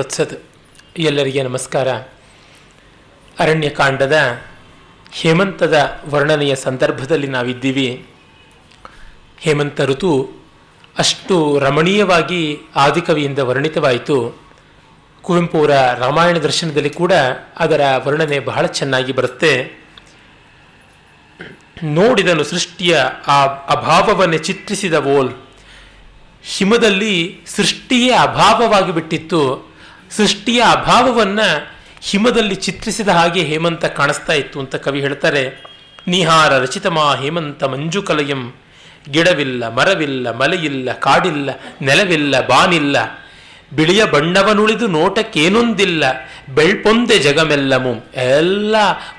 ವತ್ಸದ್ ಎಲ್ಲರಿಗೆ ನಮಸ್ಕಾರ. ಅರಣ್ಯಕಾಂಡದ ಹೇಮಂತದ ವರ್ಣನೆಯ ಸಂದರ್ಭದಲ್ಲಿ ನಾವಿದ್ದೀವಿ. ಹೇಮಂತ ಋತು ಅಷ್ಟು ರಮಣೀಯವಾಗಿ ಆದಿಕವಿಯಿಂದ ವರ್ಣಿತವಾಯಿತು. ಕುವೆಂಪು ಅವರ ರಾಮಾಯಣ ದರ್ಶನದಲ್ಲಿ ಕೂಡ ಅದರ ವರ್ಣನೆ ಬಹಳ ಚೆನ್ನಾಗಿ ಬರುತ್ತೆ. ನೋಡಿದನು ಸೃಷ್ಟಿಯ ಆ ಅಭಾವವನ್ನೇ ಚಿತ್ರಿಸಿದ ಓಲ್. ಹಿಮದಲ್ಲಿ ಸೃಷ್ಟಿಯೇ ಅಭಾವವಾಗಿ ಬಿಟ್ಟಿತ್ತು. ಸೃಷ್ಟಿಯ ಅಭಾವವನ್ನು ಹಿಮದಲ್ಲಿ ಚಿತ್ರಿಸಿದ ಹಾಗೆ ಹೇಮಂತ ಕಾಣಿಸ್ತಾ ಇತ್ತು ಅಂತ ಕವಿ ಹೇಳ್ತಾರೆ. ನಿಹಾರ ರಚಿತಮಾ ಹೇಮಂತ ಮಂಜುಕಲಯಂ, ಗಿಡವಿಲ್ಲ, ಮರವಿಲ್ಲ, ಮಲೆಯಿಲ್ಲ, ಕಾಡಿಲ್ಲ, ನೆಲವಿಲ್ಲ, ಬಾನಿಲ್ಲ, ಬಿಳಿಯ ಬಣ್ಣವನುಳಿದು ನೋಟಕ್ಕೇನೊಂದಿಲ್ಲ, ಬೆಳ್ಪೊಂದೆ ಜಗಮೆಲ್ಲಮು. ಎಲ್ಲ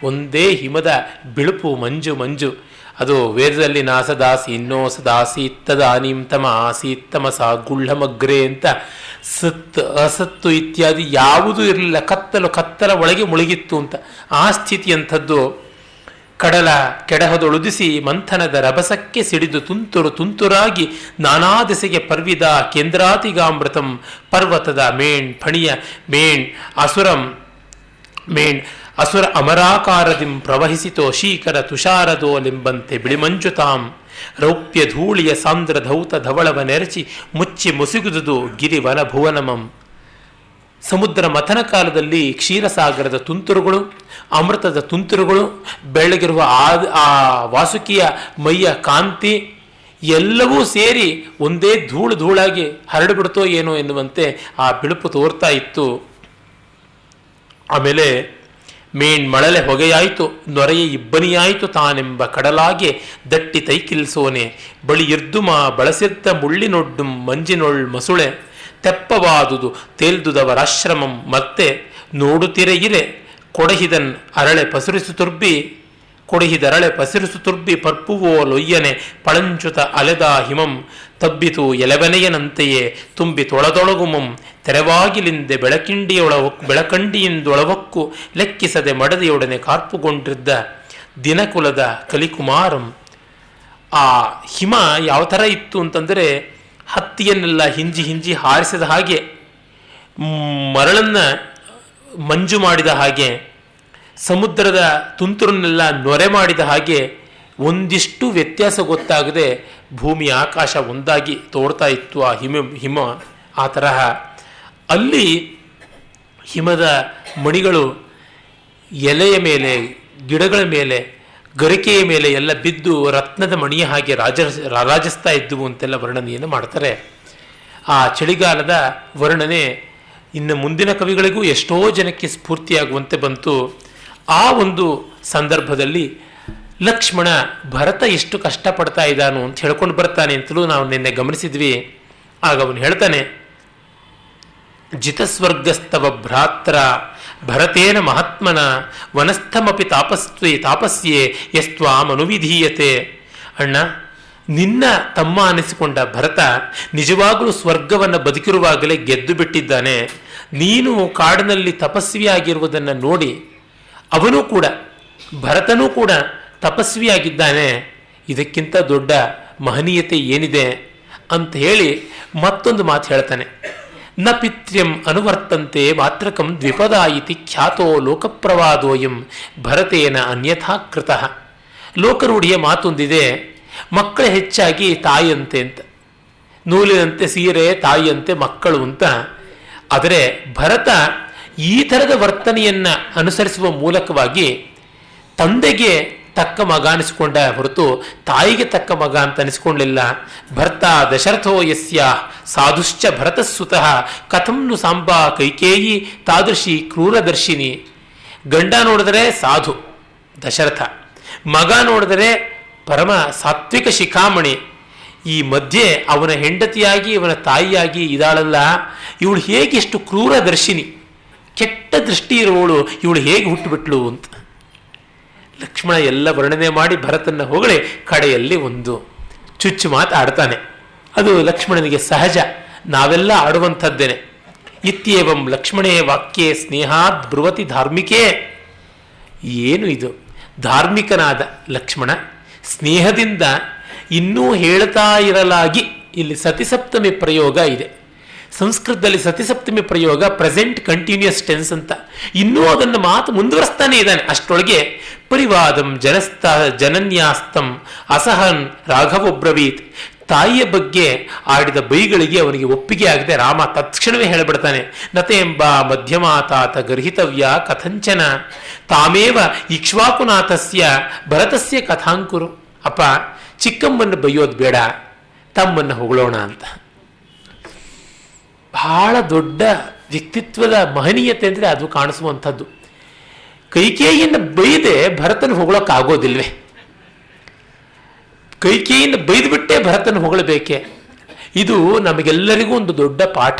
ಒಂದೇ ಹಿಮದ ಬಿಳುಪು, ಮಂಜು ಮಂಜು. ಅದು ವೇದದಲ್ಲಿ ನಾಸದಾಸಿ ಇನ್ನೋ ಸದಾಸಿ ತದಾನೀಂತಮ ಆಸೀತ್ತಮ ಸಾ ಗುಳ್ಳಮಗ್ರೆ ಅಂತ ಸತ್ ಅಸತ್ತು ಇತ್ಯಾದಿ ಯಾವುದೂ ಇರಲಿಲ್ಲ. ಕತ್ತಲ ಒಳಗೆ ಮುಳುಗಿತ್ತು ಅಂತ. ಆ ಸ್ಥಿತಿಯಂಥದ್ದು ಕಡಲ ಕೆಡಹದೊಳುದಿಸಿ ಮಂಥನದ ರಭಸಕ್ಕೆ ಸಿಡಿದು ತುಂತುರು ತುಂತುರಾಗಿ ನಾನಾ ದೆಸೆಗೆ ಪರ್ವಿದ ಕೇಂದ್ರಾತಿಗಾಮೃತಂ. ಪರ್ವತದ ಮೇಣ್ ಫಣಿಯ ಮೇಣ್ ಅಸುರ ಅಮರಾಕಾರದಿಂ ಪ್ರವಹಿಸಿತೋ ಶೀಕರ ತುಷಾರದೋಲೆಂಬಂತೆ ಬಿಳಿಮಂಜುತಾಂ. ರೌಪ್ಯ ಧೂಳಿಯ ಸಾಂದ್ರ ಧೌತ ಧವಳವ ನೆರಚಿ ಮುಚ್ಚಿ ಮುಸುಗುದುದು ಗಿರಿವನ ಭುವನಮಂ. ಸಮುದ್ರ ಮಥನ ಕಾಲದಲ್ಲಿ ಕ್ಷೀರಸಾಗರದ ತುಂತುರುಗಳು, ಅಮೃತದ ತುಂತುರುಗಳು, ಬೆಳಗಿರುವ ಆ ವಾಸುಕಿಯ ಮೈಯ ಕಾಂತಿ ಎಲ್ಲವೂ ಸೇರಿ ಒಂದೇ ಧೂಳಾಗಿ ಹರಡಿಬಿಡ್ತೋ ಏನೋ ಎನ್ನುವಂತೆ ಆ ಬಿಳುಪು ತೋರ್ತಾ ಇತ್ತು. ಆಮೇಲೆ ಮೇಣ್ ಮಳಲೆ ಹೊಗೆಯಾಯಿತು, ನೊರೆಯ ಇಬ್ಬನಿಯಾಯಿತು ತಾನೆಂಬ ಕಡಲಾಗೆ ದಟ್ಟಿ ತೈಕಿಲ್ಸೋನೆ. ಬಳಿ ಇರ್ದುಮ ಬಳಸಿದ್ದ ಮುಳ್ಳಿನೊಡ್ಡು ಮಂಜಿನೊಳ್ ಮಸುಳೆ. ತೆಪ್ಪವಾದುದು ತೇಲ್ದುದವರಾಶ್ರಮಂ ಮತ್ತೆ ನೋಡುತ್ತಿರೆಯಿರೆ. ಕೊಡಹಿದರಳೆ ಪಸಿರಿಸು ತುರ್ಬಿ ಪರ್ಪುವೋ ಲೊಯ್ಯನೆ ಪಳಂಚುತ ಅಲೆದ ಹಿಮಂ. ತಬ್ಬಿತು ಎಲೆವನೆಯನಂತೆಯೇ ತುಂಬಿ ತೊಳದೊಳಗುಮಂ. ತೆರವಾಗಿಲಿಂದೆ ಬೆಳಕಂಡಿಯಿಂದೊಳವಕ್ಕು ಲೆಕ್ಕಿಸದೆ ಮಡದಿಯೊಡನೆ ಕಾರ್ಪುಗೊಂಡಿದ್ದ ದಿನಕುಲದ ಕಲಿಕುಮಾರಂ. ಆ ಹಿಮ ಯಾವ ಥರ ಇತ್ತು ಅಂತಂದರೆ, ಹತ್ತಿಯನ್ನೆಲ್ಲ ಹಿಂಜಿ ಹಾರಿಸಿದ ಹಾಗೆ, ಮರಳನ್ನು ಮಂಜು ಮಾಡಿದ ಹಾಗೆ, ಸಮುದ್ರದ ತುಂತುರನ್ನೆಲ್ಲ ನೊರೆ ಮಾಡಿದ ಹಾಗೆ, ಒಂದಿಷ್ಟು ವ್ಯತ್ಯಾಸ ಗೊತ್ತಾಗದೆ ಭೂಮಿ ಆಕಾಶ ಒಂದಾಗಿ ತೋರ್ತಾ ಇತ್ತು ಆ ಹಿಮ. ಆ ತರಹ ಅಲ್ಲಿ ಹಿಮದ ಮಣಿಗಳು ಎಲೆಯ ಮೇಲೆ, ಗಿಡಗಳ ಮೇಲೆ, ಗರಿಕೆಯ ಮೇಲೆ ಎಲ್ಲ ಬಿದ್ದು ರತ್ನದ ಮಣಿಯ ಹಾಗೆ ರಾರಾಜಿಸ್ತಾ ಇದ್ದುವು ಅಂತೆಲ್ಲ ವರ್ಣನೆಯನ್ನು ಮಾಡ್ತಾರೆ. ಆ ಚಳಿಗಾಲದ ವರ್ಣನೆ ಇನ್ನು ಮುಂದಿನ ಕವಿಗಳಿಗೂ ಎಷ್ಟೋ ಜನಕ್ಕೆ ಸ್ಫೂರ್ತಿಯಾಗುವಂತೆ ಬಂತು. ಆ ಒಂದು ಸಂದರ್ಭದಲ್ಲಿ ಲಕ್ಷ್ಮಣ ಭರತ ಎಷ್ಟು ಕಷ್ಟಪಡ್ತಾ ಇದ್ದಾನು ಅಂತ ಹೇಳ್ಕೊಂಡು ಬರ್ತಾನೆ ಅಂತಲೂ ನಾವು ನಿನ್ನೆ ಗಮನಿಸಿದ್ವಿ. ಆಗ ಅವನು ಹೇಳ್ತಾನೆ, ಜಿತಸ್ವರ್ಗಸ್ತವ ಭ್ರಾತ್ರ ಭರತೇನ ಮಹಾತ್ಮನ ವನಸ್ಥಮಪಿ ತಾಪಸ್ಯೇ ಯಸ್ತ್ವಾಮನುವಿಧೀಯತೆ. ಅಣ್ಣ, ನಿನ್ನ ತಮ್ಮ ಅನಿಸಿಕೊಂಡ ಭರತ ನಿಜವಾಗಲೂ ಸ್ವರ್ಗವನ್ನು ಬದುಕಿರುವಾಗಲೇ ಗೆದ್ದು ಬಿಟ್ಟಿದ್ದಾನೆ. ನೀನು ಕಾಡಿನಲ್ಲಿ ತಪಸ್ವಿಯಾಗಿರುವುದನ್ನು ನೋಡಿ ಅವನೂ ಕೂಡ, ಭರತನೂ ಕೂಡ ತಪಸ್ವಿಯಾಗಿದ್ದಾನೆ. ಇದಕ್ಕಿಂತ ದೊಡ್ಡ ಮಹನೀಯತೆ ಏನಿದೆ ಅಂತ ಹೇಳಿ ಮತ್ತೊಂದು ಮಾತು ಹೇಳ್ತಾನೆ. ನ ಪಿತ್ರ್ಯಂ ಅನುವರ್ತಂತೆ ಮಾತ್ರಕಂ ದ್ವಿಪದ ಇತಿ ಖ್ಯಾತೋ ಲೋಕಪ್ರವಾದೋಯಂ ಭರತೇನ ಅನ್ಯಥಾ ಕೃತಃ. ಲೋಕರೂಢಿಯ ಮಾತೊಂದಿದೆ, ಮಕ್ಕಳೇ ಹೆಚ್ಚಾಗಿ ತಾಯಿಯಂತೆ ಅಂತ, ನೂಲಿನಂತೆ ಸೀರೆ ತಾಯಿಯಂತೆ ಮಕ್ಕಳು ಅಂತ. ಆದರೆ ಭರತ ಈ ಥರದ ವರ್ತನೆಯನ್ನು ಅನುಸರಿಸುವ ಮೂಲಕವಾಗಿ ತಂದೆಗೆ ತಕ್ಕ ಮಗ ಅನಿಸಿಕೊಂಡ ಹೊರತು ತಾಯಿಗೆ ತಕ್ಕ ಮಗ ಅಂತ ಅನಿಸ್ಕೊಳ್ಳಿಲ್ಲ. ಭರ್ತ ದಶರಥೋ ಯಸ್ಯ ಸಾಧುಶ್ಚ ಭರತಸ್ಸುತಃ ಕಥಂನು ಸಾಂಬಾ ಕೈಕೇಯಿ ತಾದೃಶಿ ಕ್ರೂರದರ್ಶಿನಿ. ಗಂಡ ನೋಡಿದರೆ ಸಾಧು ದಶರಥ, ಮಗ ನೋಡಿದರೆ ಪರಮ ಸಾತ್ವಿಕ ಶಿಖಾಮಣಿ. ಈ ಮಧ್ಯೆ ಅವನ ಹೆಂಡತಿಯಾಗಿ ಅವನ ತಾಯಿಯಾಗಿ ಇದಾಳಲ್ಲ, ಇವಳು ಹೇಗೆಷ್ಟು ಕ್ರೂರದರ್ಶಿನಿ, ಕೆಟ್ಟ ದೃಷ್ಟಿ ಇರುವವಳು, ಇವಳು ಹೇಗೆ ಹುಟ್ಟುಬಿಟ್ಲು ಅಂತ ಲಕ್ಷ್ಮಣ ಎಲ್ಲ ವರ್ಣನೆ ಮಾಡಿ ಭರತನ ಹೊಗಳಿ ಕಡೆಯಲ್ಲಿ ಒಂದು ಚುಚ್ಚು ಮಾತು ಆಡ್ತಾನೆ. ಅದು ಲಕ್ಷ್ಮಣನಿಗೆ ಸಹಜ, ನಾವೆಲ್ಲ ಆಡುವಂಥದ್ದೇನೆ. ಇತ್ಯೇವಂ ಲಕ್ಷ್ಮಣೇ ವಾಕ್ಯೇ ಸ್ನೇಹಾದ್ ಬ್ರುವತಿ ಧಾರ್ಮಿಕೇ. ಏನು ಇದು? ಧಾರ್ಮಿಕನಾದ ಲಕ್ಷ್ಮಣ ಸ್ನೇಹದಿಂದ ಇನ್ನೂ ಹೇಳ್ತಾ ಇರಲಾಗಿ ಇಲ್ಲಿ ಸತಿಸಪ್ತಮಿ ಪ್ರಯೋಗ ಇದೆ. ಸಂಸ್ಕೃತದಲ್ಲಿ ಸತಿಸಪ್ತಮಿ ಪ್ರಯೋಗ ಪ್ರೆಸೆಂಟ್ ಕಂಟಿನ್ಯೂಸ್ ಟೆನ್ಸ್ ಅಂತ. ಇನ್ನೂ ಅದನ್ನು ಮಾತು ಮುಂದುವರಿಸ್ತಾನೆ ಇದ್ದಾನೆ. ಅಷ್ಟೊಳಗೆ ಪರಿವಾದಂ ಜನನ್ಯಾಸ್ತಂ ಅಸಹನ್ ರಾಘವೊಬ್ರವೀತ್. ತಾಯಿಯ ಬಗ್ಗೆ ಆಡಿದ ಬೈಗಳಿಗೆ ಅವನಿಗೆ ಒಪ್ಪಿಗೆ ಆಗದೆ ರಾಮ ತತ್ಕ್ಷಣವೇ ಹೇಳಿಬಿಡ್ತಾನೆ, ನತೆ ಎಂಬ ಮಧ್ಯಮಾತಾತ ಗರ್ಹಿತವ್ಯ ಕಥಂಚನ ತಾಮೇವ ಇಕ್ಷ್ವಾಕುನಾಥಸ್ಯ ಭರತಸ್ಯ ಕಥಾಂಕುರು. ಅಪ್ಪ, ಚಿಕ್ಕಮ್ಮನ್ನು ಬೈಯೋದು ಬೇಡ, ತಮ್ಮನ್ನು ಹೊಗಳೋಣ ಅಂತ. ಬಹಳ ದೊಡ್ಡ ವ್ಯಕ್ತಿತ್ವದ ಮಹನೀಯತೆ ಅಂದರೆ ಅದು ಕಾಣಿಸುವಂಥದ್ದು. ಕೈಕೇಯಿಯನ್ನು ಬೈದೆ ಭರತನ ಹೊಗಳೋಕ್ಕಾಗೋದಿಲ್ವೇ? ಕೈಕೇಯಿಯನ್ನು ಬೈದ್ಬಿಟ್ಟೆ ಭರತನ ಹೊಗಳಬೇಕೆ? ಇದು ನಮಗೆಲ್ಲರಿಗೂ ಒಂದು ದೊಡ್ಡ ಪಾಠ.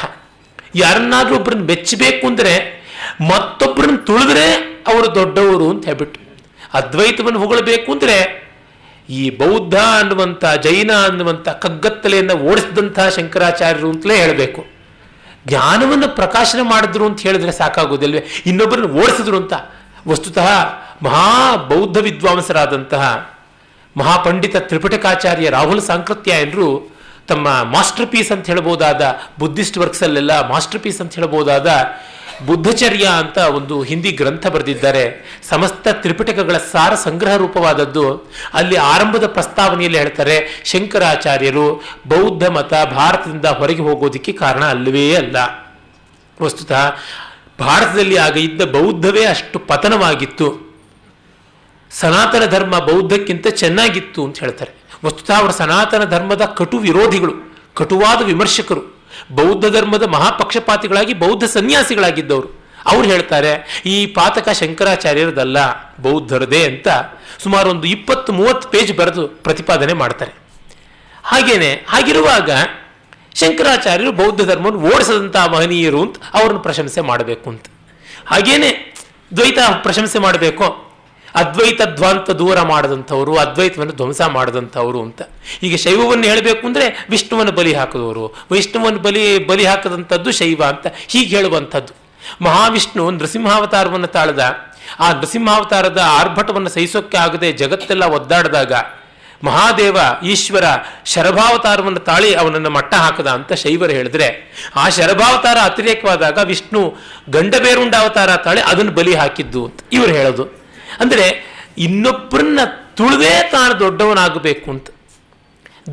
ಯಾರನ್ನಾದ್ರೂ ಒಬ್ಬರನ್ನ ಮೆಚ್ಚಬೇಕು ಅಂದರೆ ಮತ್ತೊಬ್ಬರನ್ನ ತುಳಿದ್ರೆ ಅವರು ದೊಡ್ಡವರು ಅಂತ ಹೇಳ್ಬಿಟ್ಟು, ಅದ್ವೈತವನ್ನು ಹೊಗಳಬೇಕು ಅಂದರೆ ಈ ಬೌದ್ಧ ಅನ್ನುವಂಥ ಜೈನ ಅನ್ನುವಂಥ ಕಗ್ಗತ್ತಲೆಯನ್ನು ಓಡಿಸಿದಂತಹ ಶಂಕರಾಚಾರ್ಯರು ಅಂತಲೇ ಹೇಳಬೇಕು. ಜ್ಞಾನವನ್ನು ಪ್ರಕಾಶನ ಮಾಡಿದ್ರು ಅಂತ ಹೇಳಿದ್ರೆ ಸಾಕಾಗೋದಿಲ್ವೇ? ಇನ್ನೊಬ್ಬರನ್ನು ಓಡಿಸಿದ್ರು ಅಂತ. ವಸ್ತುತಃ ಮಹಾ ಬೌದ್ಧ ವಿದ್ವಾಂಸರಾದಂತಹ ಮಹಾಪಂಡಿತ ತ್ರಿಪಿಟಕಾಚಾರ್ಯ ರಾಹುಲ್ ಸಾಂಕೃತ್ಯಾಯನರು ತಮ್ಮ ಮಾಸ್ಟರ್ ಪೀಸ್ ಅಂತ ಹೇಳ್ಬೋದಾದ, ಬುದ್ಧಿಸ್ಟ್ ವರ್ಕ್ಸಲ್ಲೆಲ್ಲ ಮಾಸ್ಟರ್ ಪೀಸ್ ಅಂತ ಹೇಳ್ಬೋದಾದ ಬುದ್ಧಚರ್ಯ ಅಂತ ಒಂದು ಹಿಂದಿ ಗ್ರಂಥ ಬರೆದಿದ್ದಾರೆ. ಸಮಸ್ತ ತ್ರಿಪಿಟಕಗಳ ಸಾರ ಸಂಗ್ರಹ ರೂಪವಾದದ್ದು. ಅಲ್ಲಿ ಆರಂಭದ ಪ್ರಸ್ತಾವನೆಯಲ್ಲಿ ಹೇಳ್ತಾರೆ, ಶಂಕರಾಚಾರ್ಯರು ಬೌದ್ಧ ಮತ ಭಾರತದಿಂದ ಹೊರಗೆ ಹೋಗೋದಕ್ಕೆ ಕಾರಣ ಅಲ್ಲವೇ ಅಲ್ಲ. ವಸ್ತುತಃ ಭಾರತದಲ್ಲಿ ಆಗ ಇದ್ದ ಬೌದ್ಧವೇ ಅಷ್ಟು ಪತನವಾಗಿತ್ತು, ಸನಾತನ ಧರ್ಮ ಬೌದ್ಧಕ್ಕಿಂತ ಚೆನ್ನಾಗಿತ್ತು ಅಂತ ಹೇಳ್ತಾರೆ. ವಸ್ತುತಃ ಅವರು ಸನಾತನ ಧರ್ಮದ ಕಟು ವಿರೋಧಿಗಳು, ಕಟುವಾದ ವಿಮರ್ಶಕರು, ಬೌದ್ಧ ಧರ್ಮದ ಮಹಾಪಕ್ಷಪಾತಿಗಳಾಗಿ ಬೌದ್ಧ ಸನ್ಯಾಸಿಗಳಾಗಿದ್ದವರು. ಅವ್ರು ಹೇಳ್ತಾರೆ, ಈ ಪಾತಕ ಶಂಕರಾಚಾರ್ಯರದಲ್ಲ ಬೌದ್ಧರದೇ ಅಂತ ಸುಮಾರು ಒಂದು 20-30 ಪೇಜ್ ಬರೆದು ಪ್ರತಿಪಾದನೆ ಮಾಡ್ತಾರೆ. ಹಾಗಿರುವಾಗ ಶಂಕರಾಚಾರ್ಯರು ಬೌದ್ಧ ಧರ್ಮವನ್ನು ಓಡಿಸದಂತಹ ಮಹನೀಯರು ಅಂತ ಅವ್ರನ್ನ ಪ್ರಶಂಸೆ ಮಾಡಬೇಕು ಅಂತ. ಹಾಗೇನೆ ದ್ವೈತ ಪ್ರಶಂಸೆ ಮಾಡಬೇಕು, ಅದ್ವೈತ ಧ್ವಾಂತ ದೂರ ಮಾಡದಂಥವರು, ಅದ್ವೈತವನ್ನು ಧ್ವಂಸ ಮಾಡದಂಥವರು ಅಂತ. ಈಗ ಶೈವವನ್ನು ಹೇಳಬೇಕು ಅಂದರೆ ವಿಷ್ಣುವನ್ನು ಬಲಿ ಹಾಕಿದವರು, ವೈಷ್ಣುವನ್ನು ಬಲಿ ಹಾಕದಂಥದ್ದು ಶೈವ ಅಂತ ಹೀಗೆ ಹೇಳುವಂಥದ್ದು. ಮಹಾವಿಷ್ಣು ನೃಸಿಂಹಾವತಾರವನ್ನು ತಾಳದ, ಆ ನೃಸಿಂಹಾವತಾರದ ಆರ್ಭಟವನ್ನು ಸಹಿಸೋಕ್ಕೆ ಆಗದೆ ಜಗತ್ತೆಲ್ಲ ಒದ್ದಾಡಿದಾಗ ಮಹಾದೇವ ಈಶ್ವರ ಶರಭಾವತಾರವನ್ನು ತಾಳಿ ಅವನನ್ನು ಮಟ್ಟ ಹಾಕದ ಅಂತ ಶೈವರು ಹೇಳಿದ್ರೆ, ಆ ಶರಭಾವತಾರ ಅತಿರೇಕವಾದಾಗ ವಿಷ್ಣು ಗಂಡಬೇರುಂಡ ಅವತಾರ ತಾಳಿ ಅದನ್ನು ಬಲಿ ಹಾಕಿದ್ದು ಅಂತ ಇವರು ಹೇಳೋದು. ಅಂದರೆ ಇನ್ನೊಬ್ಬರನ್ನ ತುಳಿದೇ ತಾನು ದೊಡ್ಡವನಾಗಬೇಕು ಅಂತ.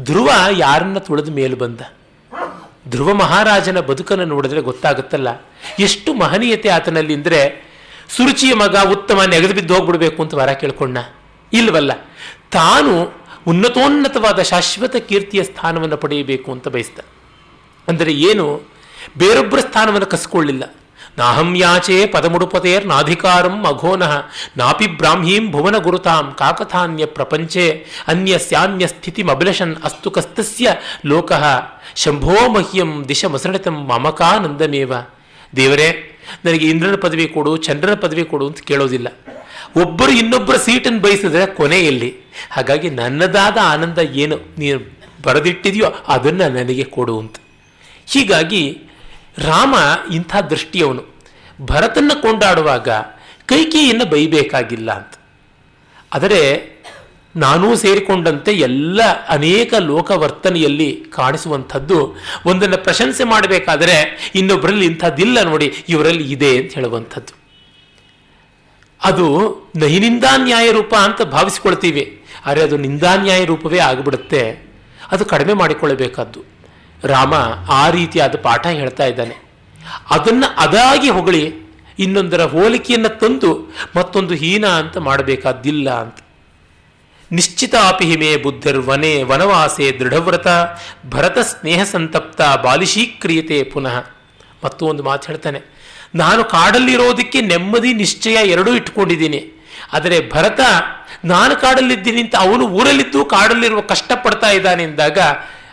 ಧ್ರುವ ಯಾರನ್ನ ತುಳಿದ ಮೇಲು ಬಂದ? ಧ್ರುವ ಮಹಾರಾಜನ ಬದುಕನ್ನು ನೋಡಿದ್ರೆ ಗೊತ್ತಾಗುತ್ತಲ್ಲ ಎಷ್ಟು ಮಹನೀಯತೆ ಆತನಲ್ಲಿ. ಅಂದರೆ ಸುರುಚಿಯ ಮಗ ಉತ್ತಮ, ನೆಗೆದು ಬಿದ್ದು ಹೋಗ್ಬಿಡ್ಬೇಕು ಅಂತ ವರ ಕೇಳ್ಕೊಂಡ ಇಲ್ವಲ್ಲ, ತಾನು ಉನ್ನತೋನ್ನತವಾದ ಶಾಶ್ವತ ಕೀರ್ತಿಯ ಸ್ಥಾನವನ್ನು ಪಡೆಯಬೇಕು ಅಂತ ಬಯಸ್ತ. ಅಂದರೆ ಏನು, ಬೇರೊಬ್ಬರ ಸ್ಥಾನವನ್ನು ಕಸ್ಕೊಳ್ಳಿಲ್ಲ. ನಾಹಂ ಯಾಚೆ ಪದಮುಡುಪತೇರ್ ನಾಧಿಕಾರಂ ಅಘೋನಃ ನಾಪಿ ಬ್ರಾಹ್ಮೀಂ ಭುವನ ಗುರುತಾಂ ಕಾಕಥಾನ್ಯ ಪ್ರಪಂಚೆ ಅನ್ಯಸ್ಯಾನ್ಯ ಸ್ಥಿತಿಮಭಿಲಷನ್ ಅಸ್ತು ಕಸ್ತಸ್ಯ ಲೋಕಃ ಶಂಭೋ ಮಹ್ಯಂ ದಿಶ ಮಸೃಣಿತಂ ಮಮಕಾನಂದಮೇವ. ದೇವರೇ, ನನಗೆ ಇಂದ್ರನ ಪದವಿ ಕೊಡು, ಚಂದ್ರನ ಪದವಿ ಕೊಡು ಅಂತ ಕೇಳೋದಿಲ್ಲ. ಒಬ್ಬರು ಇನ್ನೊಬ್ಬರ ಸೀಟನ್ನು ಬಯಸಿದ್ರೆ ಕೊನೆಯಲ್ಲಿ. ಹಾಗಾಗಿ ನನ್ನದಾದ ಆನಂದ ಏನು ನೀನು ಬರೆದಿಟ್ಟಿದೆಯೋ ಅದನ್ನು ನನಗೆ ಕೊಡು ಅಂತ. ಹೀಗಾಗಿ ರಾಮ ಇಂಥ ದೃಷ್ಟಿಯವನು. ಭರತನ್ನ ಕೊಂಡಾಡುವಾಗ ಕೈಕೇಯಿಯನ್ನು ಬೈಬೇಕಾಗಿಲ್ಲ ಅಂತ. ಆದರೆ ನಾನೂ ಸೇರಿಕೊಂಡಂತೆ ಎಲ್ಲ ಅನೇಕ ಲೋಕವರ್ತನೆಯಲ್ಲಿ ಕಾಣಿಸುವಂಥದ್ದು, ಒಂದನ್ನು ಪ್ರಶಂಸೆ ಮಾಡಬೇಕಾದರೆ ಇನ್ನೊಬ್ಬರಲ್ಲಿ ಇಂಥದ್ದಿಲ್ಲ ನೋಡಿ, ಇವರಲ್ಲಿ ಇದೆ ಅಂತ ಹೇಳುವಂಥದ್ದು. ಅದು ನಹಿನಿಂದಾನ್ಯಾಯ ರೂಪ ಅಂತ ಭಾವಿಸಿಕೊಳ್ತೀವಿ, ಆದರೆ ಅದು ನಿಂದಾನ್ಯಾಯ ರೂಪವೇ ಆಗಿಬಿಡುತ್ತೆ. ಅದು ಕಡಿಮೆ ಮಾಡಿಕೊಳ್ಳಬೇಕಾದ್ದು. ರಾಮ ಆ ರೀತಿಯಾದ ಪಾಠ ಹೇಳ್ತಾ ಇದ್ದಾನೆ. ಅದನ್ನು ಅದಾಗಿ ಹೊಗಳಿ ಇನ್ನೊಂದರ ಹೋಲಿಕೆಯನ್ನು ತಂದು ಮತ್ತೊಂದು ಹೀನ ಅಂತ ಮಾಡಬೇಕಾದ್ದಿಲ್ಲ ಅಂತ. ನಿಶ್ಚಿತಾಪಿ ಹಿಮೆ ಬುದ್ಧಿರ್ವನೆ ವನವಾಸೆ ದೃಢವ್ರತ ಭರತ ಸ್ನೇಹ ಸಂತಪ್ತ ಬಾಲಿಶೀಕ್ರಿಯತೆ ಪುನಃ. ಮತ್ತೊಂದು ಮಾತು ಹೇಳ್ತಾನೆ, ನಾನು ಕಾಡಲ್ಲಿರೋದಕ್ಕೆ ನೆಮ್ಮದಿ ನಿಶ್ಚಯ ಎರಡೂ ಇಟ್ಕೊಂಡಿದ್ದೀನಿ. ಆದರೆ ಭರತ ನಾನು ಕಾಡಲ್ಲಿದ್ದೀನಿ ಅಂತ ಅವನು ಊರಲ್ಲಿದ್ದು ಕಾಡಲ್ಲಿರುವ ಕಷ್ಟಪಡ್ತಾ ಇದ್ದಾನೆ ಎಂದಾಗ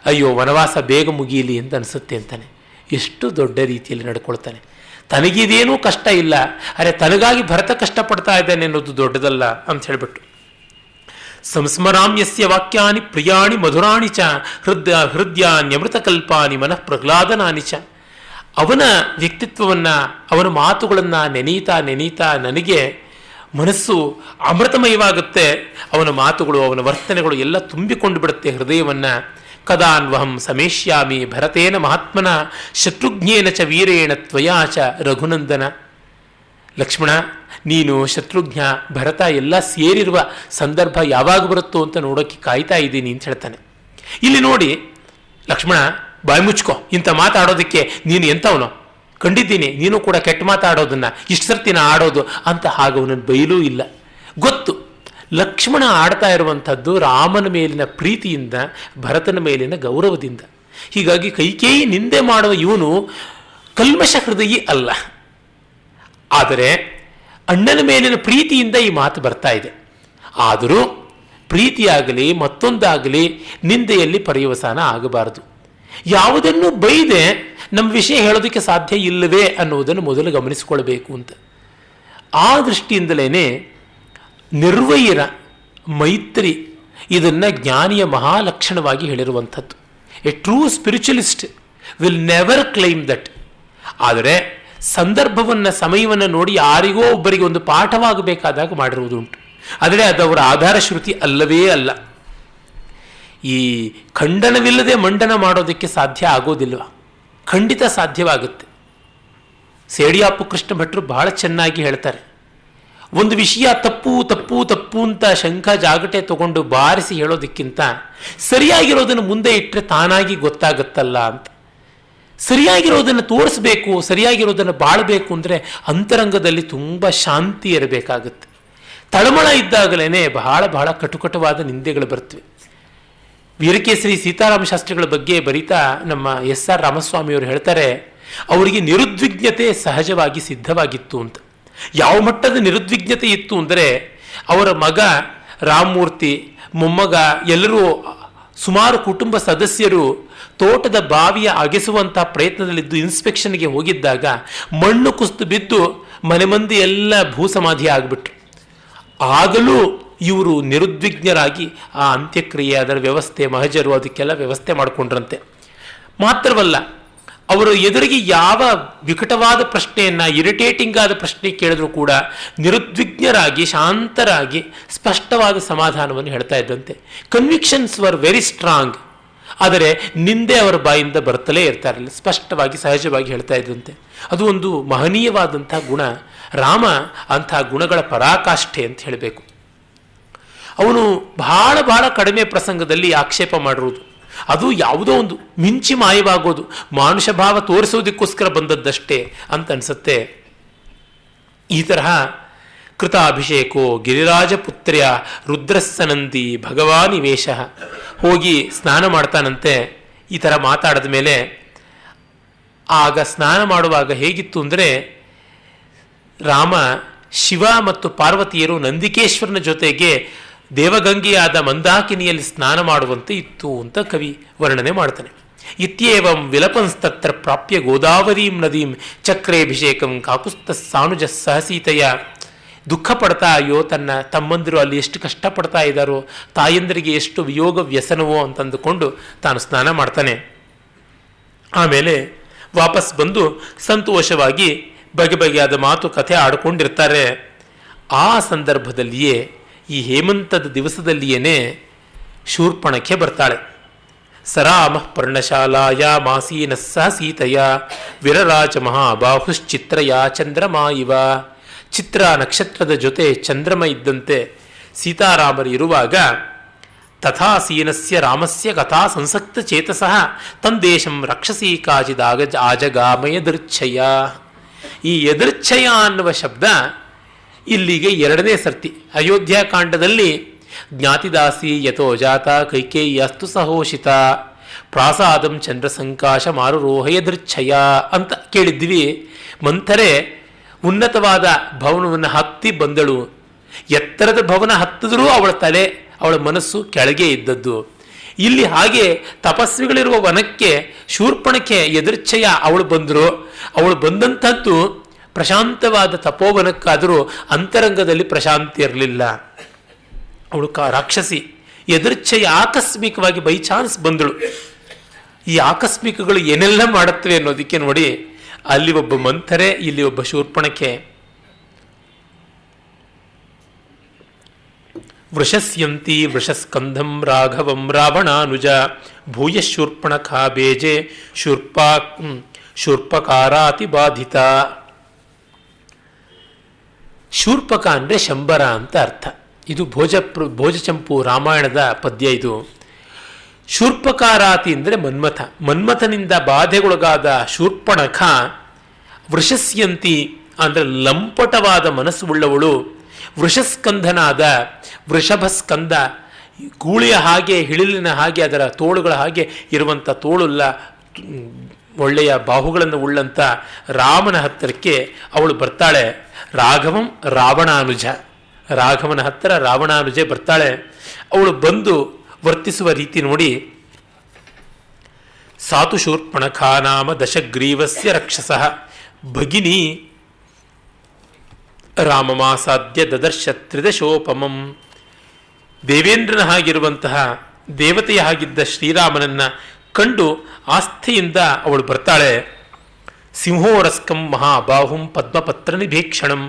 ಅಯ್ಯೋ ವನವಾಸ ಬೇಗ ಮುಗಿಯಲಿ ಅಂತ ಅನಿಸುತ್ತೆ ಅಂತಾನೆ. ಎಷ್ಟು ದೊಡ್ಡ ರೀತಿಯಲ್ಲಿ ನಡ್ಕೊಳ್ತಾನೆ. ತನಗಿದೇನೂ ಕಷ್ಟ ಇಲ್ಲ, ಅರೆ ತನಗಾಗಿ ಭರತ ಕಷ್ಟಪಡ್ತಾ ಇದ್ದಾನೆ ಅನ್ನೋದು ದೊಡ್ಡದಲ್ಲ ಅಂತ ಹೇಳ್ಬಿಟ್ಟು. ಸಂಸ್ಮರಾಮ್ಯಸ್ಯ ವಾಕ್ಯಾನಿ ಪ್ರಿಯಾಣಿ ಮಧುರಾಣಿ ಚ ಹೃದಯಾನ್ಯಮೃತಕಲ್ಪಾನಿ ಮನಃ ಪ್ರಹ್ಲಾದನಾನಿ ಚ. ಅವನ ವ್ಯಕ್ತಿತ್ವವನ್ನು, ಅವನ ಮಾತುಗಳನ್ನು ನೆನೀತಾ ನನಗೆ ಮನಸ್ಸು ಅಮೃತಮಯವಾಗುತ್ತೆ. ಅವನ ಮಾತುಗಳು, ಅವನ ವರ್ತನೆಗಳು ಎಲ್ಲ ತುಂಬಿಕೊಂಡು ಬಿಡುತ್ತೆ ಹೃದಯವನ್ನು. ಕದಾನ್ವಹಂ ಸಮೇಷ್ಯಾಮಿ ಭರತೇನ ಮಹಾತ್ಮನ ಶತ್ರುಘ್ನೇನ ಚ ವೀರೇಣ ತ್ವಯಾ ಚ ರಘುನಂದನ. ಲಕ್ಷ್ಮಣ, ನೀನು ಶತ್ರುಘ್ನ ಭರತ ಎಲ್ಲ ಸೇರಿರುವ ಸಂದರ್ಭ ಯಾವಾಗ ಬರುತ್ತೋ ಅಂತ ನೋಡೋಕ್ಕೆ ಕಾಯ್ತಾ ಇದ್ದೀನಿ ಅಂತ ಹೇಳ್ತಾನೆ. ಇಲ್ಲಿ ನೋಡಿ, ಲಕ್ಷ್ಮಣ ಬಾಯಿ ಮುಚ್ಕೋ, ಇಂಥ ಮಾತಾಡೋದಕ್ಕೆ ನೀನು ಎಂಥವನೋ ಕಂಡಿದ್ದೀನಿ, ನೀನು ಕೂಡ ಕೆಟ್ಟ ಮಾತಾಡೋದನ್ನ ಇಷ್ಟು ಸರ್ತಿನ ಆಡೋದು ಅಂತ ಹಾಗೆ ಅವನನ್ನು ಬೈಲೂ ಇಲ್ಲ. ಗೊತ್ತು ಲಕ್ಷ್ಮಣ ಆಡ್ತಾ ಇರುವಂಥದ್ದು ರಾಮನ ಮೇಲಿನ ಪ್ರೀತಿಯಿಂದ, ಭರತನ ಮೇಲಿನ ಗೌರವದಿಂದ. ಹೀಗಾಗಿ ಕೈಕೇಯಿ ನಿಂದೆ ಮಾಡುವ ಇವನು ಕಲ್ಮಶ ಹೃದಯಿ ಅಲ್ಲ. ಆದರೆ ಅಣ್ಣನ ಮೇಲಿನ ಪ್ರೀತಿಯಿಂದ ಈ ಮಾತು ಬರ್ತಾ ಇದೆ. ಆದರೂ ಪ್ರೀತಿಯಾಗಲಿ ಮತ್ತೊಂದಾಗಲಿ ನಿಂದೆಯಲ್ಲಿ ಪರ್ಯವಸಾನ ಆಗಬಾರದು. ಯಾವುದನ್ನು ಬೈದೆ ನಮ್ಮ ವಿಷಯ ಹೇಳೋದಕ್ಕೆ ಸಾಧ್ಯ ಇಲ್ಲವೇ ಅನ್ನುವುದನ್ನು ಮೊದಲು ಗಮನಿಸಿಕೊಳ್ಬೇಕು ಅಂತ. ಆ ದೃಷ್ಟಿಯಿಂದಲೇ ನಿರ್ವೈರ ಮೈತ್ರಿ ಇದನ್ನು ಜ್ಞಾನಿಯ ಮಹಾಲಕ್ಷಣವಾಗಿ ಹೇಳಿರುವಂಥದ್ದು. A true spiritualist will never claim that. ಆದರೆ ಸಂದರ್ಭವನ್ನು ಸಮಯವನ್ನು ನೋಡಿ ಯಾರಿಗೋ ಒಬ್ಬರಿಗೆ ಒಂದು ಪಾಠವಾಗಬೇಕಾದಾಗ ಮಾಡಿರುವುದುಂಟು. ಆದರೆ ಅದು ಅವರ ಆಧಾರ ಶ್ರುತಿ ಅಲ್ಲವೇ ಅಲ್ಲ. ಈ ಖಂಡನವಿಲ್ಲದೆ ಮಂಡನ ಮಾಡೋದಕ್ಕೆ ಸಾಧ್ಯ ಆಗೋದಿಲ್ವ? ಖಂಡಿತ ಸಾಧ್ಯವಾಗುತ್ತೆ. ಸೇಡಿಯಾಪು ಕೃಷ್ಣ ಭಟ್ರು ಬಹಳ ಚೆನ್ನಾಗಿ ಹೇಳ್ತಾರೆ, ಒಂದು ವಿಷಯ ತಪ್ಪು ತಪ್ಪು ತಪ್ಪು ಅಂತ ಶಂಖ ಜಾಗಟೆ ತಗೊಂಡು ಬಾರಿಸಿ ಹೇಳೋದಕ್ಕಿಂತ ಸರಿಯಾಗಿರೋದನ್ನು ಮುಂದೆ ಇಟ್ಟರೆ ತಾನಾಗಿ ಗೊತ್ತಾಗುತ್ತಲ್ಲ ಅಂತ. ಸರಿಯಾಗಿರೋದನ್ನು ತೋರಿಸ್ಬೇಕು, ಸರಿಯಾಗಿರೋದನ್ನು ಬಾಳಬೇಕು ಅಂದರೆ ಅಂತರಂಗದಲ್ಲಿ ತುಂಬ ಶಾಂತಿ ಇರಬೇಕಾಗುತ್ತೆ. ತಳಮಳ ಇದ್ದಾಗಲೇ ಬಹಳ ಬಹಳ ಕಟುಕಟುವಾದ ನಿಂದೆಗಳು ಬರ್ತವೆ. ವೀರಕೇಸರಿ ಸೀತಾರಾಮ ಶಾಸ್ತ್ರಿಗಳ ಬಗ್ಗೆ ಬರೀತಾ ನಮ್ಮ SR ರಾಮಸ್ವಾಮಿಯವರು ಹೇಳ್ತಾರೆ, ಅವರಿಗೆ ನಿರುದ್ವಿಗ್ನತೆ ಸಹಜವಾಗಿ ಸಿದ್ಧವಾಗಿತ್ತು ಅಂತ. ಯಾವ ಮಟ್ಟದ ನಿರುದ್ವಿಗ್ನತೆ ಇತ್ತು ಅಂದರೆ, ಅವರ ಮಗ ರಾಮಮೂರ್ತಿ, ಮೊಮ್ಮಗ ಎಲ್ಲರೂ ಸುಮಾರು ಕುಟುಂಬ ಸದಸ್ಯರು ತೋಟದ ಬಾವಿಯ ಅಗೆಸುವಂಥ ಪ್ರಯತ್ನದಲ್ಲಿದ್ದು ಇನ್ಸ್ಪೆಕ್ಷನ್ಗೆ ಹೋಗಿದ್ದಾಗ ಮಣ್ಣು ಕುಸಿದು ಬಿದ್ದು ಮನೆ ಮಂದಿ ಎಲ್ಲ ಭೂಸಮಾಧಿ ಆಗಿಬಿಟ್ರು. ಆಗಲೂ ಇವರು ನಿರುದ್ವಿಗ್ನರಾಗಿ ಆ ಅಂತ್ಯಕ್ರಿಯೆ, ಅದರ ವ್ಯವಸ್ಥೆ, ಮಹಜರು ಅದಕ್ಕೆಲ್ಲ ವ್ಯವಸ್ಥೆ ಮಾಡಿಕೊಂಡ್ರಂತೆ. ಮಾತ್ರವಲ್ಲ, ಅವರು ಎದುರಿಗೆ ಯಾವ ವಿಕಟವಾದ ಪ್ರಶ್ನೆಯನ್ನು, ಇರಿಟೇಟಿಂಗ್ ಆದ ಪ್ರಶ್ನೆ ಕೇಳಿದ್ರು ಕೂಡ ನಿರುದ್ವಿಗ್ನರಾಗಿ ಶಾಂತರಾಗಿ ಸ್ಪಷ್ಟವಾದ ಸಮಾಧಾನವನ್ನು ಹೇಳ್ತಾ ಇದ್ದಂತೆ. Convictions were very strong. ಆದರೆ ನಿಂದೆ ಅವರ ಬಾಯಿಂದ ಬರ್ತಲೇ ಇರ್ತಾರಲ್ಲ, ಸ್ಪಷ್ಟವಾಗಿ ಸಹಜವಾಗಿ ಹೇಳ್ತಾ ಇದ್ದಂತೆ. ಅದು ಒಂದು ಮಹನೀಯವಾದಂಥ ಗುಣ. ರಾಮ ಅಂಥ ಗುಣಗಳ ಪರಾಕಾಷ್ಠೆ ಅಂತ ಹೇಳಬೇಕು. ಅವನು ಬಹಳ ಬಹಳ ಕಡಿಮೆ ಪ್ರಸಂಗದಲ್ಲಿ ಆಕ್ಷೇಪ ಮಾಡಿರುವುದು, ಅದು ಯಾವುದೋ ಒಂದು ಮಿಂಚಿ ಮಾಯವಾಗೋದು, ಮಾನುಷ ಭಾವ ತೋರಿಸೋದಕ್ಕೋಸ್ಕರ ಬಂದದ್ದಷ್ಟೇ ಅಂತ ಅನಿಸುತ್ತೆ. ಈ ತರಹ ಕೃತಾಭಿಷೇಕೋ ಗಿರಿರಾಜಪುತ್ರ್ಯ ರುದ್ರಸ್ಸನಂದಿ ಭಗವಾನಿ ವೇಷ, ಹೋಗಿ ಸ್ನಾನ ಮಾಡ್ತಾನಂತೆ. ಈ ಥರ ಮಾತಾಡಿದ ಮೇಲೆ ಆಗ ಸ್ನಾನ ಮಾಡುವಾಗ ಹೇಗಿತ್ತು ಅಂದರೆ, ರಾಮ ಶಿವ ಮತ್ತು ಪಾರ್ವತಿಯರು ನಂದಿಕೇಶ್ವರನ ಜೊತೆಗೆ ದೇವಗಂಗೆಯಾದ ಮಂದಾಕಿನಿಯಲ್ಲಿ ಸ್ನಾನ ಮಾಡುವಂತೆ ಇತ್ತು ಅಂತ ಕವಿ ವರ್ಣನೆ ಮಾಡ್ತಾನೆ. ಇತ್ಯೇವಂ ವಿಲಪಂಸ್ತತ್ರ ಪ್ರಾಪ್ಯ ಗೋದಾವರೀಂ ನದೀಂ ಚಕ್ರೇಭಿಷೇಕಂ ಕಾಕುಸ್ತ ಸಾನುಜ ಸಹಸೀತೆಯ. ದುಃಖ ಪಡ್ತಾ, ಅಯ್ಯೋ ತನ್ನ ತಮ್ಮಂದಿರು ಅಲ್ಲಿ ಎಷ್ಟು ಕಷ್ಟಪಡ್ತಾ ಇದ್ದಾರೋ, ತಾಯಂದರಿಗೆ ಎಷ್ಟು ವಿಯೋಗ ವ್ಯಸನವೋ ಅಂತಂದುಕೊಂಡು ತಾನು ಸ್ನಾನ ಮಾಡ್ತಾನೆ. ಆಮೇಲೆ ವಾಪಸ್ ಬಂದು ಸಂತೋಷವಾಗಿ ಬಗೆ ಬಗೆಯಾದ ಮಾತು ಕಥೆ ಆಡಿಕೊಂಡಿರ್ತಾರೆ. ಆ ಸಂದರ್ಭದಲ್ಲಿಯೇ, ಈ ಹೇಮಂತದ ದಿವಸದಲ್ಲಿಯೇ ಶೂರ್ಪಣಖೆ ಬರ್ತಾಳೆ. ಸರಾಮ ಪರ್ಣಶಾಲಾಯ ಮಾಸೀನ ಸಹ ಸೀತೆಯ ವಿರರಾಜ ಮಹಾಬಾಹುಶ್ಚಿತ್ರಯ ಚಂದ್ರಮ ಇವ. ಚಿತ್ರ ನಕ್ಷತ್ರದ ಜೊತೆ ಚಂದ್ರಮ ಇದ್ದಂತೆ ಸೀತಾರಾಮರು ಇರುವಾಗ, ತಥಾಸೀನಸ್ಯ ರಾಮಸ್ಯ ಕಥಾ ಸಂಸಕ್ತ ಚೇತಸಃ ತಂದೇಶಂ ರಕ್ಷಸೀ ಕಾಚಿದಾಗ ಆಜಗಾಮ ಯದೃಚ್ಛಯ. ಈ ಯದೃಚ್ಛಯ ಅನ್ನುವ ಶಬ್ದ ಇಲ್ಲಿಗೆ ಎರಡನೇ ಸರ್ತಿ. ಅಯೋಧ್ಯಾಕಾಂಡದಲ್ಲಿ ಜ್ಞಾತಿದಾಸಿ ಯಥೋ ಜಾತ ಕೈಕೇಯ್ಯಸ್ತು ಸಹೋಷಿತ ಪ್ರಾಸಾದಂ ಚಂದ್ರಸಂಕಾಶ ಮಾರುರೋಹ ಯದೃಚ್ಛಯ ಅಂತ ಕೇಳಿದ್ವಿ. ಮಂಥರೆ ಉನ್ನತವಾದ ಭವನವನ್ನು ಹತ್ತಿ ಬಂದಳು. ಎತ್ತರದ ಭವನ ಹತ್ತಿದ್ರೂ ಅವಳ ತಲೆ, ಅವಳ ಮನಸ್ಸು ಕೆಳಗೆ ಇದ್ದದ್ದು. ಇಲ್ಲಿ ಹಾಗೆ ತಪಸ್ವಿಗಳಿರುವ ವನಕ್ಕೆ ಶೂರ್ಪಣಕ್ಕೆ ಎದೃಚ್ಛಯ ಅವಳು ಬಂದರು. ಅವಳು ಬಂದಂಥದ್ದು ಪ್ರಶಾಂತವಾದ ತಪೋವನಕ್ಕಾದರೂ ಅಂತರಂಗದಲ್ಲಿ ಪ್ರಶಾಂತಿ ಇರಲಿಲ್ಲ. ಅವಳು ರಾಕ್ಷಸಿ. ಎದೃಚ್ಛಯ ಆಕಸ್ಮಿಕವಾಗಿ ಬೈ ಚಾನ್ಸ್ ಬಂದಳು. ಈ ಆಕಸ್ಮಿಕಗಳು ಏನೆಲ್ಲ ಮಾಡುತ್ತವೆ ಅನ್ನೋದಕ್ಕೆ ನೋಡಿ, ಅಲ್ಲಿ ಒಬ್ಬ ಮಂಥರೆ, ಇಲ್ಲಿ ಒಬ್ಬ ಶೂರ್ಪಣಕ್ಕೆ. ವೃಷಸ್ಯಂತಿ ವೃಷಸ್ಕಂಧಂ ರಾಘವಂ ರಾವಣಾನುಜ ಭೂಯಶೂರ್ಪಣಖಾ ಬೇಜೆ ಶೂರ್ಪಕಾರಾತಿ ಬಾಧಿತ. ಶೂರ್ಪಕ ಅಂದರೆ ಶಂಬರ ಅಂತ ಅರ್ಥ. ಇದು ಭೋಜಚಂಪು ರಾಮಾಯಣದ ಪದ್ಯ. ಇದು ಶೂರ್ಪಕಾರಾತಿ ಅಂದರೆ ಮನ್ಮಥ. ಮನ್ಮಥನಿಂದ ಬಾಧೆಗೊಳಗಾದ ಶೂರ್ಪಣಖ ವೃಷಸ್ಯಂತಿ ಅಂದರೆ ಲಂಪಟವಾದ ಮನಸ್ಸುಳ್ಳವಳು, ವೃಷಸ್ಕಂಧನಾದ ವೃಷಭಸ್ಕಂದ ಗೂಳಿಯ ಹಾಗೆ ಹಿಳಿಲಿನ ಹಾಗೆ ಅದರ ತೋಳುಗಳ ಹಾಗೆ ಇರುವಂಥ ತೋಳುಲ್ಲ ಒಳ್ಳೆಯ ಬಾಹುಗಳನ್ನು ಉಳ್ಳಂಥ ರಾಮನ ಹತ್ತಿರಕ್ಕೆ ಅವಳು ಬರ್ತಾಳೆ. ರಾಘವಂ ರಾವಣಾನುಜ, ರಾಘವನ ಹತ್ತಿರ ರಾವಣಾನುಜೆ ಬರ್ತಾಳೆ. ಅವಳು ಬಂದು ವರ್ತಿಸುವ ರೀತಿ ನೋಡಿ, ಸಾತು ಶೂರ್ಪಣಖಾ ನಾಮ ದಶಗ್ರೀವಸ್ಯ ರಕ್ಷಸಃ ಭಗಿನಿ ರಾಮಮಾಸಾದ್ಯ ದದರ್ಶ ತ್ರಿದಶೋಪಮಂ. ದೇವೇಂದ್ರನ ಹಾಗಿರುವಂತಹ ದೇವತೆಯ ಹಾಗಿದ್ದ ಶ್ರೀರಾಮನನ್ನ ಕಂಡು ಆಸ್ಥೆಯಿಂದ ಅವಳು ಬರ್ತಾಳೆ. ಸಿಂಹೋರಸ್ಕಂ ಮಹಾಬಾಹುಂ ಪದ್ಮಪತ್ರ ನಿಭೀಕ್ಷಣಂ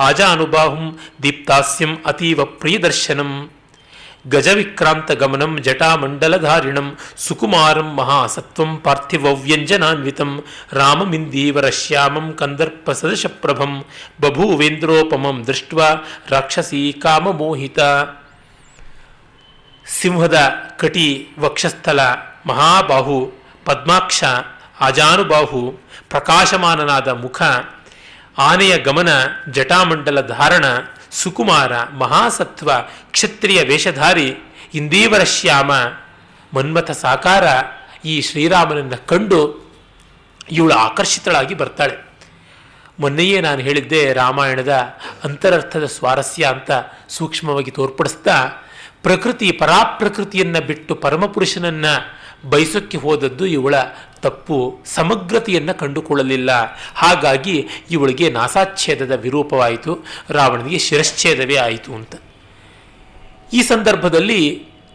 ಆಜಾನುಬಾಹುಂ ದೀಪ್ತಾಸ್ಯಂ ಅತೀವ ಪ್ರಿಯದರ್ಶನಂ ಗಜವಿಕ್ರಾಂತ ಗಮನಂ ಜಟಾಮಂಡಲಧಾರಿಣಂ ಸುಕುಮಾರಂ ಮಹಾಸತ್ವಂ ಪಾರ್ಥಿವವ್ಯಂಜನಾನ್ವಿತಂ ರಾಮಮಿಂದೀವರ ಶ್ಯಾಮಂ ಕಂದರ್ಪ ಸದಶಪ್ರಭಂ ಬಭೂವೇಂದ್ರೋಪಮಂ ದೃಷ್ಟ್ವಾ ರಾಕ್ಷಸೀ ಕಾಮಮೋಹಿತ. ಸಿಂಹದ ಕಟಿ ವಕ್ಷಸ್ಥಲ, ಮಹಾಬಾಹು, ಪದ್ಮಾಕ್ಷ, ಆಜಾನುಬಾಹು, ಪ್ರಕಾಶಮಾನನಾದ ಮುಖ, ಆನೆಯ ಗಮನ, ಜಟಾಮಂಡಲ ಧಾರಣ, ಸುಕುಮಾರ, ಮಹಾಸತ್ವ, ಕ್ಷತ್ರಿಯ ವೇಷಧಾರಿ, ಇಂದೀವರ ಶ್ಯಾಮ, ಮನ್ಮಥ ಸಾಕಾರ ಈ ಶ್ರೀರಾಮನನ್ನು ಕಂಡು ಇವಳು ಆಕರ್ಷಿತಳಾಗಿ ಬರ್ತಾಳೆ. ಮೊನ್ನೆಯೇ ನಾನು ಹೇಳಿದ್ದೆ ರಾಮಾಯಣದ ಅಂತರರ್ಥದ ಸ್ವಾರಸ್ಯ ಅಂತ ಸೂಕ್ಷ್ಮವಾಗಿ ತೋರ್ಪಡಿಸ್ತಾ, ಪ್ರಕೃತಿ ಪರಾಪ್ರಕೃತಿಯನ್ನು ಬಿಟ್ಟು ಪರಮಪುರುಷನನ್ನು ಬಯಸೋಕ್ಕೆ ಹೋದದ್ದು ಇವಳ ತಪ್ಪು, ಸಮಗ್ರತೆಯನ್ನು ಕಂಡುಕೊಳ್ಳಲಿಲ್ಲ. ಹಾಗಾಗಿ ಇವಳಿಗೆ ನಾಸಾಚ್ಛೇದದ ವಿರೂಪವಾಯಿತು, ರಾವಣನಿಗೆ ಶಿರಶ್ಛೇದವೇ ಆಯಿತು ಅಂತ. ಈ ಸಂದರ್ಭದಲ್ಲಿ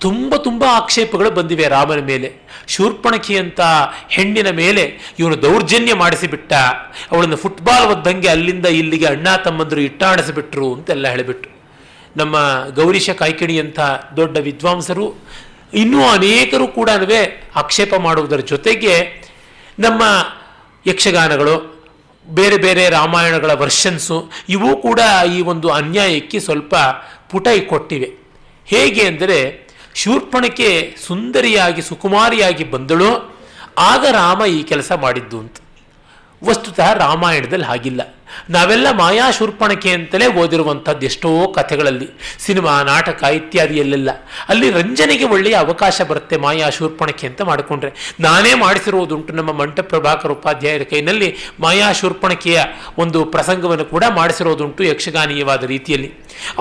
ತುಂಬ ಆಕ್ಷೇಪಗಳು ಬಂದಿವೆ ರಾಮನ ಮೇಲೆ. ಶೂರ್ಪಣಖಿಯಂಥ ಹೆಣ್ಣಿನ ಮೇಲೆ ಇವನು ದೌರ್ಜನ್ಯ ಮಾಡಿಸಿಬಿಟ್ಟ, ಅವಳನ್ನು ಫುಟ್ಬಾಲ್ ಒದ್ದಂಗೆ ಅಲ್ಲಿಂದ ಇಲ್ಲಿಗೆ ಅಣ್ಣ ತಮ್ಮಂದರು ಇಟ್ಟಾಡಿಸಿಬಿಟ್ರು ಅಂತೆಲ್ಲ ಹೇಳಿಬಿಟ್ಟು ನಮ್ಮ ಗೌರೀಶ ಕಾಯ್ಕಿಣಿಯಂಥ ದೊಡ್ಡ ವಿದ್ವಾಂಸರು ಇನ್ನೂ ಅನೇಕರು ಕೂಡ ಆಕ್ಷೇಪ ಮಾಡುವುದರ ಜೊತೆಗೆ ನಮ್ಮ ಯಕ್ಷಗಾನಗಳು, ಬೇರೆ ಬೇರೆ ರಾಮಾಯಣಗಳ ವರ್ಷನ್ಸು ಇವು ಕೂಡ ಈ ಒಂದು ಅನ್ಯಾಯಕ್ಕೆ ಸ್ವಲ್ಪ ಪುಟ ಕೊಟ್ಟಿವೆ. ಹೇಗೆ ಅಂದರೆ, ಶೂರ್ಪಣಕ್ಕೆ ಸುಂದರಿಯಾಗಿ ಸುಕುಮಾರಿಯಾಗಿ ಬಂದಳು, ಆಗ ರಾಮ ಈ ಕೆಲಸ ಮಾಡಿದ್ದು ಅಂತ. ವಸ್ತುತಃ ರಾಮಾಯಣದಲ್ಲಿ ಹಾಗಿಲ್ಲ. ನಾವೆಲ್ಲ ಮಾಯಾ ಶೂರ್ಪಣಕೆ ಅಂತಲೇ ಓದಿರುವಂಥದ್ದು ಎಷ್ಟೋ ಕಥೆಗಳಲ್ಲಿ, ಸಿನಿಮಾ, ನಾಟಕ ಇತ್ಯಾದಿಯಲ್ಲೆಲ್ಲ. ಅಲ್ಲಿ ರಂಜನೆಗೆ ಒಳ್ಳೆಯ ಅವಕಾಶ ಬರುತ್ತೆ ಮಾಯಾ ಶೂರ್ಪಣಕೆ ಅಂತ ಮಾಡಿಕೊಂಡ್ರೆ. ನಾನೇ ಮಾಡಿಸಿರುವುದುಂಟು, ನಮ್ಮ ಮಂಟ ಪ್ರಭಾಕರ್ ಉಪಾಧ್ಯಾಯರ ಕೈನಲ್ಲಿ ಮಾಯಾ ಶೂರ್ಪಣಕೆಯ ಒಂದು ಪ್ರಸಂಗವನ್ನು ಕೂಡ ಮಾಡಿಸಿರೋದುಂಟು ಯಕ್ಷಗಾನೀಯವಾದ ರೀತಿಯಲ್ಲಿ.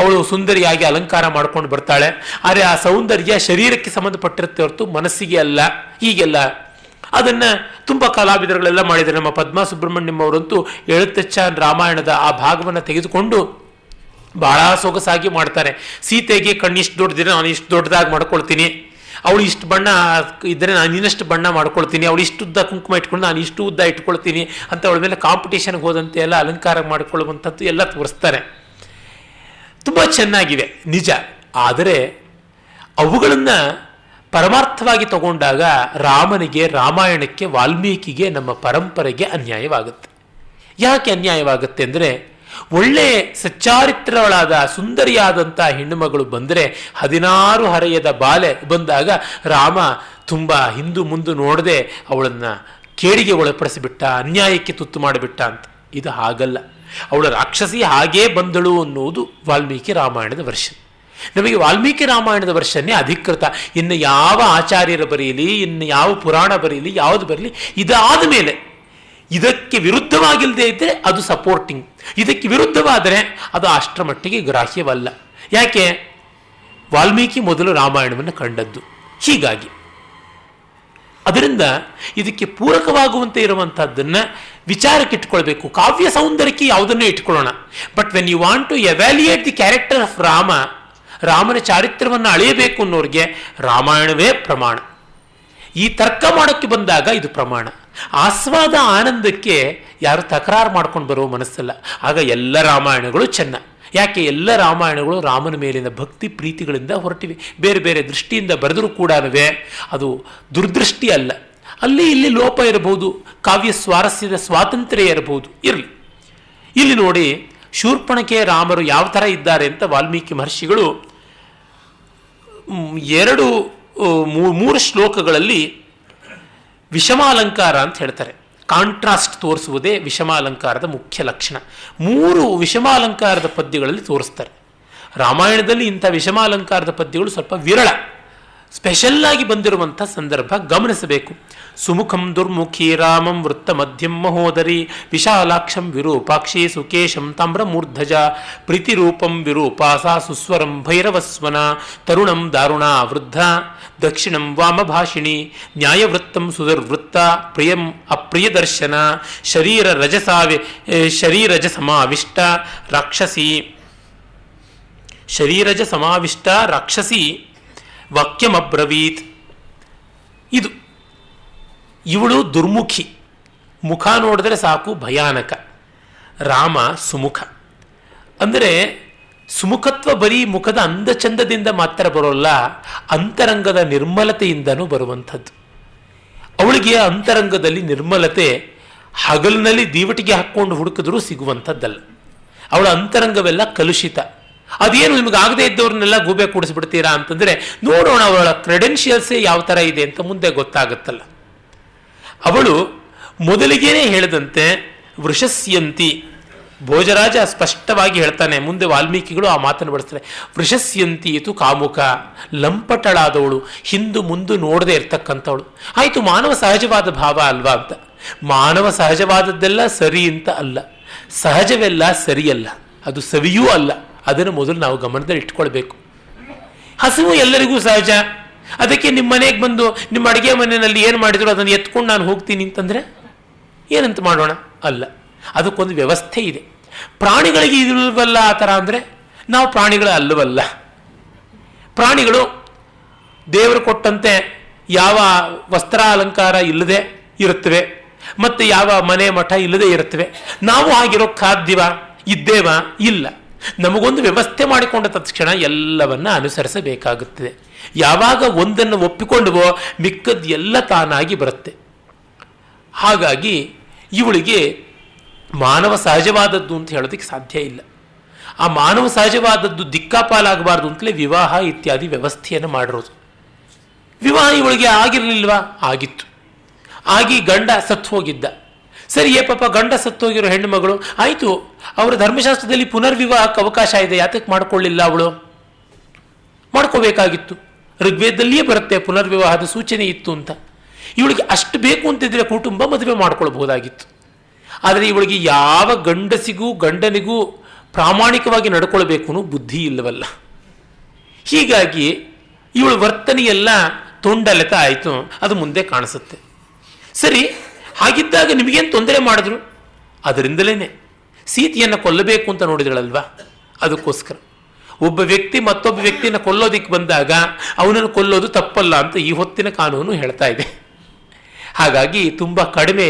ಅವಳು ಸುಂದರಿಯಾಗಿ ಅಲಂಕಾರ ಮಾಡ್ಕೊಂಡು ಬರ್ತಾಳೆ, ಆದರೆ ಆ ಸೌಂದರ್ಯ ಶರೀರಕ್ಕೆ ಸಂಬಂಧಪಟ್ಟಿರುತ್ತೆ ಹೊರತು ಮನಸ್ಸಿಗೆ ಅಲ್ಲ. ಹೀಗೆಲ್ಲ ಅದನ್ನು ತುಂಬ ಕಲಾವಿದರುಗಳೆಲ್ಲ ಮಾಡಿದ್ದಾರೆ. ನಮ್ಮ ಪದ್ಮಾ ಸುಬ್ರಹ್ಮಣ್ಯಂ ಅವರಂತೂ ಎಳುತ್ತೆಚ್ಚ ರಾಮಾಯಣದ ಆ ಭಾಗವನ್ನು ತೆಗೆದುಕೊಂಡು ಬಹಳ ಸೊಗಸಾಗಿ ಮಾಡ್ತಾರೆ. ಸೀತೆಗೆ ಕಣ್ಣಿಷ್ಟು ದೊಡ್ಡದಿದ್ರೆ ನಾನು ಇಷ್ಟು ದೊಡ್ಡದಾಗಿ ಮಾಡ್ಕೊಳ್ತೀನಿ, ಅವಳು ಇಷ್ಟು ಬಣ್ಣ ಇದ್ದರೆ ನಾನು ಇನ್ನಷ್ಟು ಬಣ್ಣ ಮಾಡ್ಕೊಳ್ತೀನಿ, ಅವಳು ಇಷ್ಟು ಉದ್ದ ಕುಂಕುಮ ಇಟ್ಕೊಂಡು ನಾನು ಇಷ್ಟು ಉದ್ದ ಇಟ್ಕೊಳ್ತೀನಿ ಅಂತ ಅವಳ ಮೇಲೆ ಕಾಂಪಿಟೇಷನ್ಗೆ ಹೋದಂತೆ ಎಲ್ಲ ಅಲಂಕಾರ ಮಾಡಿಕೊಳ್ಳುವಂಥದ್ದು ಎಲ್ಲ ತೋರಿಸ್ತಾರೆ. ತುಂಬ ಚೆನ್ನಾಗಿವೆ ನಿಜ. ಆದರೆ ಅವುಗಳನ್ನು ಪರಮಾರ್ಥವಾಗಿ ತಗೊಂಡಾಗ ರಾಮನಿಗೆ, ರಾಮಾಯಣಕ್ಕೆ, ವಾಲ್ಮೀಕಿಗೆ, ನಮ್ಮ ಪರಂಪರೆಗೆ ಅನ್ಯಾಯವಾಗುತ್ತೆ. ಯಾಕೆ ಅನ್ಯಾಯವಾಗುತ್ತೆ ಅಂದರೆ, ಒಳ್ಳೆ ಸಚ್ಚಾರಿತ್ರಗಳಾದ ಸುಂದರಿಯಾದಂಥ ಹೆಣ್ಣುಮಗಳು ಬಂದರೆ 16 ಹರೆಯದ ಬಾಲೆ ಬಂದಾಗ ರಾಮ ತುಂಬ ಹಿಂದು ಮುಂದೆ ನೋಡದೆ ಅವಳನ್ನು ಕೇಡಿಗೆ ಒಳಪಡಿಸಿಬಿಟ್ಟ, ಅನ್ಯಾಯಕ್ಕೆ ತುತ್ತು ಮಾಡಿಬಿಟ್ಟ ಅಂತ. ಇದು ಹಾಗಲ್ಲ. ಅವಳ ರಾಕ್ಷಸಿ ಹಾಗೇ ಬಂದಳು ಅನ್ನುವುದು ವಾಲ್ಮೀಕಿ ರಾಮಾಯಣದ ವರ್ಷನ್. ನಮಗೆ ವಾಲ್ಮೀಕಿ ರಾಮಾಯಣದ ವರ್ಷನ್ನೇ ಅಧಿಕೃತ. ಇನ್ನು ಯಾವ ಆಚಾರ್ಯರ ಬರೆಯಲಿ, ಇನ್ನು ಯಾವ ಪುರಾಣ ಬರೆಯಲಿ, ಯಾವುದು ಬರಲಿ, ಇದಾದ ಮೇಲೆ ಇದಕ್ಕೆ ವಿರುದ್ಧವಾಗಿಲ್ಲದೆ ಇದ್ದರೆ ಅದು ಸಪೋರ್ಟಿಂಗ್, ಇದಕ್ಕೆ ವಿರುದ್ಧವಾದರೆ ಅದು ಅಷ್ಟರ ಮಟ್ಟಿಗೆ ಗ್ರಾಹ್ಯವಲ್ಲ. ಯಾಕೆ? ವಾಲ್ಮೀಕಿ ಮೊದಲು ರಾಮಾಯಣವನ್ನು ಕಂಡದ್ದು. ಹೀಗಾಗಿ ಅದರಿಂದ ಇದಕ್ಕೆ ಪೂರಕವಾಗುವಂತೆ ಇರುವಂಥದ್ದನ್ನು ವಿಚಾರಕ್ಕೆ ಇಟ್ಕೊಳ್ಬೇಕು. ಕಾವ್ಯ ಸೌಂದರ್ಯಕ್ಕೆ ಯಾವುದನ್ನು ಇಟ್ಕೊಳ್ಳೋಣ. But when you want to evaluate the character of Rama, ರಾಮನ ಚಾರಿತ್ರ್ಯವನ್ನು ಅಳೆಯಬೇಕು ಅನ್ನೋರಿಗೆ ರಾಮಾಯಣವೇ ಪ್ರಮಾಣ. ಈ ತರ್ಕ ಮಾಡೋಕ್ಕೆ ಬಂದಾಗ ಇದು ಪ್ರಮಾಣ. ಆಸ್ವಾದ ಆನಂದಕ್ಕೆ ಯಾರು ತಕರಾರು ಮಾಡ್ಕೊಂಡು ಬರೋ ಮನಸ್ಸಲ್ಲ. ಆಗ ಎಲ್ಲ ರಾಮಾಯಣಗಳು ಚೆನ್ನ, ಯಾಕೆ ಎಲ್ಲ ರಾಮಾಯಣಗಳು ರಾಮನ ಮೇಲಿನ ಭಕ್ತಿ ಪ್ರೀತಿಗಳಿಂದ ಹೊರಟಿವೆ. ಬೇರೆ ಬೇರೆ ದೃಷ್ಟಿಯಿಂದ ಬರೆದರೂ ಕೂಡ ಅದು ದುರ್ದೃಷ್ಟಿ ಅಲ್ಲ. ಅಲ್ಲಿ ಇಲ್ಲಿ ಲೋಪ ಇರಬಹುದು, ಕಾವ್ಯ ಸ್ವಾರಸ್ಯದ ಸ್ವಾತಂತ್ರ್ಯ ಇರಬಹುದು, ಇರಲಿ. ಇಲ್ಲಿ ನೋಡಿ ಶೂರ್ಪಣಖೆ ರಾಮರು ಯಾವ ಥರ ಇದ್ದಾರೆ ಅಂತ ವಾಲ್ಮೀಕಿ ಮಹರ್ಷಿಗಳು ಮೂರು ಶ್ಲೋಕಗಳಲ್ಲಿ ವಿಷಮಾಲಂಕಾರ ಅಂತ ಹೇಳ್ತಾರೆ. ಕಾಂಟ್ರಾಸ್ಟ್ ತೋರಿಸುವುದೇ ವಿಷಮಾಲಂಕಾರದ ಮುಖ್ಯ ಲಕ್ಷಣ. 3 ವಿಷಮಾಲಂಕಾರದ ಪದ್ಯಗಳಲ್ಲಿ ತೋರಿಸ್ತಾರೆ. ರಾಮಾಯಣದಲ್ಲಿ ಇಂಥ ವಿಷಮಾಲಂಕಾರದ ಪದ್ಯಗಳು ಸ್ವಲ್ಪ ವಿರಳ, ಸ್ಪೆಷಲ್ಲಾಗಿ ಬಂದಿರುವಂಥ ಸಂದರ್ಭ ಗಮನಿಸಬೇಕು. ಸುಮುಖಂ ದುರ್ಮುಖಿ ರಾಮಂ ವೃತ್ತ ಮಧ್ಯಂ ಮಹೋದರಿ ವಿಶಾಲಾಕ್ಷಂ ವಿರೂಪಾಕ್ಷಿ ಸುಕೇಶಂ ತಾಮ್ರಮೂರ್ಧಜ ಪ್ರೀತಿರೂಪಂ ವಿರೂಪಾಸಾ ಸುಸ್ವರಂ ಭೈರವಸ್ವನ ತರುಣಂ ದಾರುಣ ವೃದ್ಧ ದಕ್ಷಿಣಂ ವಾಮಭಾಷಿಣಿ ನ್ಯಾಯವೃತ್ತಂ ಸುದುರ್ವೃತ್ತ ಪ್ರಿಯಂ ಅಪ್ರಿಯದರ್ಶನ ಶರೀರಜ ಸಮಾವಿಷ್ಟ ರಾಕ್ಷಸಿ ವಾಕ್ಯಮಬ್ರವೀತ್. ಇವಳು ದುರ್ಮುಖಿ, ಮುಖ ನೋಡಿದ್ರೆ ಸಾಕು ಭಯಾನಕ. ರಾಮ ಸುಮುಖ. ಅಂದರೆ ಸುಮುಖತ್ವ ಬರೀ ಮುಖದ ಅಂದಚಂದದಿಂದ ಮಾತ್ರ ಬರೋಲ್ಲ, ಅಂತರಂಗದ ನಿರ್ಮಲತೆಯಿಂದನೂ ಬರುವಂಥದ್ದು. ಅವಳಿಗೆ ಅಂತರಂಗದಲ್ಲಿ ನಿರ್ಮಲತೆ ಹಗಲಿನಲ್ಲಿ ದೀವಟಿಗೆ ಹಾಕ್ಕೊಂಡು ಹುಡುಕಿದ್ರೂ ಸಿಗುವಂಥದ್ದಲ್ಲ. ಅವಳ ಅಂತರಂಗವೆಲ್ಲ ಕಲುಷಿತ. ಅದೇನು ನಿಮಗೆ ಆಗದೆ ಇದ್ದವ್ರನ್ನೆಲ್ಲ ಗೂಬೆ ಕೂಡಿಸ್ಬಿಡ್ತೀರಾ ಅಂತಂದರೆ ನೋಡೋಣ ಅವಳ ಕ್ರೆಡೆನ್ಷಿಯಲ್ಸೇ ಯಾವ ಥರ ಇದೆ ಅಂತ ಮುಂದೆ ಗೊತ್ತಾಗುತ್ತಲ್ಲ. ಅವಳು ಮೊದಲಿಗೇನೆ ಹೇಳಿದಂತೆ ವೃಷಸ್ಯಂತಿ. ಭೋಜರಾಜ ಸ್ಪಷ್ಟವಾಗಿ ಹೇಳ್ತಾನೆ, ಮುಂದೆ ವಾಲ್ಮೀಕಿಗಳು ಆ ಮಾತನ್ನು ಬಳಸ್ತಾರೆ. ವೃಷಸ್ಯಂತಿ ಇದು ಕಾಮುಕ, ಲಂಪಟಳಾದವಳು, ಹಿಂದು ಮುಂದು ನೋಡದೆ ಇರ್ತಕ್ಕಂಥವಳು. ಆಯಿತು, ಮಾನವ ಸಹಜವಾದ ಭಾವ ಅಲ್ವಾ ಅಂತ. ಮಾನವ ಸಹಜವಾದದ್ದೆಲ್ಲ ಸರಿ ಅಂತ ಅಲ್ಲ, ಸಹಜವೆಲ್ಲ ಸರಿಯಲ್ಲ, ಅದು ಸವಿಯೂ ಅಲ್ಲ. ಅದನ್ನು ಮೊದಲು ನಾವು ಗಮನದಲ್ಲಿ ಇಟ್ಕೊಳ್ಬೇಕು. ಹಸಿವು ಎಲ್ಲರಿಗೂ ಸಹಜ. ಅದಕ್ಕೆ ನಿಮ್ಮ ಮನೆಗೆ ಬಂದು ನಿಮ್ಮ ಅಡುಗೆ ಮನೆಯಲ್ಲಿ ಏನು ಮಾಡಿದ್ರು ಅದನ್ನು ಎತ್ಕೊಂಡು ನಾನು ಹೋಗ್ತೀನಿ ಅಂತಂದರೆ ಏನಂತ ಮಾಡೋಣ? ಅಲ್ಲ, ಅದಕ್ಕೊಂದು ವ್ಯವಸ್ಥೆ ಇದೆ. ಪ್ರಾಣಿಗಳಿಗೆ ಇಲ್ವಲ್ಲ ಆ ಥರ ಅಂದರೆ ನಾವು ಪ್ರಾಣಿಗಳು ಅಲ್ಲವಲ್ಲ. ಪ್ರಾಣಿಗಳು ದೇವರು ಕೊಟ್ಟಂತೆ ಯಾವ ವಸ್ತ್ರ ಅಲಂಕಾರ ಇಲ್ಲದೆ ಇರುತ್ತವೆ, ಮತ್ತು ಯಾವ ಮನೆ ಮಠ ಇಲ್ಲದೆ ಇರುತ್ತವೆ. ನಾವು ಆಗಿರೋ ಖಾದ್ಯವ ಇದ್ದೇವ? ಇಲ್ಲ. ನಮಗೊಂದು ವ್ಯವಸ್ಥೆ ಮಾಡಿಕೊಂಡ ತಕ್ಷಣ ಎಲ್ಲವನ್ನ ಅನುಸರಿಸಬೇಕಾಗುತ್ತದೆ. ಯಾವಾಗ ಒಂದನ್ನು ಒಪ್ಪಿಕೊಂಡವೋ ಮಿಕ್ಕದ್ದು ಎಲ್ಲ ತಾನಾಗಿ ಬರುತ್ತೆ. ಹಾಗಾಗಿ ಇವಳಿಗೆ ಮಾನವ ಸಹಜವಾದದ್ದು ಅಂತ ಹೇಳೋದಕ್ಕೆ ಸಾಧ್ಯ ಇಲ್ಲ. ಆ ಮಾನವ ಸಹಜವಾದದ್ದು ದಿಕ್ಕಾಪಾಲಾಗಬಾರ್ದು ಅಂತಲೇ ವಿವಾಹ ಇತ್ಯಾದಿ ವ್ಯವಸ್ಥೆಯನ್ನು ಮಾಡಿರೋದು. ವಿವಾಹ ಇವಳಿಗೆ ಆಗಿರಲಿಲ್ವಾ? ಆಗಿತ್ತು. ಆಗಿ ಗಂಡ ಸತ್ತು ಹೋಗಿದ್ದ. ಸರಿ, ಪಾಪ ಗಂಡ ಸತ್ತೋಗಿರೋ ಹೆಣ್ಣು ಮಗಳು, ಆಯಿತು, ಅವರ ಧರ್ಮಶಾಸ್ತ್ರದಲ್ಲಿ ಪುನರ್ವಿವಾಹಕ್ಕೆ ಅವಕಾಶ ಇದೆ, ಯಾತಕ್ಕೆ ಮಾಡ್ಕೊಳ್ಳಿಲ್ಲ ಅವಳು? ಮಾಡ್ಕೋಬೇಕಾಗಿತ್ತು. ಋಗ್ವೇದದಲ್ಲಿಯೇ ಬರುತ್ತೆ ಪುನರ್ವಿವಾಹದ ಸೂಚನೆ ಇತ್ತು ಅಂತ. ಇವಳಿಗೆ ಅಷ್ಟು ಬೇಕು ಅಂತಿದ್ರೆ ಕುಟುಂಬ ಮದುವೆ ಮಾಡ್ಕೊಳ್ಬಹುದಾಗಿತ್ತು. ಆದರೆ ಇವಳಿಗೆ ಯಾವ ಗಂಡನಿಗೂ ಪ್ರಾಮಾಣಿಕವಾಗಿ ನಡ್ಕೊಳ್ಬೇಕು ಅನ್ನೋ ಬುದ್ಧಿ ಇಲ್ಲವಲ್ಲ. ಹೀಗಾಗಿ ಇವಳ ವರ್ತನೆಯೆಲ್ಲ ತೊಂಡಲೆತ ಆಯಿತು. ಅದು ಮುಂದೆ ಕಾಣಿಸುತ್ತೆ. ಸರಿ, ಹಾಗಿದ್ದಾಗ ನಿಮಗೇನು ತೊಂದರೆ ಮಾಡಿದ್ರು? ಅದರಿಂದಲೇ ಸೀತೆಯನ್ನು ಕೊಲ್ಲಬೇಕು ಅಂತ ನೋಡಿದಳಲ್ವಾ, ಅದಕ್ಕೋಸ್ಕರ. ಒಬ್ಬ ವ್ಯಕ್ತಿ ಮತ್ತೊಬ್ಬ ವ್ಯಕ್ತಿಯನ್ನು ಕೊಲ್ಲೋದಿಕ್ಕೆ ಬಂದಾಗ ಅವನನ್ನು ಕೊಲ್ಲೋದು ತಪ್ಪಲ್ಲ ಅಂತ ಈ ಹೊತ್ತಿನ ಕಾನೂನು ಹೇಳ್ತಾ ಇದೆ. ಹಾಗಾಗಿ ತುಂಬ ಕಡಿಮೆ,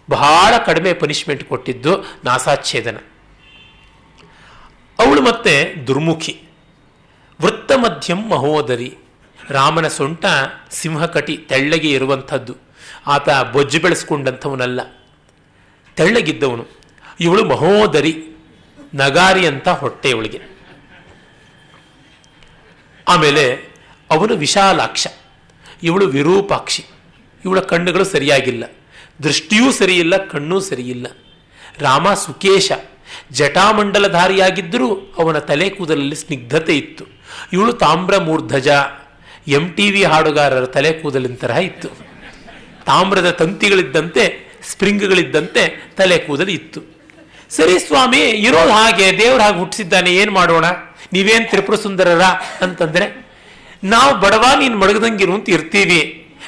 ಬಹಳ ಕಡಿಮೆ ಪನಿಷ್ಮೆಂಟ್ ಕೊಟ್ಟಿದ್ದು ನಾಸಾಚ್ಛೇದನ. ಅವಳು ಮತ್ತೆ ದುರ್ಮುಖಿ. ವೃತ್ತ ಮಧ್ಯಂ ಮಹೋದರಿ. ರಾಮನ ಸೊಂಟ ಸಿಂಹಕಟಿ, ತೆಳ್ಳಗೆ ಇರುವಂಥದ್ದು. ಆತ ಬೊಜ್ಜು ಬೆಳೆಸ್ಕೊಂಡಂಥವನಲ್ಲ, ತೆಳ್ಳಗಿದ್ದವನು. ಇವಳು ಮಹೋದರಿ, ನಗಾರಿ ಅಂತ ಹೊಟ್ಟೆ ಇವಳಿಗೆ. ಆಮೇಲೆ ಅವನು ವಿಶಾಲಾಕ್ಷ, ಇವಳು ವಿರೂಪಾಕ್ಷಿ. ಇವಳ ಕಣ್ಣುಗಳು ಸರಿಯಾಗಿಲ್ಲ, ದೃಷ್ಟಿಯೂ ಸರಿಯಿಲ್ಲ, ಕಣ್ಣೂ ಸರಿಯಿಲ್ಲ. ರಾಮ ಸುಕೇಶ, ಜಟಾಮಂಡಲಧಾರಿಯಾಗಿದ್ದರೂ ಅವನ ತಲೆ ಕೂದಲಲ್ಲಿ ಸ್ನಿಗ್ಧತೆ ಇತ್ತು. ಇವಳು ತಾಮ್ರ ಮೂರ್ಧಜ, MTV ಹಾಡುಗಾರರ ತಲೆ ಕೂದಲಿನ ತರಹ ಇತ್ತು. ತಾಮ್ರದ ತಂತಿಗಳಿದ್ದಂತೆ, ಸ್ಪ್ರಿಂಗ್ಗಳಿದ್ದಂತೆ ತಲೆ ಕೂದಲು ಇತ್ತು. ಸರಿ ಸ್ವಾಮಿ, ಇರೋದು ಹಾಗೆ, ದೇವ್ರ ಹಾಗೆ ಹುಟ್ಟಿಸಿದ್ದಾನೆ, ಏನು ಮಾಡೋಣ? ನೀವೇನು ತ್ರಿಪುರ ಸುಂದರರ ಅಂತಂದರೆ, ನಾವು ಬಡವ ನೀನು ಮಡಗದಂಗಿರು ಅಂತ ಇರ್ತೀವಿ.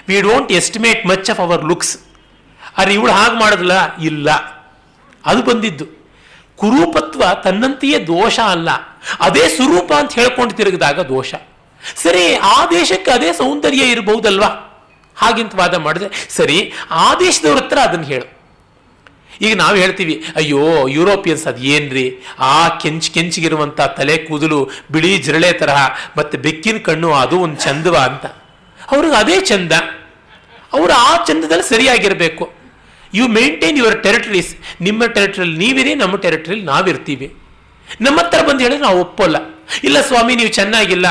We don't estimate much of our looks. ಆದರೆ ಇವಳು ಹಾಗೆ ಮಾಡೋದಿಲ್ಲ, ಇಲ್ಲ. ಅದು ಬಂದಿದ್ದು ಕುರೂಪತ್ವ ತನ್ನಂತೆಯೇ ದೋಷ ಅಲ್ಲ, ಅದೇ ಸ್ವರೂಪ ಅಂತ ಹೇಳ್ಕೊಂಡು ತಿರುಗಿದಾಗ ದೋಷ. ಸರಿ, ಆ ದೇಶಕ್ಕೆ ಅದೇ ಸೌಂದರ್ಯ ಇರಬಹುದಲ್ವಾ? ಹಾಗೆಂತ ವಾದ ಮಾಡಿದ್ರೆ, ಸರಿ, ಆ ದೇಶದವ್ರ ಹತ್ರ ಅದನ್ನು ಹೇಳು. ಈಗ ನಾವು ಹೇಳ್ತೀವಿ, ಅಯ್ಯೋ ಯುರೋಪಿಯನ್ಸ್ ಅದು ಏನ್ರಿ, ಆ ಕೆಂಚಿಗಿರುವಂಥ ತಲೆ ಕೂದಲು ಬಿಳಿ ಜಿರಳೆ ತರಹ ಮತ್ತು ಬೆಕ್ಕಿನ ಕಣ್ಣು ಅದು ಒಂದು ಚಂದವ ಅಂತ. ಅವ್ರಿಗೆ ಅದೇ ಚಂದ, ಅವರು ಆ ಚಂದದಲ್ಲಿ ಸರಿಯಾಗಿರಬೇಕು. You maintain your territories. ನಿಮ್ಮ ಟೆರಿಟರಿಯಲ್ಲಿ ನೀವಿರಿ, ನಮ್ಮ ಟೆರಿಟರಿಯಲ್ಲಿ ನಾವಿರ್ತೀವಿ. ನಮ್ಮ ಹತ್ರ ಬಂದು ಹೇಳಿದ್ರೆ ನಾವು ಒಪ್ಪಲ್ಲ. ಇಲ್ಲ ಸ್ವಾಮಿ ನೀವು ಚೆನ್ನಾಗಿಲ್ಲ,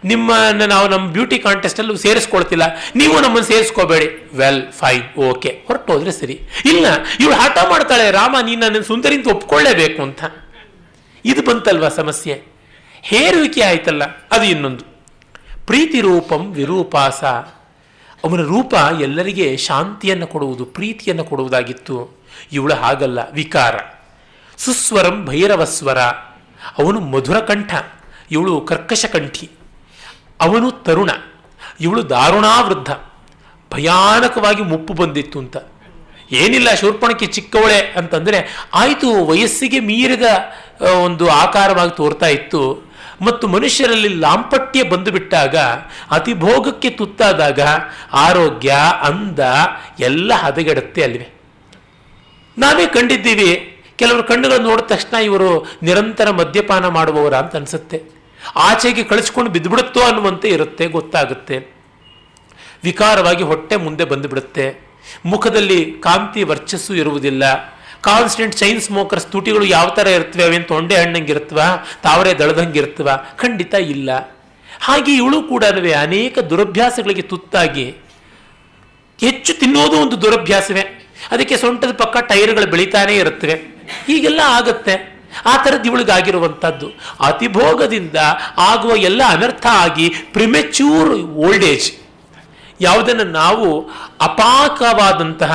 ನಿಮ್ಮನ್ನು ನಾವು ನಮ್ಮ ಬ್ಯೂಟಿ ಕಾಂಟೆಸ್ಟಲ್ಲಿ ಸೇರಿಸ್ಕೊಳ್ತಿಲ್ಲ, ನೀವು ನಮ್ಮನ್ನು ಸೇರಿಸ್ಕೋಬೇಡಿ. ವೆಲ್ ಫೈನ್, ಓಕೆ, ಹೊರಟೋದ್ರೆ ಸರಿ. ಇಲ್ಲ ಇವಳು ಹಠ ಮಾಡ್ತಾಳೆ, ರಾಮ ನೀನು ನನ್ನ ಸುಂದರಿ ಅಂತ ಒಪ್ಕೊಳ್ಳೇಬೇಕು ಅಂತ. ಇದು ಬಂತಲ್ವ ಸಮಸ್ಯೆ, ಹೇರುವಿಕೆ ಆಯ್ತಲ್ಲ. ಅದು ಇನ್ನೊಂದು. ಪ್ರೀತಿ ರೂಪಂ ವಿರೂಪಾಸ. ಅವನ ರೂಪ ಎಲ್ಲರಿಗೆ ಶಾಂತಿಯನ್ನು ಕೊಡುವುದು, ಪ್ರೀತಿಯನ್ನು ಕೊಡುವುದಾಗಿತ್ತು. ಇವಳು ಹಾಗಲ್ಲ, ವಿಕಾರ. ಸುಸ್ವರಂ ಭೈರವಸ್ವರ. ಅವನು ಮಧುರ ಕಂಠ, ಇವಳು ಕರ್ಕಶ ಕಂಠಿ. ಅವನು ತರುಣ, ಇವಳು ದಾರುಣಾವೃದ್ಧ. ಭಯಾನಕವಾಗಿ ಮುಪ್ಪು ಬಂದಿತ್ತು ಅಂತ. ಏನಿಲ್ಲ, ಶೂರ್ಪಣಕ್ಕೆ ಚಿಕ್ಕವಳೆ ಅಂತಂದರೆ ಆಯಿತು, ವಯಸ್ಸಿಗೆ ಮೀರಿದ ಒಂದು ಆಕಾರವಾಗಿ ತೋರ್ತಾ ಇತ್ತು. ಮತ್ತು ಮನುಷ್ಯರಲ್ಲಿ ಲಾಂಪಟ್ಯ ಬಂದು ಬಿಟ್ಟಾಗ, ಅತಿಭೋಗಕ್ಕೆ ತುತ್ತಾದಾಗ ಆರೋಗ್ಯ ಅಂದ ಎಲ್ಲ ಹದಗೆಡುತ್ತೆ ಅಲ್ವೇ. ನಾವೇ ಕಂಡಿದ್ದೀವಿ, ಕೆಲವರು ಕಣ್ಣುಗಳನ್ನು ನೋಡಿದ ತಕ್ಷಣ ಇವರು ನಿರಂತರ ಮದ್ಯಪಾನ ಮಾಡುವವರ ಅಂತ ಅನಿಸುತ್ತೆ. ಆಚೆಗೆ ಕಳಿಸ್ಕೊಂಡು ಬಿದ್ದುಬಿಡುತ್ತೋ ಅನ್ನುವಂತೆ ಇರುತ್ತೆ, ಗೊತ್ತಾಗುತ್ತೆ. ವಿಕಾರವಾಗಿ ಹೊಟ್ಟೆ ಮುಂದೆ ಬಂದುಬಿಡುತ್ತೆ. ಮುಖದಲ್ಲಿ ಕಾಂತಿ ವರ್ಚಸ್ಸು ಇರುವುದಿಲ್ಲ. ಕಾನ್ಸ್ಟೆಂಟ್ ಚೈನ್ ಸ್ಮೋಕರ್ಸ್ ತುಟಿಗಳು ಯಾವ ಥರ ಇರ್ತವೆ, ಅವೇನು ತೊಂಡೆ ಹಣ್ಣಂಗಿರ್ತವ, ತಾವರೆ ದಳದಂಗಿರ್ತವ? ಖಂಡಿತ ಇಲ್ಲ. ಹಾಗೆ ಇವಳು ಕೂಡ ಅನೇಕ ದುರಭ್ಯಾಸಗಳಿಗೆ ತುತ್ತಾಗಿ, ಹೆಚ್ಚು ತಿನ್ನೋದು ಒಂದು ದುರಭ್ಯಾಸವೇ. ಅದಕ್ಕೆ ಸೊಂಟದ ಪಕ್ಕ ಟೈರ್ಗಳು ಬೆಳೀತಾನೇ ಇರುತ್ತವೆ. ಹೀಗೆಲ್ಲ ಆಗತ್ತೆ. ಆ ಥರದ್ದು ಇವಳಿಗಾಗಿರುವಂಥದ್ದು. ಅತಿಭೋಗದಿಂದ ಆಗುವ ಎಲ್ಲ ಅನರ್ಥ ಆಗಿ ಪ್ರಿಮೆಚ್ಯೂರ್ ಓಲ್ಡ್ ಏಜ್, ಯಾವುದನ್ನು ನಾವು ಅಪಾಕವಾದಂತಹ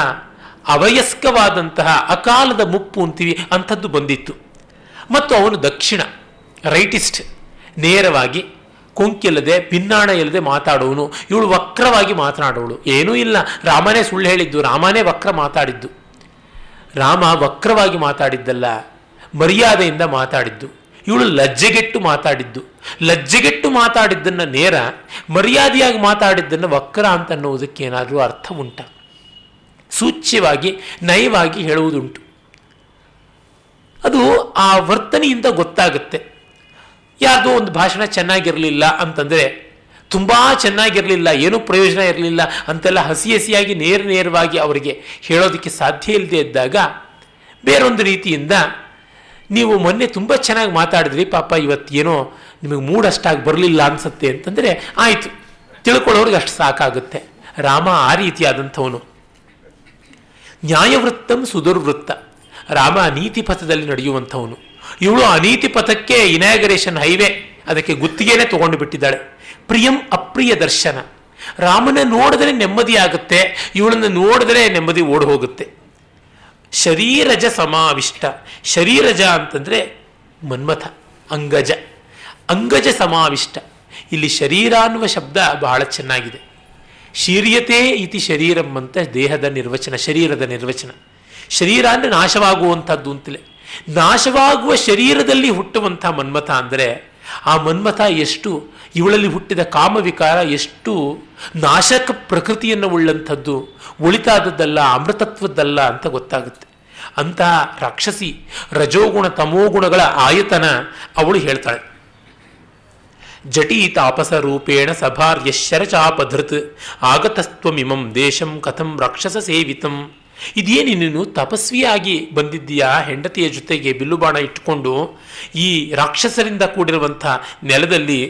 ಅವಯಸ್ಕವಾದಂತಹ ಅಕಾಲದ ಮುಪ್ಪು ಅಂತೀವಿ, ಅಂಥದ್ದು ಬಂದಿತ್ತು. ಮತ್ತು ಅವನು ದಕ್ಷಿಣ, ರೈಟಿಸ್ಟ್, ನೇರವಾಗಿ ಕೊಂಕಿಲ್ಲದೆ ಭಿನ್ನಾಣ ಇಲ್ಲದೆ ಮಾತಾಡೋನು. ಇವಳು ವಕ್ರವಾಗಿ ಮಾತನಾಡೋಳು. ಏನೂ ಇಲ್ಲ, ರಾಮನೇ ಸುಳ್ಳು ಹೇಳಿದ್ದು, ರಾಮನೇ ವಕ್ರ ಮಾತಾಡಿದ್ದು. ರಾಮ ವಕ್ರವಾಗಿ ಮಾತಾಡಿದ್ದಲ್ಲ, ಮರ್ಯಾದೆಯಿಂದ ಮಾತಾಡಿದ್ದು. ಇವಳು ಲಜ್ಜೆಗೆಟ್ಟು ಮಾತಾಡಿದ್ದು. ಲಜ್ಜೆಗೆಟ್ಟು ಮಾತಾಡಿದ್ದನ್ನು ನೇರ, ಮರ್ಯಾದೆಯಾಗಿ ಮಾತಾಡಿದ್ದನ್ನು ವಕ್ರ ಅಂತ ಅನ್ನೋದಕ್ಕೆ ಏನಾದರೂ ಅರ್ಥ ಉಂಟ? ಸೂಚ್ಯವಾಗಿ ನಯವಾಗಿ ಹೇಳುವುದುಂಟು. ಅದು ಆ ವರ್ತನೆಯಿಂದ ಗೊತ್ತಾಗುತ್ತೆ. ಯಾವುದೋ ಒಂದು ಭಾಷಣ ಚೆನ್ನಾಗಿರಲಿಲ್ಲ ಅಂತಂದರೆ, ತುಂಬ ಚೆನ್ನಾಗಿರಲಿಲ್ಲ, ಏನೂ ಪ್ರಯೋಜನ ಇರಲಿಲ್ಲ ಅಂತೆಲ್ಲ ಹಸಿ ಹಸಿಯಾಗಿ ನೇರವಾಗಿ ಅವರಿಗೆ ಹೇಳೋದಕ್ಕೆ ಸಾಧ್ಯ ಇಲ್ಲದೆ ಇದ್ದಾಗ, ಬೇರೊಂದು ರೀತಿಯಿಂದ ನೀವು ಮೊನ್ನೆ ತುಂಬ ಚೆನ್ನಾಗಿ ಮಾತಾಡಿದ್ರಿ, ಪಾಪ ಇವತ್ತೇನೋ ನಿಮಗೆ ಮೂಡ್ ಅಷ್ಟಾಗಿ ಬರಲಿಲ್ಲ ಅನಿಸುತ್ತೆ ಅಂತಂದರೆ ಆಯಿತು, ತಿಳ್ಕೊಳ್ಳೋರಿಗೆ ಅಷ್ಟು ಸಾಕಾಗುತ್ತೆ. ರಾಮ ಆ ರೀತಿಯಾದಂಥವನು. ನ್ಯಾಯವೃತ್ತಂ ಸುದುರ್ವೃತ್ತ. ರಾಮ ನೀತಿ ಪಥದಲ್ಲಿ ನಡೆಯುವಂಥವನು. ಇವಳು ಅನೀತಿ ಪಥಕ್ಕೆ ಇನಾಗರೇಷನ್ ಹೈವೇ, ಅದಕ್ಕೆ ಗುತ್ತಿಗೆನೇ ತಗೊಂಡು ಬಿಟ್ಟಿದ್ದಾಳೆ. ಪ್ರಿಯಂ ಅಪ್ರಿಯ ದರ್ಶನ. ರಾಮನ ನೋಡಿದ್ರೆ ನೆಮ್ಮದಿ ಆಗುತ್ತೆ, ಇವಳನ್ನು ನೋಡಿದ್ರೆ ನೆಮ್ಮದಿ ಓಡಿ ಹೋಗುತ್ತೆ. ಶರೀರಜ ಸಮಾವಿಷ್ಟ. ಶರೀರಜ ಅಂತಂದರೆ ಮನ್ಮಥ, ಅಂಗಜ. ಅಂಗಜ ಸಮಾವಿಷ್ಟ. ಇಲ್ಲಿ ಶರೀರ ಅನ್ನುವ ಶಬ್ದ ಬಹಳ ಚೆನ್ನಾಗಿದೆ. ಶೀರ್ಯತೆ ಇತಿ ಶರೀರಂ ಅಂತ ದೇಹದ ನಿರ್ವಚನ, ಶರೀರದ ನಿರ್ವಚನ. ಶರೀರ ಅಂದರೆ ನಾಶವಾಗುವಂಥದ್ದು ಅಂತಲೇ. ನಾಶವಾಗುವ ಶರೀರದಲ್ಲಿ ಹುಟ್ಟುವಂಥ ಮನ್ಮಥ ಅಂದರೆ ಆ ಮನ್ಮಥ ಎಷ್ಟು, ಇವಳಲ್ಲಿ ಹುಟ್ಟಿದ ಕಾಮವಿಕಾರ ಎಷ್ಟು ನಾಶಕ ಪ್ರಕೃತಿಯನ್ನು ಉಳ್ಳಂಥದ್ದು, ಒಳಿತಾದದ್ದಲ್ಲ, ಅಮೃತತ್ವದ್ದಲ್ಲ ಅಂತ ಗೊತ್ತಾಗುತ್ತೆ. ಅಂತಹ ರಾಕ್ಷಸಿ, ರಜೋಗುಣ ತಮೋಗುಣಗಳ ಆಯತನ ಅವಳು ಹೇಳ್ತಾಳೆ. ಜಟೀ ತಾಪಸ ರೂಪೇಣ ಸಭಾರ್ಯಶರ ಚಾಪಧೃತ್ ಆಗತಸ್ತ್ವಮಿಮಂ ದೇಶಂ ಕಥಂ ರಾಕ್ಷಸ ಸೇವಿತಂ. ಇದೇನು ನೀನು ತಪಸ್ವಿಯಾಗಿ ಬಂದಿದ್ದೀಯಾ, ಹೆಂಡತಿಯ ಜೊತೆಗೆ ಬಿಲ್ಲುಬಾಣ ಇಟ್ಟುಕೊಂಡು ಈ ರಾಕ್ಷಸರಿಂದ ಕೂಡಿರುವಂಥ ನೆಲದಲ್ಲಿ,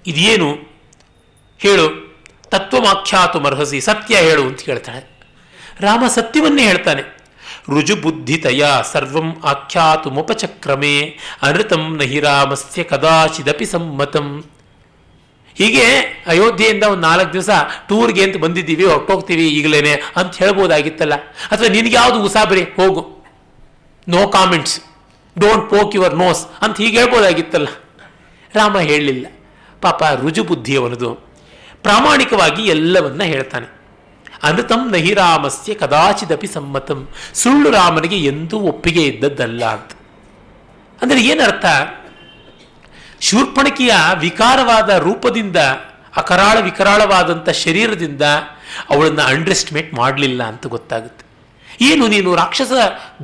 ಇದೇನು ಹೇಳು, ತತ್ವಮಾಖ್ಯಾತು ಮರ್ಹಸಿ, ಸತ್ಯ ಹೇಳು ಅಂತ ಹೇಳ್ತಾಳೆ. ರಾಮ ಸತ್ಯವನ್ನೇ ಹೇಳ್ತಾನೆ. ರುಜುಬುದ್ಧಿತಯ ಸರ್ವಂ ಆಖ್ಯಾತುಮುಪಚಕ್ರಮೇ ಅನೃತಂ ನಹಿ ರಾಮಸ್ಯ ಕದಾಚಿದಪಿ ಸಮ್ಮತಂ. ಹೀಗೆ ಅಯೋಧ್ಯೆಯಿಂದ ಒಂದು 4 ದಿವಸ ಟೂರ್ಗೆ ಅಂತ ಬಂದಿದ್ದೀವಿ, ಹೊರಟೋಗ್ತೀವಿ ಈಗಲೇ ಅಂತ ಹೇಳ್ಬೋದಾಗಿತ್ತಲ್ಲ. ಅಥವಾ ನಿನಗೆ ಯಾವುದು ಉಸಾಬರಿ, ಹೋಗು, no comments, don't poke your nose ಅಂತ ಹೀಗೆ ಹೇಳ್ಬೋದಾಗಿತ್ತಲ್ಲ. ರಾಮ ಹೇಳಲಿಲ್ಲ. ಪಾಪ ರುಜುಬುದ್ಧಿಯವನದು, ಪ್ರಾಮಾಣಿಕವಾಗಿ ಎಲ್ಲವನ್ನ ಹೇಳ್ತಾನೆ. ಅನೃತಂ ನಹಿ ರಾಮಸ್ಯ ಕದಾಚಿದಪಿ ಸಮ್ಮತಂ. ಸುಳ್ಳು ರಾಮನಿಗೆ ಎಂದೂ ಒಪ್ಪಿಗೆ ಇದ್ದದ್ದಲ್ಲ ಅಂತ. ಅಂದರೆ ಏನರ್ಥ? ಶೂರ್ಪಣಕಿಯ ವಿಕಾರವಾದ ರೂಪದಿಂದ, ವಿಕರಾಳವಾದಂಥ ಶರೀರದಿಂದ ಅವಳನ್ನು ಅಂಡರ್ ಎಸ್ಟಿಮೇಟ್ ಮಾಡಲಿಲ್ಲ ಅಂತ ಗೊತ್ತಾಗುತ್ತೆ. ಏನು ನೀನು ರಾಕ್ಷಸ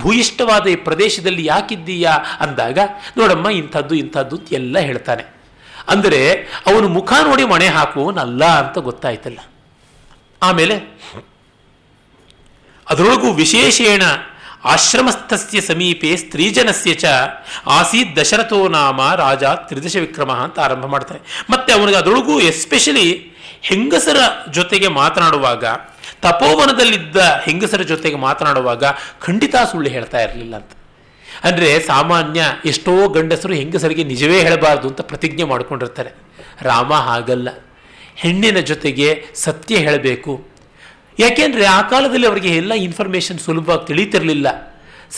ಭೂಯಿಷ್ಠವಾದ ಈ ಪ್ರದೇಶದಲ್ಲಿ ಯಾಕಿದ್ದೀಯಾ ಅಂದಾಗ, ನೋಡಮ್ಮ ಇಂಥದ್ದು ಇಂಥದ್ದು ಎಲ್ಲ ಹೇಳ್ತಾನೆ. ಅಂದರೆ ಅವನು ಮುಖ ನೋಡಿ ಮಣೆ ಹಾಕುವವನಲ್ಲ ಅಂತ ಗೊತ್ತಾಯ್ತಲ್ಲ. ಆಮೇಲೆ ಅದರೊಳಗೂ ವಿಶೇಷೇಣ ಆಶ್ರಮಸ್ಥಸ್ಯ ಸಮೀಪೆ ಸ್ತ್ರೀಜನಸ್ಯ ಚ ಆಸೀತ್ ದಶರಥೋ ನಾಮ ರಾಜ ತ್ರಿದಶ ವಿಕ್ರಮ ಅಂತ ಆರಂಭ ಮಾಡ್ತಾರೆ. ಮತ್ತೆ ಅವನಿಗೆ ಅದರೊಳಗೂ ಎಸ್ಪೆಷಲಿ ಹೆಂಗಸರ ಜೊತೆಗೆ ಮಾತನಾಡುವಾಗ, ತಪೋವನದಲ್ಲಿದ್ದ ಹೆಂಗಸರ ಜೊತೆಗೆ ಮಾತನಾಡುವಾಗ ಖಂಡಿತ ಸುಳ್ಳು ಹೇಳ್ತಾ ಇರಲಿಲ್ಲ ಅಂತ. ಅಂದರೆ ಸಾಮಾನ್ಯ ಎಷ್ಟೋ ಗಂಡಸರು ಹೆಂಗಸರಿಗೆ ನಿಜವೇ ಹೇಳಬಾರ್ದು ಅಂತ ಪ್ರತಿಜ್ಞೆ ಮಾಡಿಕೊಂಡಿರ್ತಾರೆ. ರಾಮ ಹಾಗಲ್ಲ, ಹೆಣ್ಣಿನ ಜೊತೆಗೆ ಸತ್ಯ ಹೇಳಬೇಕು. ಯಾಕೆಂದರೆ ಆ ಕಾಲದಲ್ಲಿ ಅವರಿಗೆ ಎಲ್ಲ ಇನ್ಫಾರ್ಮೇಷನ್ ಸುಲಭವಾಗಿ ತಿಳಿತಿರಲಿಲ್ಲ,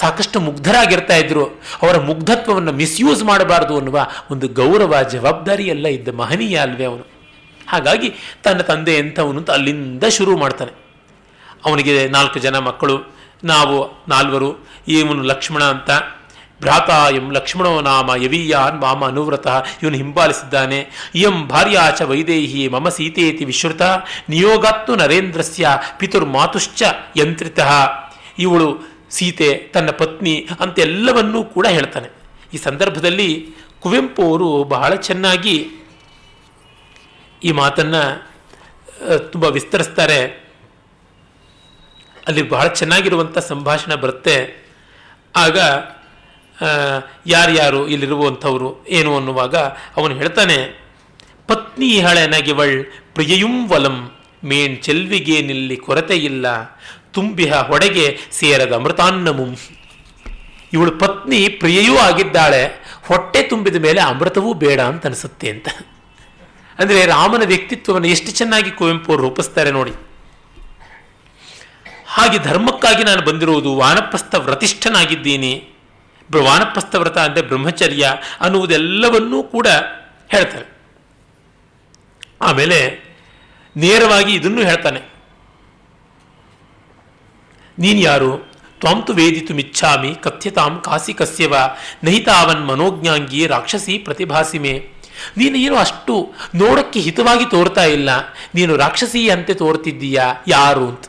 ಸಾಕಷ್ಟು ಮುಗ್ಧರಾಗಿರ್ತಾ ಇದ್ರು. ಅವರ ಮುಗ್ಧತ್ವವನ್ನು ಮಿಸ್ಯೂಸ್ ಮಾಡಬಾರ್ದು ಅನ್ನುವ ಒಂದು ಗೌರವ ಜವಾಬ್ದಾರಿ ಎಲ್ಲ ಇದ್ದ ಮಹನೀಯ ಅಲ್ವೇ ಅವನು. ಹಾಗಾಗಿ ತನ್ನ ತಂದೆ ಎಂಥವನು ಅಂತ ಅಲ್ಲಿಂದ ಶುರು ಮಾಡ್ತಾನೆ. ಅವನಿಗೆ 4 ಜನ ಮಕ್ಕಳು, ನಾವು 4, ಇವನು ಲಕ್ಷ್ಮಣ ಅಂತ. ಭ್ರಾತ ಎಂ ಲಕ್ಷ್ಮಣೋ ನಾಮ ಯವೀಯಾನ್ ಮಾಮ ಅನುವ್ರತಃ, ಇವನು ಹಿಂಬಾಲಿಸಿದ್ದಾನೆ. ಇಯಂ ಭಾರ್ಯಾಚ ವೈದೇಹಿ ಮಮ ಸೀತೇತಿ ವಿಶ್ರುತ ನಿಯೋಗಾತ್ತು ನರೇಂದ್ರಸ್ಯ ಪಿತುರ್ಮಾತುಶ್ಚ ಯಂತ್ರಿತಃ. ಇವಳು ಸೀತೆ, ತನ್ನ ಪತ್ನಿ ಅಂತೆಲ್ಲವನ್ನೂ ಕೂಡ ಹೇಳ್ತಾನೆ. ಈ ಸಂದರ್ಭದಲ್ಲಿ ಕುವೆಂಪು ಅವರು ಬಹಳ ಚೆನ್ನಾಗಿ ಈ ಮಾತನ್ನು ತುಂಬ ವಿಸ್ತರಿಸ್ತಾರೆ. ಅಲ್ಲಿ ಬಹಳ ಚೆನ್ನಾಗಿರುವಂಥ ಸಂಭಾಷಣೆ ಬರುತ್ತೆ. ಆಗ ಯಾರ್ಯಾರು ಇಲ್ಲಿರುವಂಥವ್ರು ಏನು ಅನ್ನುವಾಗ ಅವನು ಹೇಳ್ತಾನೆ, ಪತ್ನಿ ಹಳೆನಗಿವಳ್ ಪ್ರಿಯಯುಂ ವಲಂ ಮೇಣ್ ಚೆಲ್ವಿಗೆ ನಿಲ್ಲಿ ಕೊರತೆ ಇಲ್ಲ ತುಂಬಿಹ ಹೊಡೆಗೆ ಸೇರದ ಅಮೃತಾನ್ನಮುಂ. ಇವಳು ಪತ್ನಿ ಪ್ರಿಯೆಯೂ ಆಗಿದ್ದಾಳೆ, ಹೊಟ್ಟೆ ತುಂಬಿದ ಮೇಲೆ ಅಮೃತವೂ ಬೇಡ ಅಂತ ಅನಿಸುತ್ತೆ ಅಂತ. ಅಂದರೆ ರಾಮನ ವ್ಯಕ್ತಿತ್ವವನ್ನು ಎಷ್ಟು ಚೆನ್ನಾಗಿ ಕುವೆಂಪು ಅವರು ರೂಪಿಸ್ತಾರೆ ನೋಡಿ. ಹಾಗೆ ಧರ್ಮಕ್ಕಾಗಿ ನಾನು ಬಂದಿರುವುದು, ವಾನಪ್ರಸ್ಥ ವ್ರತಿಷ್ಠನಾಗಿದ್ದೀನಿ. ವಾನಪ್ರಸ್ಥ ವ್ರತ ಅಂದರೆ ಬ್ರಹ್ಮಚರ್ಯ ಅನ್ನುವುದೆಲ್ಲವನ್ನೂ ಕೂಡ ಹೇಳ್ತಾರೆ. ಆಮೇಲೆ ನೇರವಾಗಿ ಇದನ್ನು ಹೇಳ್ತಾನೆ, ನೀನು ಯಾರು? ತ್ವಾಂತು ವೇದಿತು ಮಿಚ್ಛಾಮಿ ಕಥ್ಯತಾಂ ಕಾಸಿ ಕಸ್ಯವ ನಹಿತಾವನ್ ಮನೋಜ್ಞಾಂಗಿ ರಾಕ್ಷಸಿ ಪ್ರತಿಭಾಸಿಮೆ. ನೀನು ಏನು ಅಷ್ಟು ನೋಡೋಕ್ಕೆ ಹಿತವಾಗಿ ತೋರ್ತಾ ಇಲ್ಲ, ನೀನು ರಾಕ್ಷಸಿ ಅಂತೆ ತೋರ್ತಿದ್ದೀಯಾ ಯಾರು ಅಂತ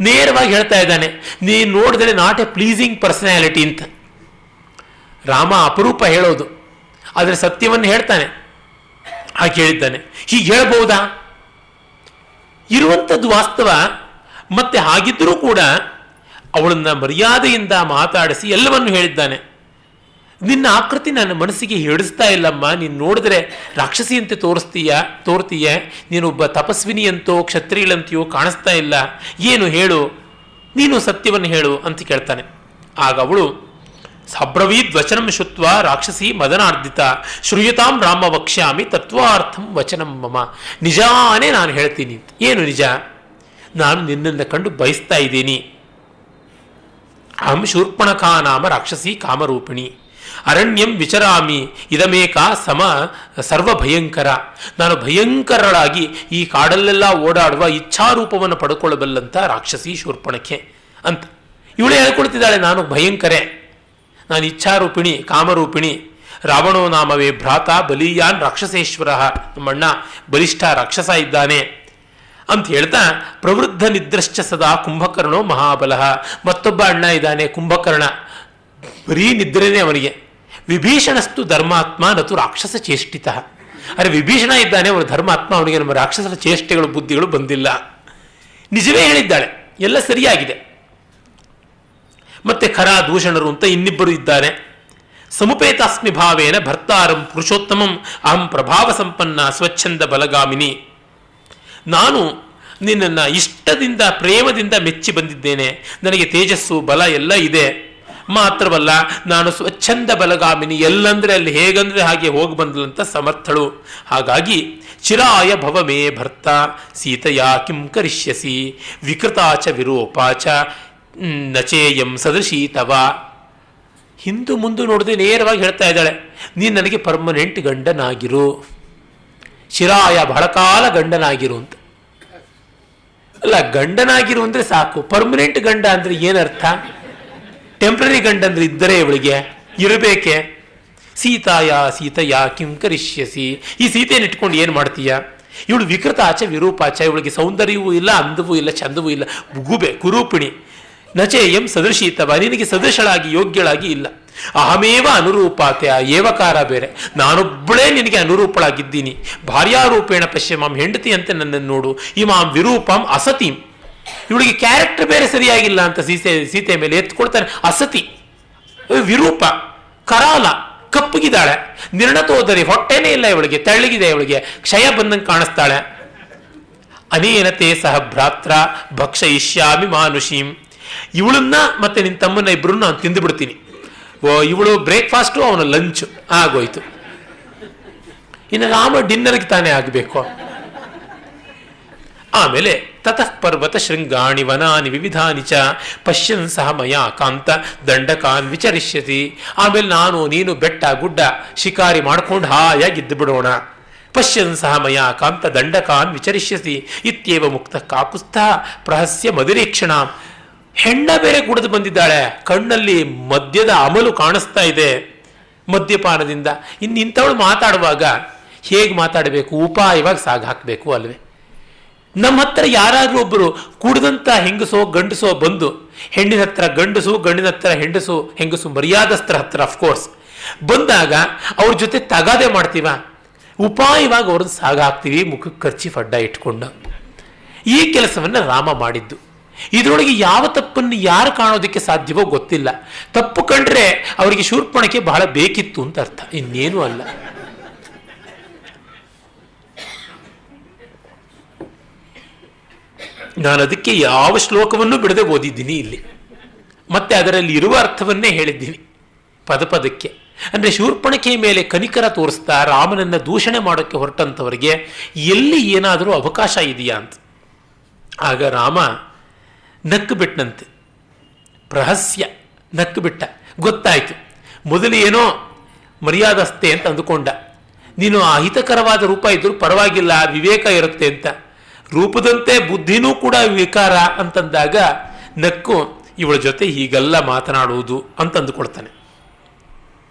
ನೇರವಾಗಿ ಹೇಳ್ತಾ ಇದ್ದಾನೆ. ನೀನು ನೋಡಿದ್ರೆ ನಾಟ್ ಎ ಪ್ಲೀಸಿಂಗ್ ಪರ್ಸನಾಲಿಟಿ ಅಂತ. ರಾಮ ಅಪರೂಪ ಹೇಳೋದು, ಆದರೆ ಸತ್ಯವನ್ನು ಹೇಳ್ತಾನೆ. ಹಾಗೆ ಹೇಳಿದ್ದಾನೆ. ಹೀಗೆ ಹೇಳ್ಬಹುದಾ? ಇರುವಂಥದ್ದು ವಾಸ್ತವ. ಮತ್ತೆ ಹಾಗಿದ್ದರೂ ಕೂಡ ಅವಳನ್ನು ಮರ್ಯಾದೆಯಿಂದ ಮಾತಾಡಿಸಿ ಎಲ್ಲವನ್ನು ಹೇಳಿದ್ದಾನೆ. ನಿನ್ನ ಆಕೃತಿ ನನ್ನ ಮನಸ್ಸಿಗೆ ಹಿಡಿಸ್ತಾ ಇಲ್ಲಮ್ಮ, ನೀನು ನೋಡಿದ್ರೆ ರಾಕ್ಷಸಿಯಂತೆ ತೋರ್ತೀಯ, ನೀನೊಬ್ಬ ತಪಸ್ವಿನಿಯಂತೋ ಕ್ಷತ್ರಿಯಳಂತೆಯೋ ಕಾಣಿಸ್ತಾ ಇಲ್ಲ, ಏನು ಹೇಳು, ನೀನು ಸತ್ಯವನ್ನು ಹೇಳು ಅಂತ ಕೇಳ್ತಾನೆ. ಆಗ ಅವಳು ಸಬ್ರವೀದ್ ವಚನಂ ಶುತ್ವ ರಾಕ್ಷಸಿ ಮದನಾರ್ಧಿತ ಶ್ರೂಯತಾಂ ರಾಮ ವಕ್ಷ್ಯಾಮಿ ತತ್ವಾರ್ಥಂ ವಚನಂ ಮಮ. ನಿಜಾನೇ ನಾನು ಹೇಳ್ತೀನಿ. ಏನು ನಿಜ? ನಾನು ನಿನ್ನನ್ನು ಕಂಡು ಬಯಸ್ತಾ ಇದ್ದೀನಿ. ಅಹಂ ಶೂರ್ಪಣಖಾ ನಾಮ ರಾಕ್ಷಸಿ ಕಾಮರೂಪಿಣಿ ಅರಣ್ಯಂ ವಿಚರಾಮಿ ಇದಮೇಕ ಸರ್ವಭಯಂಕರ. ನಾನು ಭಯಂಕರಳಾಗಿ ಈ ಕಾಡಲ್ಲೆಲ್ಲ ಓಡಾಡುವ ಇಚ್ಛಾರೂಪವನ್ನು ಪಡ್ಕೊಳ್ಳಬಲ್ಲಂಥ ರಾಕ್ಷಸಿ ಶೂರ್ಪಣಖೆ ಅಂತ ಇವಳೇ ಹೇಳ್ಕೊಳ್ತಿದ್ದಾಳೆ. ನಾನು ಭಯಂಕರೆ, ನಾನು ಇಚ್ಛಾರೂಪಿಣಿ, ಕಾಮರೂಪಿಣಿ. ರಾವಣೋ ನಾಮವೇ ಭ್ರಾತ ಬಲೀಯಾನ್ ರಾಕ್ಷಸೇಶ್ವರ, ನಮ್ಮಣ್ಣ ಬಲಿಷ್ಠ ರಾಕ್ಷಸ ಇದ್ದಾನೆ ಅಂತ ಹೇಳ್ತಾ, ಪ್ರವೃದ್ಧ ನಿದ್ರಶ್ಚ ಸದಾ ಕುಂಭಕರ್ಣೋ ಮಹಾಬಲಃ. ಮತ್ತೊಬ್ಬ ಅಣ್ಣ ಇದ್ದಾನೆ ಕುಂಭಕರ್ಣ, ಬರೀ ನಿದ್ರೆನೇ ಅವನಿಗೆ. ವಿಭೀಷಣಸ್ತು ಧರ್ಮಾತ್ಮ ನತು ರಾಕ್ಷಸ ಚೇಷ್ಟಿತ. ಅರೆ ವಿಭೀಷಣ ಇದ್ದಾನೆ, ಅವನು ಧರ್ಮಾತ್ಮ, ಅವನಿಗೆ ನಮ್ಮ ರಾಕ್ಷಸರ ಚೇಷ್ಟೆಗಳು ಬುದ್ಧಿಗಳು ಬಂದಿಲ್ಲ. ನಿಜವೇ ಹೇಳಿದ್ದಾಳೆ, ಎಲ್ಲ ಸರಿಯಾಗಿದೆ. ಮತ್ತೆ ಖರ ದೂಷಣರು ಅಂತ ಇನ್ನಿಬ್ಬರು ಇದ್ದಾರೆ. ಸಮುಪೇತಾಸ್ಮಿ ಭಾವೇನ ಭರ್ತಾರಂ ಪುರುಷೋತ್ತಮಂ ಅಹಂ ಪ್ರಭಾವ ಸಂಪನ್ನ ಸ್ವಚ್ಛಂದ ಬಲಗಾಮಿನಿ. ನಾನು ನಿನ್ನನ್ನು ಇಷ್ಟದಿಂದ ಪ್ರೇಮದಿಂದ ಮೆಚ್ಚಿ ಬಂದಿದ್ದೇನೆ. ನನಗೆ ತೇಜಸ್ಸು ಬಲ ಎಲ್ಲ ಇದೆ. ಮಾತ್ರವಲ್ಲ, ನಾನು ಸ್ವಚ್ಛಂದ ಬಲಗಾಮಿನಿ, ಎಲ್ಲಂದ್ರೆ ಅಲ್ಲಿ ಹೇಗಂದ್ರೆ ಹಾಗೆ ಹೋಗಿ ಬಂದಲಂತ ಸಮರ್ಥಳು. ಹಾಗಾಗಿ ಚಿರಾಯ ಭವ ಮೇ ಭರ್ತ ಸೀತೆಯ ಕಿಂ ಕರಿಷ್ಯಸಿ ವಿಕೃತಾಚ ವಿರೂಪಾಚ ನಚೇಯಂ ಸದೃಶೀತವ. ಹಿಂದು ಮುಂದೆ ನೋಡದೆ ನೇರವಾಗಿ ಹೇಳ್ತಾ ಇದ್ದಾಳೆ, ನೀನು ನನಗೆ ಪರ್ಮನೆಂಟ್ ಗಂಡನಾಗಿರು, ಚಿರಾಯ ಬಹಳ ಕಾಲ ಗಂಡನಾಗಿರು ಅಂತ. ಅಲ್ಲ, ಗಂಡನಾಗಿರು ಅಂದರೆ ಸಾಕು, ಪರ್ಮನೆಂಟ್ ಗಂಡ ಅಂದರೆ ಏನರ್ಥ? ಟೆಂಪ್ರರಿ ಗಂಡ ಅಂದರೆ ಇದ್ದರೆ ಇವಳಿಗೆ ಇರಬೇಕೆ? ಸೀತೆಯ ಕಿಂ ಕರಿಷ್ಯಸಿ, ಈ ಸೀತೆಯನ್ನು ಇಟ್ಕೊಂಡು ಏನು ಮಾಡ್ತೀಯ? ಇವಳು ವಿಕೃತ ಆಚೆ ವಿರೂಪಾಚ, ಇವಳಿಗೆ ಸೌಂದರ್ಯವೂ ಇಲ್ಲ, ಅಂದವೂ ಇಲ್ಲ, ಚಂದವೂ ಇಲ್ಲ, ಗುಬೆ ಕುರೂಪಿಣಿ. ನಚೇಯಂ ಸದೃಶೀತವ, ನಿನಗೆ ಸದೃಶಳಾಗಿ ಯೋಗ್ಯಳಾಗಿ ಇಲ್ಲ. ಅಹಮೇವ ಅನುರೂಪಾತೆಯ ಏವಕಾರ ಬೇರೆ, ನಾನೊಬ್ಬಳೇ ನಿನಗೆ ಅನುರೂಪಳಾಗಿದ್ದೀನಿ. ಭಾರ್ಯಾರೂಪೇಣ ಪಶ್ಯಮಾಂ, ಹೆಂಡತಿಯಂತೆ ನನ್ನನ್ನು ನೋಡು. ಇಮಾಂ ವಿರೂಪಂ ಅಸತೀಂ, ಇವಳಿಗೆ ಕ್ಯಾರೆಕ್ಟರ್ ಬೇರೆ ಸರಿಯಾಗಿಲ್ಲ ಅಂತ ಸೀತೆ ಮೇಲೆ ಎತ್ಕೊಳ್ತಾನೆ. ಅಸತಿ, ವಿರೂಪ, ಕರಾಲ, ಕಪ್ಪಗಿದ್ದಾಳೆ, ನಿರ್ಣತೋದರಿ, ಹೊಟ್ಟೆನೇ ಇಲ್ಲ ಇವಳಿಗೆ, ತೆಳ್ಳಗಿದೆ ಇವಳಿಗೆ, ಕ್ಷಯ ಬಂದಂಗೆ ಕಾಣಿಸ್ತಾಳೆ. ಅನೇನತೆ ಸಹ ಭ್ರಾತ್ರ ಭಕ್ಷಯಿಷ್ಯಾಮಿ ಮಾನುಷೀಂ, ಇವಳನ್ನ ಮತ್ತೆ ನಿನ್ನ ತಮ್ಮನ್ನ ಇಬ್ಬರು ನಾನು ತಿಂದು ಬಿಡ್ತೀನಿ. ಇವಳು ಬ್ರೇಕ್ಫಾಸ್ಟು, ಅವನ ಲಂಚ್ ಆಗೋಯ್ತು. ಇನ್ನು ರಾಮ ಡಿನ್ನರ್ಗೆ ತಾನೇ ಆಗಬೇಕು. ಆಮೇಲೆ ತತಃ ಪರ್ವತ ಶೃಂಗಾಣಿ ವನಾನಿ ವಿವಿಧಾನಿ ಚ ಪಶ್ಯನ್ ಸಹ ಮಯಾ ಕಾಂತ ದಂಡಕಾನ್ ವಿಚರಿಷ್ಯತಿ. ಆಮೇಲೆ ನಾನು ನೀನು ಬೆಟ್ಟ ಗುಡ್ಡ ಶಿಕಾರಿ ಮಾಡ್ಕೊಂಡು ಹಾಯಾಗಿದ್ದು ಬಿಡೋಣ. ಪಶ್ಯನ್ ಸಹ ಮಯಾ ಕಾಂತ ದಂಡಕಾನ್ ವಿಚರಿಷ್ಯತಿ ಇತ್ಯೇವ ಮುಕ್ತ ಕಾಕುಸ್ಥ ಪ್ರಹಸ್ಯ ಮದಿರೀಕ್ಷಣ. ಹೆಣ್ಣ ಬೇರೆ ಕುಡಿದು ಬಂದಿದ್ದಾಳೆ, ಕಣ್ಣಲ್ಲಿ ಮದ್ಯದ ಅಮಲು ಕಾಣಿಸ್ತಾ ಇದೆ ಮದ್ಯಪಾನದಿಂದ. ಇಂಥವಳು ಮಾತಾಡುವಾಗ ಹೇಗೆ ಮಾತಾಡಬೇಕು, ಉಪಾಯವಾಗಿ ಸಾಗ ಹಾಕಬೇಕು ಅಲ್ವೇ? ನಮ್ಮ ಹತ್ರ ಯಾರಾದ್ರೂ ಒಬ್ಬರು ಕುಡಿದಂಥ ಹೆಂಗಸೋ ಗಂಡಸೋ ಬಂದು ಹೆಣ್ಣಿನ ಹತ್ರ ಗಂಡಸು, ಗಂಡಿನ ಹತ್ರ ಹೆಂಗಸು ಮರ್ಯಾದಸ್ತ್ರ ಹತ್ರ ಅಫ್ಕೋರ್ಸ್ ಬಂದಾಗ ಅವ್ರ ಜೊತೆ ತಗಾದೆ ಮಾಡ್ತೀವ, ಉಪಾಯವಾಗಿ ಅವ್ರನ್ನ ಸಾಗ ಹಾಕ್ತೀವಿ, ಮುಖಕ್ಕೆ ಖರ್ಚಿ ಫಡ್ಡ ಇಟ್ಕೊಂಡು. ಈ ಕೆಲಸವನ್ನು ರಾಮ ಮಾಡಿದ್ದು. ಇದರೊಳಗೆ ಯಾವ ತಪ್ಪನ್ನು ಯಾರು ಕಾಣೋದಕ್ಕೆ ಸಾಧ್ಯವೋ ಗೊತ್ತಿಲ್ಲ. ತಪ್ಪು ಕಂಡ್ರೆ ಅವರಿಗೆ ಶೂರ್ಪಣಕ್ಕೆ ಬಹಳ ಬೇಕಿತ್ತು ಅಂತ ಅರ್ಥ, ಇನ್ನೇನು ಅಲ್ಲ. ನಾನು ಅದಕ್ಕೆ ಯಾವ ಶ್ಲೋಕವನ್ನು ಬಿಡದೆ ಓದಿದ್ದೀನಿ ಇಲ್ಲಿ, ಮತ್ತೆ ಅದರಲ್ಲಿ ಇರುವ ಅರ್ಥವನ್ನೇ ಹೇಳಿದ್ದೀನಿ ಪದಪದಕ್ಕೆ. ಅಂದರೆ ಶೂರ್ಪಣಖೆ ಮೇಲೆ ಕನಿಕರ ತೋರಿಸ್ತಾ ರಾಮನನ್ನು ದೂಷಣೆ ಮಾಡೋಕ್ಕೆ ಹೊರಟಂಥವರಿಗೆ ಎಲ್ಲಿ ಏನಾದರೂ ಅವಕಾಶ ಇದೆಯಾ ಅಂತ. ಆಗ ರಾಮ ನಕ್ಕು ಬಿಟ್ಟನಂತೆ, ಪ್ರಹಸ್ಯ ನಕ್ಕು ಬಿಟ್ಟ. ಗೊತ್ತಾಯ್ತು, ಮೊದಲು ಏನೋ ಮರ್ಯಾದಸ್ತೆ ಅಂತ ಅಂದುಕೊಂಡ, ನೀನು ಅಹಿತಕರವಾದ ರೂಪ ಇದ್ರೂ ಪರವಾಗಿಲ್ಲ, ವಿವೇಕ ಇರುತ್ತೆ ಅಂತ. ರೂಪದಂತೆ ಬುದ್ಧಿನೂ ಕೂಡ ವಿಕಾರ ಅಂತಂದಾಗ ನಕ್ಕು ಇವಳ ಜೊತೆ ಹೀಗೆಲ್ಲ ಮಾತನಾಡುವುದು ಅಂತ ಅಂದುಕೊಳ್ತಾನೆ.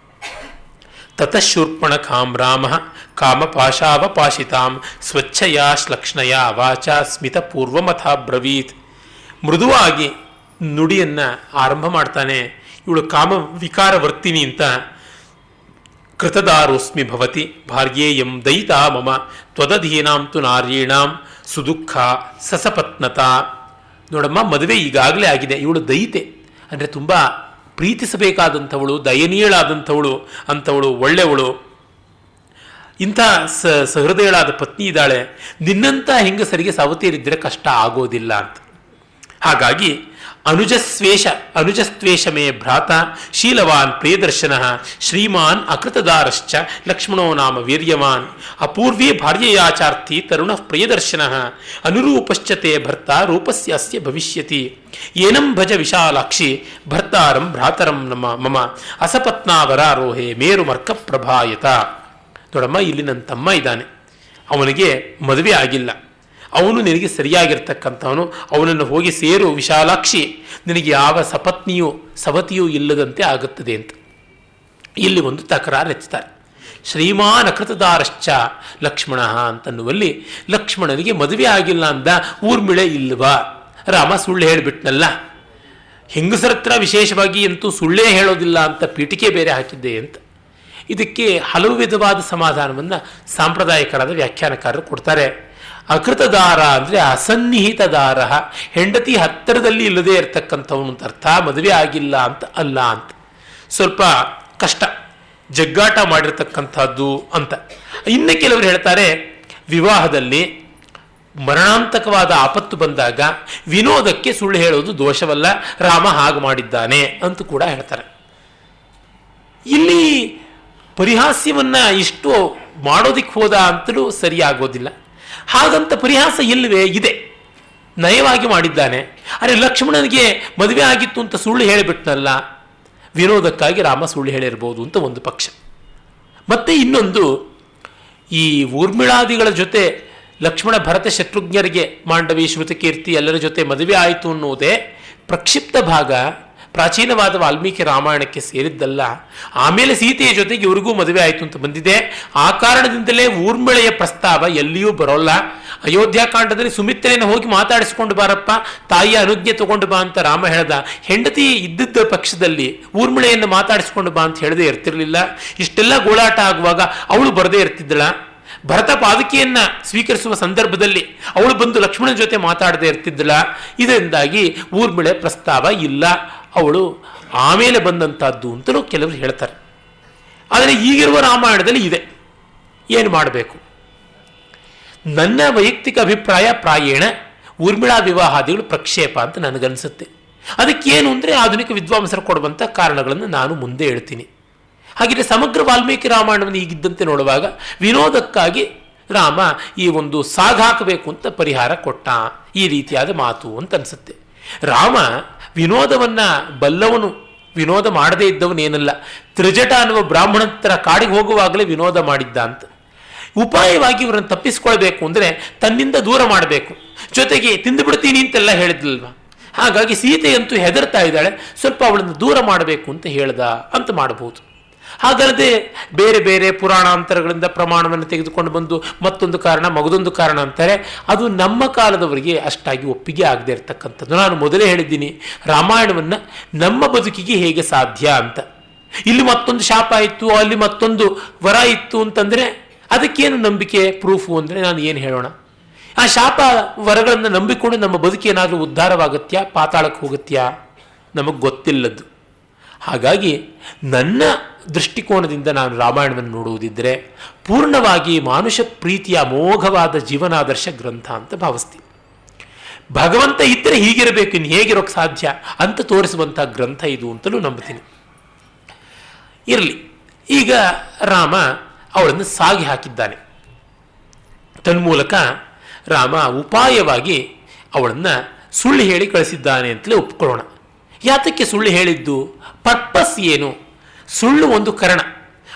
ತತಶೂರ್ಪಣಖಾಂ ರಾಮ ಕಾಮಪಾಶಾವಪಾಶಿತಾಂ ಸ್ವಚ್ಛಯಾ ಶ್ಲಕ್ಷ್ಣಯ ವಾಚ ಸ್ಮಿತ ಪೂರ್ವಮಥಾ ಬ್ರವೀತ್. ಮೃದುವಾಗಿ ನುಡಿಯನ್ನ ಆರಂಭ ಮಾಡ್ತಾನೆ. ಇವಳು ಕಾಮ ವಿಕಾರ ವರ್ತಿನಿ ಅಂತ. ಕೃತದಾರೋಸ್ಮಿ ಭವತಿ ಭಾರ್ಯೇಯಂ ದಯಿತಾ ಮಮ ತ್ವದಧೀನಾಂ ತು ನಾರ್ಯೀಣಾಂ ಸುದುಃಖ ಸಸಪತ್ನತಾ. ನೋಡಮ್ಮ, ಮದುವೆ ಈಗಾಗಲೇ ಆಗಿದೆ, ಇವಳು ದಯಿತೆ ಅಂದರೆ ತುಂಬ ಪ್ರೀತಿಸಬೇಕಾದಂಥವಳು, ದಯನೀಯಳಾದಂಥವಳು, ಅಂಥವಳು ಒಳ್ಳೆಯವಳು, ಇಂಥ ಸಹೃದಯಳಾದ ಪತ್ನಿ ಇದ್ದಾಳೆ. ನಿನ್ನಂಥ ಹೆಂಗಸರಿಗೆ ಸವತೇರಿದ್ದರೆ ಕಷ್ಟ ಆಗೋದಿಲ್ಲ ಅಂತ. ಹಾಗಾಗಿ ಅನುಜಸ್ತ್ವೇಷ ಮೇ ಭ್ರಾತ ಶೀಲವಾನ್ ಪ್ರಿಯದರ್ಶನ ಶ್ರೀಮಾನ್ ಅಕೃತದಾರಶ್ಚ ಲಕ್ಷ್ಮಣೋ ನಾಮ ವೀರ್ಯವಾನ್ ಅಪೂರ್ವೇ ಭಾರ್ಯಯಾಚಾರ್ಥಿ ತರುಣ ಪ್ರಿಯದರ್ಶನ ಅನುರೂಪಶ್ಚತೆ ಭರ್ತ ರೂಪಸ್ಯ ಅಸ್ಯ ಭವಿಷ್ಯತಿ ಏನಂ ಭಜ ವಿಶಾಲಾಕ್ಷಿ ಭರ್ತಾರಂ ಭ್ರಾತರಂ ಮಮ ಅಸಪತ್ನಾವರಾರೋಹೆ ಮೇರು ಮರ್ಕ ಪ್ರಭಾಯತ. ನೋಡಮ್ಮ, ಇಲ್ಲಿ ನನ್ನ ತಮ್ಮ ಇದ್ದಾನೆ, ಅವನಿಗೆ ಮದುವೆ ಆಗಿಲ್ಲ, ಅವನು ನಿನಗೆ ಸರಿಯಾಗಿರ್ತಕ್ಕಂಥವನು, ಅವನನ್ನು ಹೋಗಿ ಸೇರು ವಿಶಾಲಾಕ್ಷಿ, ನಿನಗೆ ಯಾವ ಸವತಿಯೂ ಇಲ್ಲದಂತೆ ಆಗುತ್ತದೆ ಅಂತ ಇಲ್ಲಿ ಒಂದು ತಕರಾರು ಎತ್ತಾರೆ. ಶ್ರೀಮಾನ್ ಅಕೃತದಾರಶ್ಚ ಲಕ್ಷ್ಮಣ ಅಂತನ್ನುವಲ್ಲಿ ಲಕ್ಷ್ಮಣನಿಗೆ ಮದುವೆ ಆಗಿಲ್ಲ ಅಂದ ಊರ್ಮಿಳೆ ಇಲ್ವಾ? ರಾಮ ಸುಳ್ಳು ಹೇಳಿಬಿಟ್ನಲ್ಲ. ಹೆಂಗಸರ ಹತ್ರ ವಿಶೇಷವಾಗಿ ಅಂತೂ ಸುಳ್ಳೇ ಹೇಳೋದಿಲ್ಲ ಅಂತ ಪೀಠಿಕೆ ಬೇರೆ ಹಾಕಿದ್ದೆ ಅಂತ. ಇದಕ್ಕೆ ಹಲವು ವಿಧವಾದ ಸಮಾಧಾನವನ್ನು ಸಾಂಪ್ರದಾಯಿಕರಾದ ವ್ಯಾಖ್ಯಾನಕಾರರು ಕೊಡ್ತಾರೆ. ಅಕೃತದಾರ ಅಂದರೆ ಅಸನ್ನಿಹಿತ ದಾರ, ಹೆಂಡತಿ ಹತ್ತಿರದಲ್ಲಿ ಇಲ್ಲದೇ ಇರತಕ್ಕಂಥವನು ಅಂತ ಅರ್ಥ, ಮದುವೆ ಆಗಿಲ್ಲ ಅಂತ ಅಲ್ಲ ಅಂತ. ಸ್ವಲ್ಪ ಕಷ್ಟ, ಜಗ್ಗಾಟ ಮಾಡಿರ್ತಕ್ಕಂಥದ್ದು ಅಂತ. ಇನ್ನು ಕೆಲವರು ಹೇಳ್ತಾರೆ, ವಿವಾಹದಲ್ಲಿ ಮರಣಾಂತಕವಾದ ಆಪತ್ತು ಬಂದಾಗ ವಿನೋದಕ್ಕೆ ಸುಳ್ಳು ಹೇಳೋದು ದೋಷವಲ್ಲ, ರಾಮ ಹಾಗೆ ಮಾಡಿದ್ದಾನೆ ಅಂತ ಕೂಡ ಹೇಳ್ತಾರೆ. ಇಲ್ಲಿ ಪರಿಹಾಸ್ಯವನ್ನ ಇಷ್ಟು ಮಾಡೋದಿಕ್ಕೆ ಹೋದ ಅಂತಲೂ ಸರಿಯಾಗೋದಿಲ್ಲ. ಹಾಗಂತ ಪರಿಹಾಸ ಇಲ್ಲವೇ ಇದೆ, ನಯವಾಗಿ ಮಾಡಿದ್ದಾನೆ. ಅರೆ, ಲಕ್ಷ್ಮಣನಿಗೆ ಮದುವೆ ಆಗಿತ್ತು ಅಂತ ಸುಳ್ಳು ಹೇಳಿಬಿಟ್ನಲ್ಲ, ವಿನೋದಕ್ಕಾಗಿ ರಾಮ ಸುಳ್ಳು ಹೇಳಿರ್ಬೋದು ಅಂತ ಒಂದು ಪಕ್ಷ. ಮತ್ತೆ ಇನ್ನೊಂದು, ಈ ಊರ್ಮಿಳಾದಿಗಳ ಜೊತೆ ಲಕ್ಷ್ಮಣ ಭರತ ಶತ್ರುಘ್ನರಿಗೆ, ಮಾಂಡವಿ ಶ್ರುತಕೀರ್ತಿ ಎಲ್ಲರ ಜೊತೆ ಮದುವೆ ಆಯಿತು ಅನ್ನೋದೇ ಪ್ರಕ್ಷಿಪ್ತ ಭಾಗ ಪ್ರಾಚೀನವಾದ ವಾಲ್ಮೀಕಿ ರಾಮಾಯಣಕ್ಕೆ ಸೇರಿದ್ದಲ್ಲ. ಆಮೇಲೆ ಸೀತೆಯ ಜೊತೆಗೆ ಇವ್ರಿಗೂ ಮದುವೆ ಆಯಿತು ಅಂತ ಬಂದಿದೆ. ಆ ಕಾರಣದಿಂದಲೇ ಊರ್ಮಿಳೆಯ ಪ್ರಸ್ತಾವ ಎಲ್ಲಿಯೂ ಬರೋಲ್ಲ. ಅಯೋಧ್ಯಾಕಾಂಡದಲ್ಲಿ ಸುಮಿತ್ರೆಯನ್ನು ಹೋಗಿ ಮಾತಾಡಿಸ್ಕೊಂಡು ಬಾರಪ್ಪ, ತಾಯಿಯ ಅನುಜ್ಞೆ ತಗೊಂಡು ಬಾ ಅಂತ ರಾಮ ಹೇಳ್ದ. ಹೆಂಡತಿ ಇದ್ದಿದ್ದ ಪಕ್ಷದಲ್ಲಿ ಊರ್ಮಿಳೆಯನ್ನು ಮಾತಾಡಿಸ್ಕೊಂಡು ಬಾ ಅಂತ ಹೇಳದೇ ಇರ್ತಿರ್ಲಿಲ್ಲ. ಇಷ್ಟೆಲ್ಲ ಗೋಳಾಟ ಆಗುವಾಗ ಅವಳು ಬರದೇ ಇರ್ತಿದ್ದಳ. ಭರತ ಪಾದುಕೆಯನ್ನ ಸ್ವೀಕರಿಸುವ ಸಂದರ್ಭದಲ್ಲಿ ಅವಳು ಬಂದು ಲಕ್ಷ್ಮಣನ ಜೊತೆ ಮಾತಾಡದೇ ಇರ್ತಿದ್ದಳ. ಇದರಿಂದಾಗಿ ಊರ್ಮಿಳೆ ಪ್ರಸ್ತಾವ ಇಲ್ಲ, ಅವಳು ಆಮೇಲೆ ಬಂದಂತಹದ್ದು ಅಂತಲೂ ಕೆಲವರು ಹೇಳ್ತಾರೆ. ಆದರೆ ಈಗಿರುವ ರಾಮಾಯಣದಲ್ಲಿ ಇದೆ. ಏನು ಮಾಡಬೇಕು? ನನ್ನ ವೈಯಕ್ತಿಕ ಅಭಿಪ್ರಾಯ ಪ್ರಾಯೇಣ ಊರ್ಮಿಳಾ ವಿವಾಹಾದಿಗಳು ಪ್ರಕ್ಷೇಪ ಅಂತ ನನಗನ್ಸುತ್ತೆ. ಅದಕ್ಕೇನು ಅಂದರೆ ಆಧುನಿಕ ವಿದ್ವಾಂಸರು ಕೊಡುವಂಥ ಕಾರಣಗಳನ್ನು ನಾನು ಮುಂದೆ ಹೇಳ್ತೀನಿ. ಹಾಗೆಯೇ ಸಮಗ್ರ ವಾಲ್ಮೀಕಿ ರಾಮಾಯಣವನ್ನು ಈಗಿದ್ದಂತೆ ನೋಡುವಾಗ ವಿನೋದಕ್ಕಾಗಿ ರಾಮ ಈ ಒಂದು ಸಾಗಾಕಬೇಕು ಅಂತ ಪರಿಹಾರ ಕೊಟ್ಟ, ಈ ರೀತಿಯಾದ ಮಾತು ಅಂತ ಅನಿಸುತ್ತೆ. ರಾಮ ವಿನೋದವನ್ನು ಬಲ್ಲವನು, ವಿನೋದ ಮಾಡದೇ ಇದ್ದವನೇನಲ್ಲ. ತ್ರಿಜಟ ಅನ್ನುವ ಬ್ರಾಹ್ಮಣತ್ರ ಕಾಡಿಗೆ ಹೋಗುವಾಗಲೇ ವಿನೋದ ಮಾಡಿದ್ದ ಅಂತ. ಉಪಾಯವಾಗಿ ಇವರನ್ನು ತಪ್ಪಿಸ್ಕೊಳ್ಬೇಕು ಅಂದರೆ ತನ್ನಿಂದ ದೂರ ಮಾಡಬೇಕು, ಜೊತೆಗೆ ತಿಂದು ಬಿಡ್ತೀನಿ ಅಂತೆಲ್ಲ ಹೇಳಿದ್ಲಲ್ವ. ಹಾಗಾಗಿ ಸೀತೆಯಂತೂ ಹೆದರ್ತಾ ಇದ್ದಾಳೆ, ಸ್ವಲ್ಪ ಅವಳನ್ನು ದೂರ ಮಾಡಬೇಕು ಅಂತ ಹೇಳ್ದ ಅಂತ ಮಾಡಬಹುದು. ಹಾಗಲ್ಲದೆ ಬೇರೆ ಬೇರೆ ಪುರಾಣಾಂತರಗಳಿಂದ ಪ್ರಮಾಣವನ್ನು ತೆಗೆದುಕೊಂಡು ಬಂದು ಮತ್ತೊಂದು ಕಾರಣ ಮಗದೊಂದು ಕಾರಣ ಅಂತಾರೆ. ಅದು ನಮ್ಮ ಕಾಲದವರಿಗೆ ಅಷ್ಟಾಗಿ ಒಪ್ಪಿಗೆ ಆಗದೆ ಇರತಕ್ಕಂಥದ್ದು. ನಾನು ಮೊದಲೇ ಹೇಳಿದ್ದೀನಿ, ರಾಮಾಯಣವನ್ನು ನಮ್ಮ ಬದುಕಿಗೆ ಹೇಗೆ ಸಾಧ್ಯ ಅಂತ. ಇಲ್ಲಿ ಮತ್ತೊಂದು ಶಾಪ ಇತ್ತು, ಅಲ್ಲಿ ಮತ್ತೊಂದು ವರ ಇತ್ತು ಅಂತಂದರೆ ಅದಕ್ಕೇನು ನಂಬಿಕೆ ಪ್ರೂಫು ಅಂದರೆ ನಾನು ಏನು ಹೇಳೋಣ? ಆ ಶಾಪ ವರಗಳನ್ನು ನಂಬಿಕೊಂಡು ನಮ್ಮ ಬದುಕೇನಾದರೂ ಉದ್ಧಾರವಾಗತ್ಯಾ, ಪಾತಾಳಕ್ಕೆ ಹೋಗುತ್ತ್ಯಾ? ನಮಗೆ ಗೊತ್ತಿಲ್ಲದ್ದು. ಹಾಗಾಗಿ ನನ್ನ ದೃಷ್ಟಿಕೋನದಿಂದ ನಾನು ರಾಮಾಯಣವನ್ನು ನೋಡುವುದಿದ್ದರೆ ಪೂರ್ಣವಾಗಿ ಮಾನುಷ ಪ್ರೀತಿಯ ಅಮೋಘವಾದ ಜೀವನಾದರ್ಶ ಗ್ರಂಥ ಅಂತ ಭಾವಿಸ್ತೀನಿ. ಭಗವಂತ ಇದ್ದರೆ ಹೀಗಿರಬೇಕು, ಇನ್ನು ಹೇಗಿರೋಕ್ಕೆ ಸಾಧ್ಯ ಅಂತ ತೋರಿಸುವಂಥ ಗ್ರಂಥ ಇದು ಅಂತಲೂ ನಂಬ್ತೀನಿ. ಇರಲಿ, ಈಗ ರಾಮ ಅವಳನ್ನು ಸಾಗಿ ಹಾಕಿದ್ದಾನೆ. ತನ್ಮೂಲಕ ರಾಮ ಉಪಾಯವಾಗಿ ಅವಳನ್ನು ಸುಳ್ಳು ಹೇಳಿ ಕಳಿಸಿದ್ದಾನೆ ಅಂತಲೇ ಒಪ್ಕೊಳ್ಳೋಣ. ಯಾತಕ್ಕೆ ಸುಳ್ಳು ಹೇಳಿದ್ದು? ಪರ್ಪಸ್ ಏನು? ಸುಳ್ಳು ಒಂದು ಕರಣ,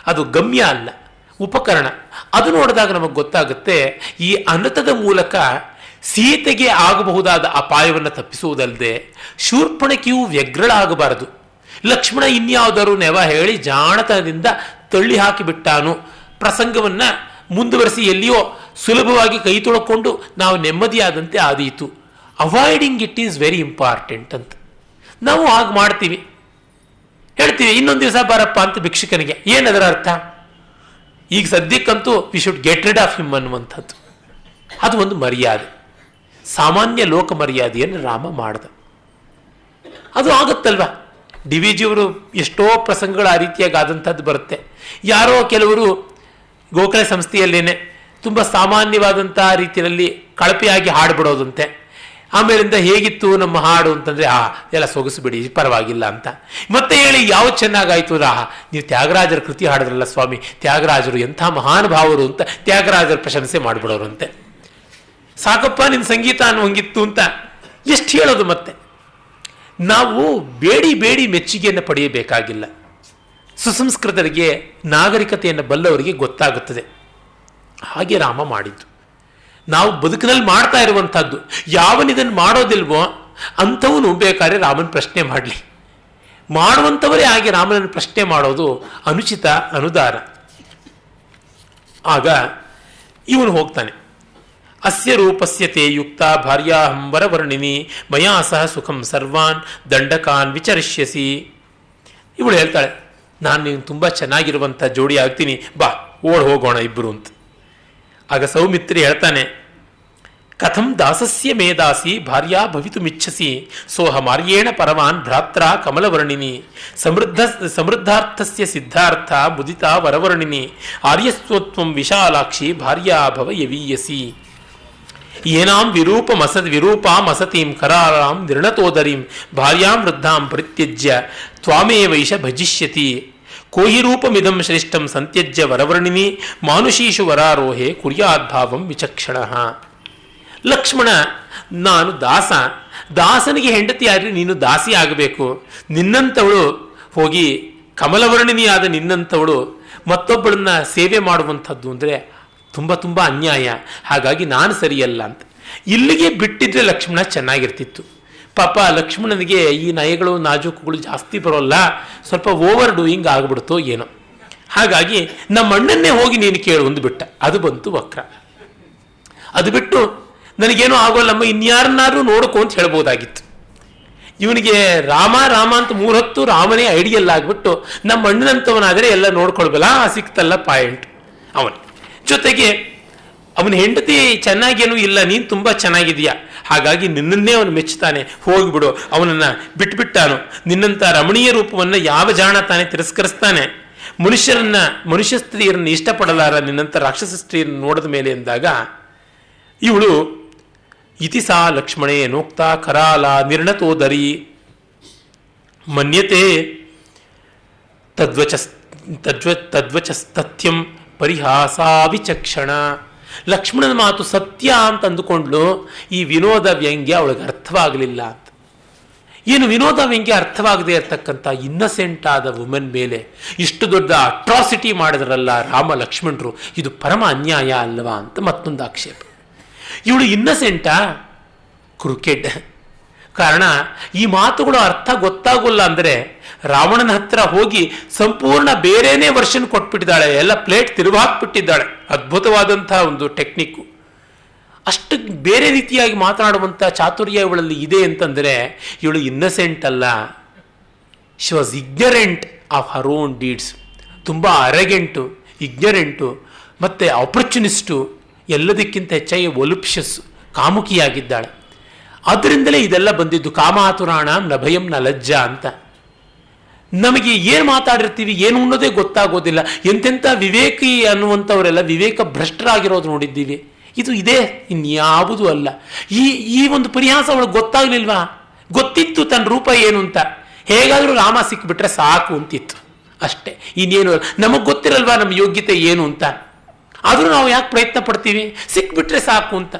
ಅದು ಗಮ್ಯ ಅಲ್ಲ, ಉಪಕರಣ. ಅದು ನೋಡಿದಾಗ ನಮಗೆ ಗೊತ್ತಾಗುತ್ತೆ, ಈ ಅನರ್ಥದ ಮೂಲಕ ಸೀತೆಗೆ ಆಗಬಹುದಾದ ಅಪಾಯವನ್ನು ತಪ್ಪಿಸುವುದಲ್ಲದೆ ಶೂರ್ಪಣಕಿಯೂ ವ್ಯಗ್ರಳಾಗಬಾರದು. ಲಕ್ಷ್ಮಣ ಇನ್ಯಾವುದಾರು ನೆವ ಹೇಳಿ ಜಾಣತನದಿಂದ ತಳ್ಳಿ ಹಾಕಿಬಿಟ್ಟಾನು. ಪ್ರಸಂಗವನ್ನು ಮುಂದುವರಿಸಿ ಎಲ್ಲಿಯೋ ಸುಲಭವಾಗಿ ಕೈ ತೊಳ್ಕೊಂಡು ನಾವು ನೆಮ್ಮದಿಯಾದಂತೆ ಆದೀತು. Avoiding it is very important ಅಂತ ನಾವು ಹಾಗೆ ಮಾಡ್ತೀವಿ. ಹೇಳ್ತೀವಿ ಇನ್ನೊಂದು ದಿವಸ ಬಾರಪ್ಪ ಅಂತ ಭಿಕ್ಷುಕನಿಗೆ. ಏನದರ ಅರ್ಥ? ಈಗ ಸದ್ಯಕ್ಕಂತೂ we should get rid of him ಅನ್ನುವಂಥದ್ದು. ಅದು ಒಂದು ಮರ್ಯಾದೆ, ಸಾಮಾನ್ಯ ಲೋಕ ಮರ್ಯಾದೆಯನ್ನು ರಾಮ ಮಾಡ್ದ. ಅದು ಆಗುತ್ತಲ್ವ? ಡಿ ವಿ ಜಿಯವರು ಎಷ್ಟೋ ಪ್ರಸಂಗಗಳು ಆ ರೀತಿಯಾಗಿ ಆದಂಥದ್ದು ಬರುತ್ತೆ. ಯಾರೋ ಕೆಲವರು ಗೋಖಲೆ ಸಂಸ್ಥೆಯಲ್ಲೇನೆ ತುಂಬ ಸಾಮಾನ್ಯವಾದಂಥ ರೀತಿಯಲ್ಲಿ ಕಳಪೆಯಾಗಿ ಹಾಡುಬಿಡೋದಂತೆ. ಆಮೇಲಿಂದ ಹೇಗಿತ್ತು ನಮ್ಮ ಹಾಡು ಅಂತಂದರೆ ಎಲ್ಲ ಸೊಗಸು ಬಿಡಿ, ಪರವಾಗಿಲ್ಲ ಅಂತ. ಮತ್ತೆ ಹೇಳಿ ಯಾವ ಚೆನ್ನಾಗಾಯ್ತು, ನೀವು ತ್ಯಾಗರಾಜರ ಕೃತಿ ಹಾಡಿದ್ರಲ್ಲ ಸ್ವಾಮಿ, ತ್ಯಾಗರಾಜರು ಎಂಥ ಮಹಾನುಭಾವರು ಅಂತ ತ್ಯಾಗರಾಜರ ಪ್ರಶಂಸೆ ಮಾಡಿಬಿಡೋರಂತೆ. ಸಾಕಪ್ಪ ನಿನ್ನ ಸಂಗೀತ ಅನ್ನುವಂಗಿತ್ತು ಅಂತ ಎಷ್ಟು ಹೇಳೋದು. ಮತ್ತೆ ನಾವು ಬೇಡಿ ಬೇಡಿ ಮೆಚ್ಚುಗೆಯನ್ನು ಪಡೆಯಬೇಕಾಗಿಲ್ಲ. ಸುಸಂಸ್ಕೃತರಿಗೆ, ನಾಗರಿಕತೆಯನ್ನು ಬಲ್ಲವರಿಗೆ ಗೊತ್ತಾಗುತ್ತದೆ. ಹಾಗೆ ರಾಮ ಮಾಡಿದ್ದು. ನಾವು ಬದುಕಿನಲ್ಲಿ ಮಾಡ್ತಾ ಇರುವಂಥದ್ದು. ಯಾವನಿದನ್ನು ಮಾಡೋದಿಲ್ವೋ ಅಂಥವನು ಬೇಕಾದ್ರೆ ರಾಮನ ಪ್ರಶ್ನೆ ಮಾಡಲಿ. ಮಾಡುವಂಥವರೇ ಹಾಗೆ ರಾಮನನ್ನು ಪ್ರಶ್ನೆ ಮಾಡೋದು ಅನುಚಿತ, ಅನುದಾನ. ಆಗ ಇವನು ಹೋಗ್ತಾನೆ. ಅಸ್ಯ ರೂಪಸ್ಯ ತೇ ಯುಕ್ತ ಭಾರ್ಯಾಹಂ ವರವರ್ಣಿನಿ ಮಯಾ ಸಹ ಸುಖಂ ಸರ್ವಾನ್ ದಂಡಕಾನ್ ವಿಚರಿಷ್ಯಸಿ. ಇವಳು ಹೇಳ್ತಾಳೆ, ನಾನು ನೀನು ತುಂಬ ಚೆನ್ನಾಗಿರುವಂಥ ಜೋಡಿ ಆಗ್ತೀನಿ, ಬಾ ಓಡ್ ಹೋಗೋಣ ಇಬ್ಬರು ಅಂತ. ಆಗ ಸೌಮಿತ್ರಿ ಹೇಳ್ತಾನೆ, ಕಥಂ ದಾಸಸ್ಯ ಮೇದಾಸಿ ಭಾರ್ಯಾ ಭವಿತುಮಿಚ್ಛಸಿ ಸೋಹಮಾರ್ಯೇಣ ಪರವಾನ್ ಭ್ರಾತ್ರ ಕಮಲವರ್ಣಿನಿ ಸಮೃದ್ಧಾರ್ಥಸ್ಯ ಸಿದ್ಧಾರ್ಥ ಮುದಿತಾ ವರವರ್ಣಿನಿ ಆರ್ಯಸ್ವತ್ವಂ ವಿಶಾಲಾಕ್ಷಿ ಭಾರ್ಯಾ ಭವ ಯವೀಯಸಿ ಏನಾಂ ವಿರೂಪಾಂ ಅಸತೀಂ ಕರಾರಾಂ ನಿರ್ಣತೋದರೀಂ ಭಾರ್ಯಾಂ ವೃದ್ಧಾಂ ಪರಿತ್ಯಜ್ಯ ತ್ವಾಮೇವೈಷ ಭಜಿಷ್ಯತಿ ಕೋಹಿ ರೂಪಮಿದಂ ಶ್ರೇಷ್ಠಂ ಸಂತ್ಯಜ್ಯ ವರವರ್ಣಿನಿ ಮಾನುಷೀಷು ವರಾರೋಹೆ ಕುರ್ಯಾದ್ಭಾವಂ ವಿಚಕ್ಷಣ. ಲಕ್ಷ್ಮಣ, ನಾನು ದಾಸನಿಗೆ ಹೆಂಡತಿ ಆದರೆ ನೀನು ದಾಸಿ ಆಗಬೇಕು. ನಿನ್ನಂಥವಳು ಹೋಗಿ ಕಮಲವರ್ಣಿನಿಯಾದ ನಿನ್ನಂಥವಳು ಮತ್ತೊಬ್ಬಳನ್ನ ಸೇವೆ ಮಾಡುವಂಥದ್ದು ಅಂದರೆ ತುಂಬ ತುಂಬ ಅನ್ಯಾಯ. ಹಾಗಾಗಿ ನಾನು ಸರಿಯಲ್ಲ ಅಂತ ಇಲ್ಲಿಗೆ ಬಿಟ್ಟಿದ್ರೆ ಲಕ್ಷ್ಮಣ ಚೆನ್ನಾಗಿರ್ತಿತ್ತು. ಪಾಪ ಲಕ್ಷ್ಮಣನಿಗೆ ಈ ನಯಗಳು ನಾಜೂಕುಗಳು ಜಾಸ್ತಿ ಬರೋಲ್ಲ, ಸ್ವಲ್ಪ ಓವರ್ ಡೂಯಿಂಗ್ ಆಗಿಬಿಡ್ತೋ ಏನೋ. ಹಾಗಾಗಿ ನಮ್ಮ ಅಣ್ಣನ್ನೇ ಹೋಗಿ ನೀನು ಕೇಳು ಅಂದು ಬಿಟ್ಟ. ಅದು ಬಂತು ವಕ್ರ. ಅದು ಬಿಟ್ಟು ನನಗೇನೋ ಆಗೋಲ್ಲಮ್ಮ ಇನ್ಯಾರನ್ನಾದ್ರೂ ನೋಡ್ಕೊ ಅಂತ ಹೇಳ್ಬೋದಾಗಿತ್ತು. ಇವನಿಗೆ ರಾಮ ರಾಮ ಅಂತ 3 ಹೊತ್ತು ರಾಮನೇ ಐಡಿಯಲ್ ಆಗಿಬಿಟ್ಟು ನಮ್ಮ ಅಣ್ಣನಂತವನಾದರೆ ಎಲ್ಲ ನೋಡ್ಕೊಳ್ಬಲ್ಲ, ಸಿಕ್ತಲ್ಲ ಪಾಯಿಂಟ್ ಅವನ ಜೊತೆಗೆ. ಅವನ ಹೆಂಡತಿ ಚೆನ್ನಾಗೇನೂ ಇಲ್ಲ, ನೀನು ತುಂಬ ಚೆನ್ನಾಗಿದೆಯಾ, ಹಾಗಾಗಿ ನಿನ್ನನ್ನೇ ಅವನು ಮೆಚ್ಚುತ್ತಾನೆ, ಹೋಗಿಬಿಡು, ಅವನನ್ನು ಬಿಟ್ಬಿಟ್ಟಾನು. ನಿನ್ನಂಥ ರಮಣೀಯ ರೂಪವನ್ನು ಯಾವ ಜಾಣ ತಾನೇ ತಿರಸ್ಕರಿಸ್ತಾನೆ, ಮನುಷ್ಯ ಸ್ತ್ರೀಯರನ್ನು ಇಷ್ಟಪಡಲಾರ ನಿನ್ನಂಥ ರಾಕ್ಷಸ ಸ್ತ್ರೀಯರನ್ನು ನೋಡಿದ ಮೇಲೆ ಎಂದಾಗ ಇವಳು ಇತಿಸಾ ಲಕ್ಷ್ಮಣೇ ನೋಕ್ತ ಕರಾಲ ನಿರ್ಣತೋದರಿ ಮನ್ಯತೆ ತದ್ವಚಸ್ತಥ್ಯಂ ಪರಿಹಾಸಾ ವಿಚಕ್ಷಣ. ಲಕ್ಷ್ಮಣನ ಮಾತು ಸತ್ಯ ಅಂತ ಅಂದುಕೊಂಡ್ಲು. ಈ ವಿನೋದ ವ್ಯಂಗ್ಯ ಅವಳಿಗೆ ಅರ್ಥವಾಗಲಿಲ್ಲ ಅಂತ. ಏನು ವಿನೋದ ವ್ಯಂಗ್ಯ ಅರ್ಥವಾಗದೇ ಇರತಕ್ಕಂಥ ಇನ್ನಸೆಂಟ್ ಆದ ವುಮೆನ್ ಮೇಲೆ ಇಷ್ಟು ದೊಡ್ಡ ಅಟ್ರಾಸಿಟಿ ಮಾಡಿದ್ರಲ್ಲ ರಾಮ ಲಕ್ಷ್ಮಣರು, ಇದು ಪರಮ ಅನ್ಯಾಯ ಅಲ್ವಾ ಅಂತ ಮತ್ತೊಂದು ಆಕ್ಷೇಪ. ಇವಳು ಇನ್ನಸೆಂಟಾ? ಕ್ರಿಕೆಟ್. ಕಾರಣ ಈ ಮಾತುಗಳು ಅರ್ಥ ಗೊತ್ತಾಗೋಲ್ಲ ಅಂದರೆ ರಾವಣನ ಹತ್ರ ಹೋಗಿ ಸಂಪೂರ್ಣ ಬೇರೆನೇ ವರ್ಷನ್ ಕೊಟ್ಬಿಟ್ಟಿದ್ದಾಳೆ, ಎಲ್ಲ ಪ್ಲೇಟ್ ತಿರುವಾಕ್ಬಿಟ್ಟಿದ್ದಾಳೆ. ಅದ್ಭುತವಾದಂತಹ ಒಂದು ಟೆಕ್ನಿಕ್ಕು. ಅಷ್ಟು ಬೇರೆ ರೀತಿಯಾಗಿ ಮಾತನಾಡುವಂಥ ಚಾತುರ್ಯ ಇವಳಲ್ಲಿ ಇದೆ ಅಂತಂದರೆ ಇವಳು ಇನ್ನಸೆಂಟ್ ಅಲ್ಲ, she was ignorant of her own deeds. ತುಂಬ ಅರೆಗೆಂಟು, ಇಗ್ನರೆಂಟು ಮತ್ತು ಆಪರ್ಚುನಿಸ್ಟು, ಎಲ್ಲದಕ್ಕಿಂತ ಹೆಚ್ಚಾಗಿ ಒಲುಪ್ಷಸ್, ಕಾಮುಕಿಯಾಗಿದ್ದಾಳೆ. ಅದರಿಂದಲೇ ಇದೆಲ್ಲ ಬಂದಿದ್ದು. ಕಾಮಾತುರಾಣ ನ ಭಯಂ ನ ಲಜ್ಜಾ ಅಂತ. ನಮಗೆ ಏನು ಮಾತಾಡಿರ್ತೀವಿ ಏನು ಅನ್ನೋದೇ ಗೊತ್ತಾಗೋದಿಲ್ಲ. ಎಂತೆಂಥ ವಿವೇಕಿ ಅನ್ನುವಂಥವರೆಲ್ಲ ವಿವೇಕ ಭ್ರಷ್ಟರಾಗಿರೋದು ನೋಡಿದ್ದೀವಿ. ಇದು ಇದೇ, ಇನ್ಯಾವುದೂ ಅಲ್ಲ. ಈ ಒಂದು ಪರಿಹಾಸ ಅವಳಿಗೆ ಗೊತ್ತಾಗಲಿಲ್ವಾ? ಗೊತ್ತಿತ್ತು ತನ್ನ ರೂಪ ಏನು ಅಂತ. ಹೇಗಾದರೂ ರಾಮ ಸಿಕ್ಬಿಟ್ರೆ ಸಾಕು ಅಂತಿತ್ತು ಅಷ್ಟೇ, ಇನ್ನೇನು. ನಮಗೆ ಗೊತ್ತಿರಲ್ವಾ ನಮ್ಮ ಯೋಗ್ಯತೆ ಏನು ಅಂತ. ಆದರೂ ನಾವು ಯಾಕೆ ಪ್ರಯತ್ನ ಪಡ್ತೀವಿ? ಸಿಕ್ಬಿಟ್ರೆ ಸಾಕು ಅಂತ.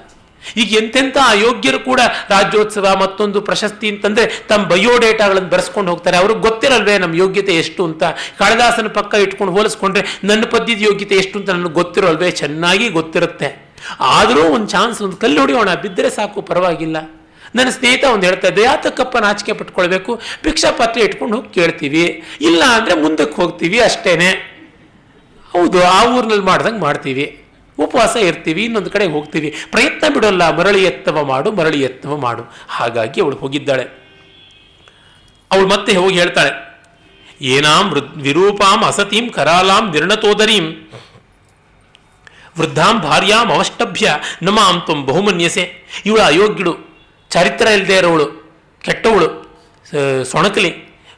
ಈಗ ಎಂತೆಂಥ ಅಯೋಗ್ಯರು ಕೂಡ ರಾಜ್ಯೋತ್ಸವ ಮತ್ತೊಂದು ಪ್ರಶಸ್ತಿ ಅಂತಂದರೆ ತಮ್ಮ ಬಯೋಡೇಟಾಗಳನ್ನು ಬರೆಸ್ಕೊಂಡು ಹೋಗ್ತಾರೆ. ಅವ್ರಿಗೆ ಗೊತ್ತಿರಲ್ವೇ ನಮ್ಮ ಯೋಗ್ಯತೆ ಎಷ್ಟು ಅಂತ. ಕಾಳಿದಾಸನ ಪಕ್ಕ ಇಟ್ಕೊಂಡು ಹೋಲಿಸ್ಕೊಂಡ್ರೆ ನನ್ನ ಪದ್ಯದ ಯೋಗ್ಯತೆ ಎಷ್ಟು ಅಂತ ನನಗೆ ಗೊತ್ತಿರೋಲ್ವೇ? ಚೆನ್ನಾಗಿ ಗೊತ್ತಿರುತ್ತೆ. ಆದರೂ ಒಂದು ಚಾನ್ಸ್, ಒಂದು ಕಲ್ಲು ಹೊಡೆಯೋಣ, ಬಿದ್ದರೆ ಸಾಕು, ಪರವಾಗಿಲ್ಲ. ನನ್ನ ಸ್ನೇಹಿತ ಒಂದು ಹೇಳ್ತಾ ಇದ್ದೆ, ಯಾತಕ್ಕಪ್ಪ ನಾಚಿಕೆ ಪಟ್ಕೊಳ್ಬೇಕು, ಭಿಕ್ಷಾಪಾತ್ರೆ ಇಟ್ಕೊಂಡು ಹೋಗಿ ಕೇಳ್ತೀವಿ, ಇಲ್ಲ ಅಂದರೆ ಮುಂದಕ್ಕೆ ಹೋಗ್ತೀವಿ ಅಷ್ಟೇನೆ. ಹೌದು, ಆ ಊರಿನಲ್ಲಿ ಮಾಡ್ದಂಗೆ ಮಾಡ್ತೀವಿ, ಉಪವಾಸ ಇರ್ತೀವಿ, ಇನ್ನೊಂದು ಕಡೆ ಹೋಗ್ತೀವಿ, ಪ್ರಯತ್ನ ಬಿಡೋಲ್ಲ. ಮರಳಿ ಯತ್ನವ ಮಾಡು, ಮರಳಿ ಯತ್ನವ ಮಾಡು. ಹಾಗಾಗಿ ಅವಳು ಹೋಗಿದ್ದಾಳೆ. ಅವಳು ಮತ್ತೆ ಹೋಗಿ ಹೇಳ್ತಾಳೆ, ಏನಾಂ ವಿರೂಪಾಂ ಅಸತೀಂ ಕರಾಲಾಂ ನಿರ್ಣತೋದರೀಂ ವೃದ್ಧಾಂ ಭಾರ್ಯಾಂ ಅವಷ್ಟಭ್ಯ ನಮಾಂ ತ್ವಂ ಬಹುಮನ್ಯಸೆ. ಇವಳು ಅಯೋಗ್ಯಳು, ಚರಿತ್ರ ಇಲ್ಲದೆ ಇರೋವಳು, ಕೆಟ್ಟವಳು, ಸೊಣಕಲಿ,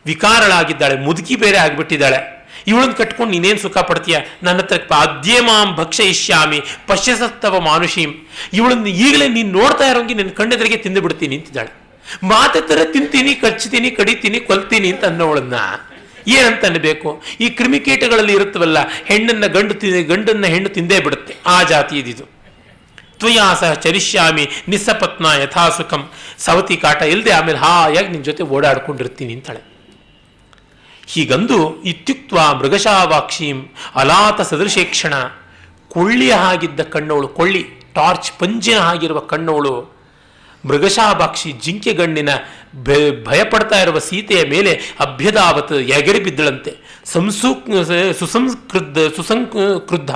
ವಿಕಾರಳಾಗಿದ್ದಾಳೆ, ಮುದುಕಿ ಬೇರೆ ಆಗಿಬಿಟ್ಟಿದ್ದಾಳೆ. ಇವಳನ್ನು ಕಟ್ಕೊಂಡು ನೀನೇನು ಸುಖ ಪಡ್ತೀಯ? ನನ್ನ ಹತ್ರ ಅದ್ಯಮಾಂ ಭಕ್ಷಯಿಷ್ಯಾಮಿ ಪಶ್ಯಸತ್ತವ ಮಾನುಷೀಂ. ಇವಳನ್ನು ಈಗಲೇ ನೀನು ನೋಡ್ತಾ ಇರೋಂಗೆ ನಿನ್ನ ಕಣ್ಣೆದರಿಗೆ ತಿಂದು ಬಿಡ್ತೀನಿ ಅಂತಿದ್ದಾಳೆ. ಮಾತೆತ್ತರ ತಿಂತೀನಿ, ಕಚ್ತೀನಿ, ಕಡಿತೀನಿ, ಕೊಲ್ತೀನಿ ಅಂತ ಅನ್ನೋಳನ್ನ ಏನಂತ ಅನ್ನಬೇಕು? ಈ ಕ್ರಿಮಿಕೀಟಗಳಲ್ಲಿ ಇರುತ್ತವಲ್ಲ, ಗಂಡನ್ನ ಹೆಣ್ಣು ತಿಂದೇ ಬಿಡುತ್ತೆ, ಆ ಜಾತಿ ಇದಿದು. ತ್ವಯಾ ಸಹ ಚರಿಷ್ಯಾಮಿ ನಿಸ್ಸಪತ್ನ ಯಥಾಸುಖಂ. ಸವತಿ ಕಾಟ ಇಲ್ಲದೆ ಆಮೇಲೆ ಹಾಯಾಗಿ ನಿನ್ನ ಜೊತೆ ಓಡಾಡ್ಕೊಂಡಿರ್ತೀನಿ ಅಂತಾಳೆ. ಹೀಗಂದು ಇತ್ಯುಕ್ತ ಮೃಗಶಾವಾಕ್ಷೀಂ ಅಲಾತ ಸದೃಶೇಕ್ಷಣ. ಕೊಳ್ಳಿಯ ಹಾಗಿದ್ದ ಕಣ್ಣವಳು, ಕೊಳ್ಳಿ ಟಾರ್ಚ್ ಪಂಜಿನ ಹಾಗಿರುವ ಕಣ್ಣವಳು ಮೃಗಶಾಭಾಕ್ಷಿ ಜಿಂಕೆಗಣ್ಣಿನ ಭಯಪಡ್ತಾ ಇರುವ ಸೀತೆಯ ಮೇಲೆ ಅಭ್ಯದಾವತ್ ಎಗರಿ ಬಿದ್ದಳಂತೆ. ಸುಸಂಕ್ರುದ್ಧ,